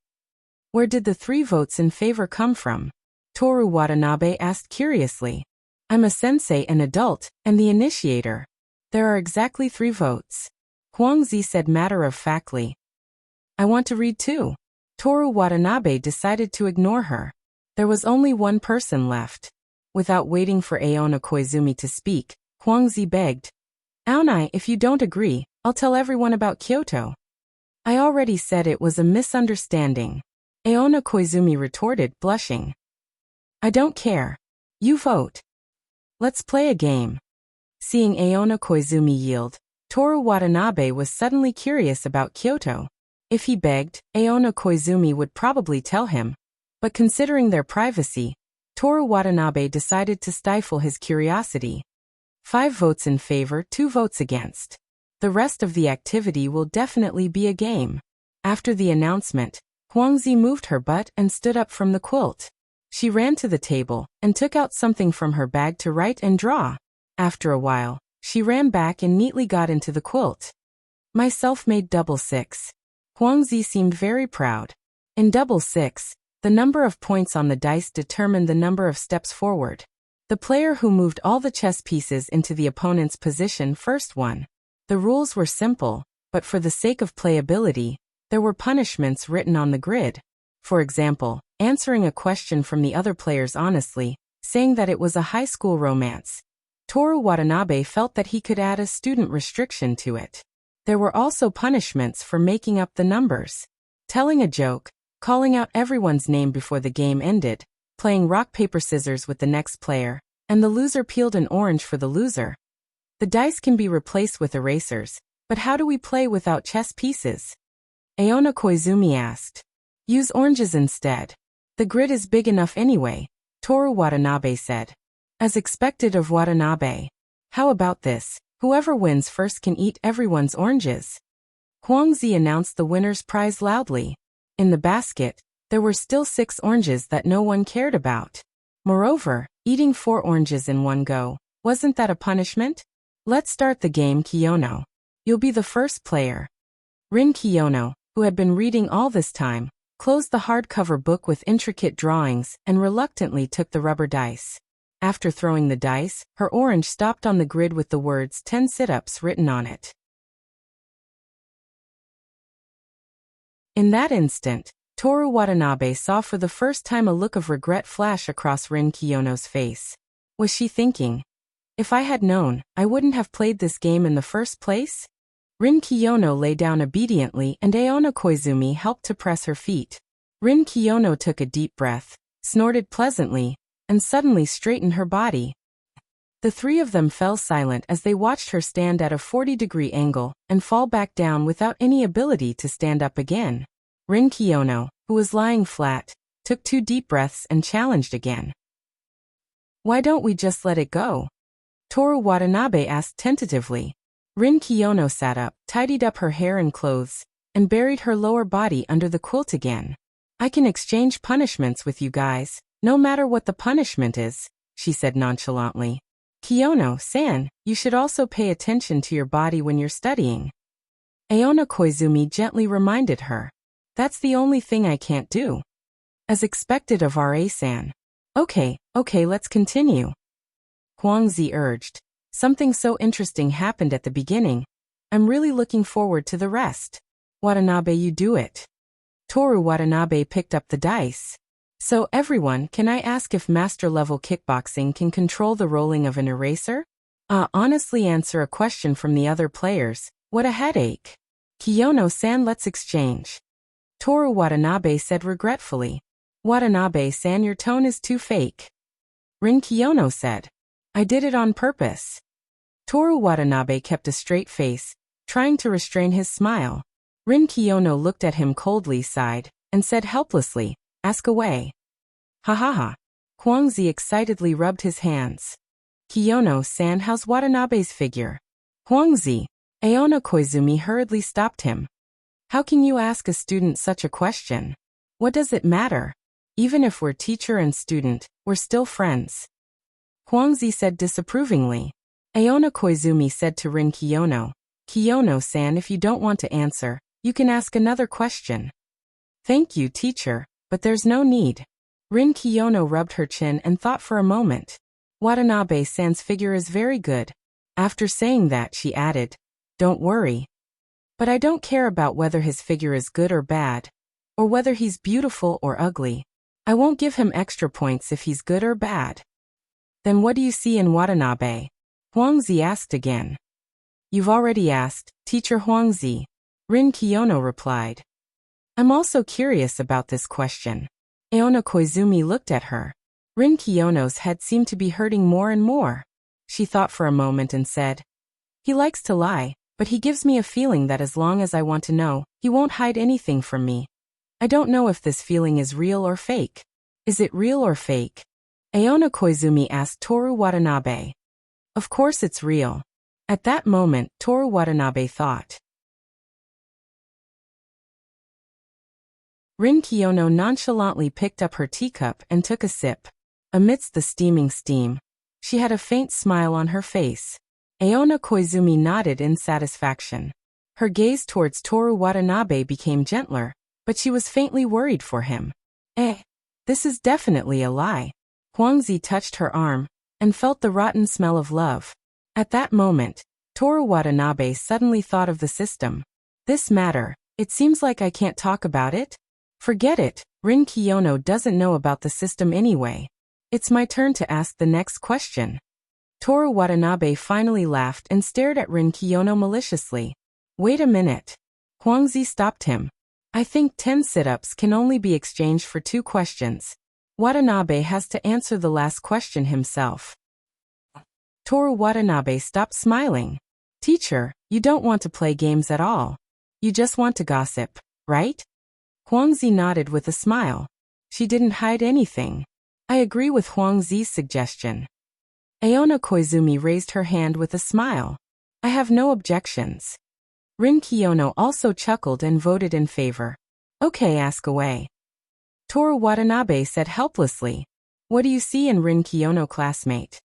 Where did the 3 votes in favor come from? Toru Watanabe asked curiously. I'm a sensei, an adult, and the initiator. There are exactly 3 votes. Huangzi said matter-of-factly. I want to read too. Toru Watanabe decided to ignore her. There was only one person left. Without waiting for Aona Koizumi to speak, Huangzi begged. Aonai, if you don't agree, I'll tell everyone about Kyoto. I already said it was a misunderstanding. Aona Koizumi retorted, blushing. I don't care. You vote. Let's play a game. Seeing Aona Koizumi yield, Toru Watanabe was suddenly curious about Kyoto. If he begged, Aona Koizumi would probably tell him. But considering their privacy, Toru Watanabe decided to stifle his curiosity. 5 votes in favor, 2 votes against. The rest of the activity will definitely be a game. After the announcement, Huangzi moved her butt and stood up from the quilt. She ran to the table and took out something from her bag to write and draw. After a while, she ran back and neatly got into the quilt. My self-made double 6. Huangzi seemed very proud. In double 6, the number of points on the dice determined the number of steps forward. The player who moved all the chess pieces into the opponent's position first won. The rules were simple, but for the sake of playability, there were punishments written on the grid. For example, answering a question from the other players honestly, saying that it was a high school romance. Toru Watanabe felt that he could add a student restriction to it. There were also punishments for making up the numbers. Telling a joke, calling out everyone's name before the game ended, playing rock paper scissors with the next player, and the loser peeled an orange for the loser. The dice can be replaced with erasers, but how do we play without chess pieces? Aona Koizumi asked. Use oranges instead. The grid is big enough anyway, Toru Watanabe said. As expected of Watanabe. How about this? Whoever wins first can eat everyone's oranges. Huangzi announced the winner's prize loudly. In the basket, there were still 6 oranges that no one cared about. Moreover, eating 4 oranges in one go, wasn't that a punishment? Let's start the game, Kiyono. You'll be the first player. Rin Kiyono, who had been reading all this time, closed the hardcover book with intricate drawings and reluctantly took the rubber dice. After throwing the dice, her orange stopped on the grid with the words 10 sit-ups written on it. In that instant, Toru Watanabe saw for the first time a look of regret flash across Rin Kiyono's face. Was she thinking, if I had known, I wouldn't have played this game in the first place? Rin Kiyono lay down obediently and Aona Koizumi helped to press her feet. Rin Kiyono took a deep breath, snorted pleasantly, and suddenly straightened her body. The 3 of them fell silent as they watched her stand at a 40-degree angle and fall back down without any ability to stand up again. Rin Kiyono, who was lying flat, took 2 deep breaths and challenged again. Why don't we just let it go? Toru Watanabe asked tentatively. Rin Kiyono sat up, tidied up her hair and clothes, and buried her lower body under the quilt again. I can exchange punishments with you guys, No matter what the punishment is, she said nonchalantly. Kiyono-san, you should also pay attention to your body when you're studying. Aona Koizumi gently reminded her. That's the only thing I can't do. As expected of RA-san. Okay, let's continue. Huangzi urged. Something so interesting happened at the beginning. I'm really looking forward to the rest. Watanabe, you do it. Toru Watanabe picked up the dice. So everyone, can I ask if master-level kickboxing can control the rolling of an eraser? Honestly answer a question from the other players. What a headache. Kiyono-san, let's exchange. Toru Watanabe said regretfully. Watanabe-san, your tone is too fake. Rin Kiyono said. I did it on purpose. Toru Watanabe kept a straight face, trying to restrain his smile. Rin Kiyono looked at him coldly, sighed, and said helplessly, ask away. Ha ha ha. Huangzi excitedly rubbed his hands. Kiyono-san, how's Watanabe's figure? Huangzi. Aona Koizumi hurriedly stopped him. How can you ask a student such a question? What does it matter? Even if we're teacher and student, we're still friends. Huangzi said disapprovingly. Aona Koizumi said to Rin Kiyono. Kiyono-san, if you don't want to answer, you can ask another question. Thank you, teacher, but there's no need. Rin Kiyono rubbed her chin and thought for a moment. Watanabe-san's figure is very good. After saying that, she added, don't worry. But I don't care about whether his figure is good or bad, or whether he's beautiful or ugly. I won't give him extra points if he's good or bad. Then what do you see in Watanabe? Huangzi asked again. You've already asked, Teacher Huangzi. Rin Kiyono replied. I'm also curious about this question. Aona Koizumi looked at her. Rin Kiyono's head seemed to be hurting more and more. She thought for a moment and said, he likes to lie, but he gives me a feeling that as long as I want to know, he won't hide anything from me. I don't know if this feeling is real or fake. Is it real or fake? Aona Koizumi asked Toru Watanabe. Of course it's real. At that moment, Toru Watanabe thought. Rin Kiyono nonchalantly picked up her teacup and took a sip. Amidst the steaming steam, she had a faint smile on her face. Aona Koizumi nodded in satisfaction. Her gaze towards Toru Watanabe became gentler, but she was faintly worried for him. This is definitely a lie. Huangzi touched her arm and felt the rotten smell of love. At that moment, Toru Watanabe suddenly thought of the system. This matter, it seems like I can't talk about it? Forget it, Rin Kiyono doesn't know about the system anyway. It's my turn to ask the next question. Toru Watanabe finally laughed and stared at Rin Kiyono maliciously. Wait a minute. Huangzi stopped him. I think 10 sit-ups can only be exchanged for 2 questions. Watanabe has to answer the last question himself. Toru Watanabe stopped smiling. Teacher, you don't want to play games at all. You just want to gossip, right? Huangzi nodded with a smile. She didn't hide anything. I agree with Huangzi's suggestion. Aona Koizumi raised her hand with a smile. I have no objections. Rin Kiyono also chuckled and voted in favor. Okay, ask away. Toru Watanabe said helplessly. What do you see in Rin Kiyono, classmate?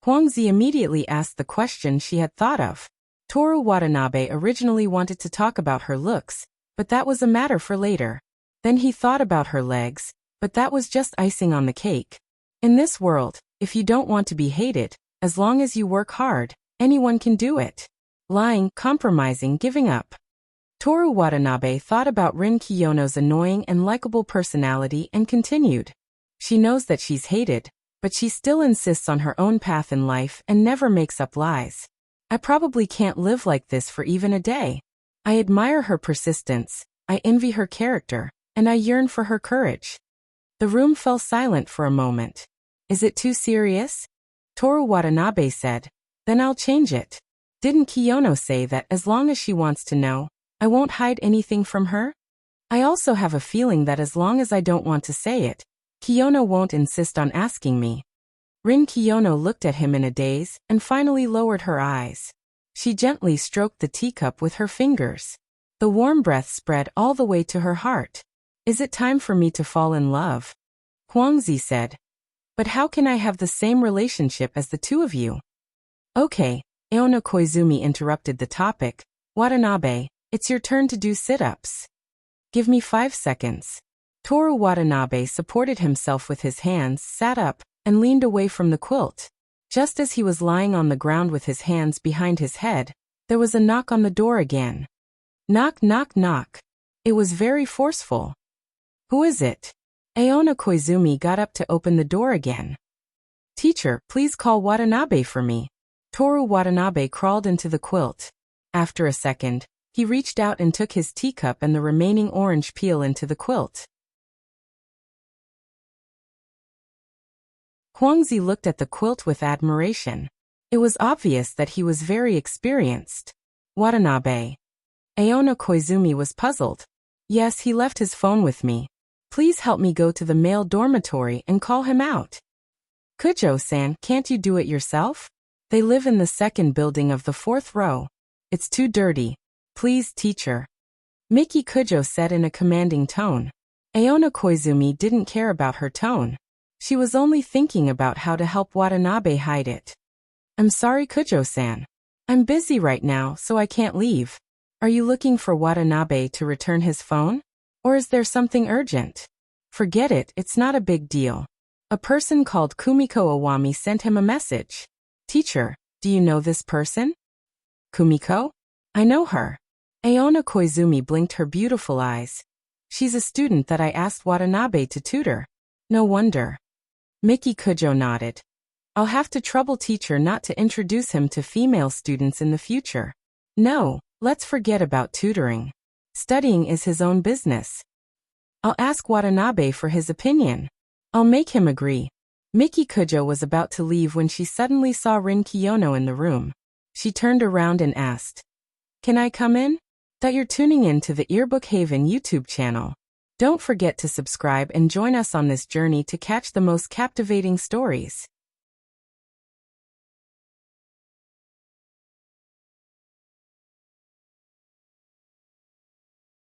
Huangzi immediately asked the question she had thought of. Toru Watanabe originally wanted to talk about her looks, but that was a matter for later. Then he thought about her legs, but that was just icing on the cake. In this world, if you don't want to be hated, as long as you work hard, anyone can do it. Lying, compromising, giving up. Toru Watanabe thought about Rin Kiyono's annoying and likable personality and continued. She knows that she's hated, but she still insists on her own path in life and never makes up lies. I probably can't live like this for even a day. I admire her persistence, I envy her character, and I yearn for her courage. The room fell silent for a moment. Is it too serious? Toru Watanabe said. Then I'll change it. Didn't Kiyono say that as long as she wants to know, I won't hide anything from her? I also have a feeling that as long as I don't want to say it, Kiyono won't insist on asking me. Rin Kiyono looked at him in a daze and finally lowered her eyes. She gently stroked the teacup with her fingers. The warm breath spread all the way to her heart. Is it time for me to fall in love? Huangzi said. But how can I have the same relationship as the two of you? Okay, Aona Koizumi interrupted the topic. Watanabe, it's your turn to do sit-ups. Give me 5 seconds. Toru Watanabe supported himself with his hands, sat up, and leaned away from the quilt. Just as he was lying on the ground with his hands behind his head, there was a knock on the door again. Knock, knock, knock. It was very forceful. Who is it? Aona Koizumi got up to open the door again. Teacher, please call Watanabe for me. Toru Watanabe crawled into the quilt. After a second, he reached out and took his teacup and the remaining orange peel into the quilt. Huangzi looked at the quilt with admiration. It was obvious that he was very experienced. Watanabe. Aona Koizumi was puzzled. Yes, he left his phone with me. Please help me go to the male dormitory and call him out. Kujo-san, can't you do it yourself? They live in the second building of the 4th row. It's too dirty. Please, teacher. Miki Kujo said in a commanding tone. Aona Koizumi didn't care about her tone. She was only thinking about how to help Watanabe hide it. I'm sorry, Kujo-san. I'm busy right now, so I can't leave. Are you looking for Watanabe to return his phone? Or is there something urgent? Forget it, it's not a big deal. A person called Kumiko Iwami sent him a message. Teacher, do you know this person? Kumiko? I know her. Aona Koizumi blinked her beautiful eyes. She's a student that I asked Watanabe to tutor. No wonder. Miki Kujo nodded. I'll have to trouble teacher not to introduce him to female students in the future. No, let's forget about tutoring. Studying is his own business. I'll ask Watanabe for his opinion. I'll make him agree. Miki Kujo was about to leave when she suddenly saw Rin Kiyono in the room. She turned around and asked, Can I come in? That you're tuning in to the Earbook Haven YouTube channel. Don't forget to subscribe and join us on this journey to catch the most captivating stories.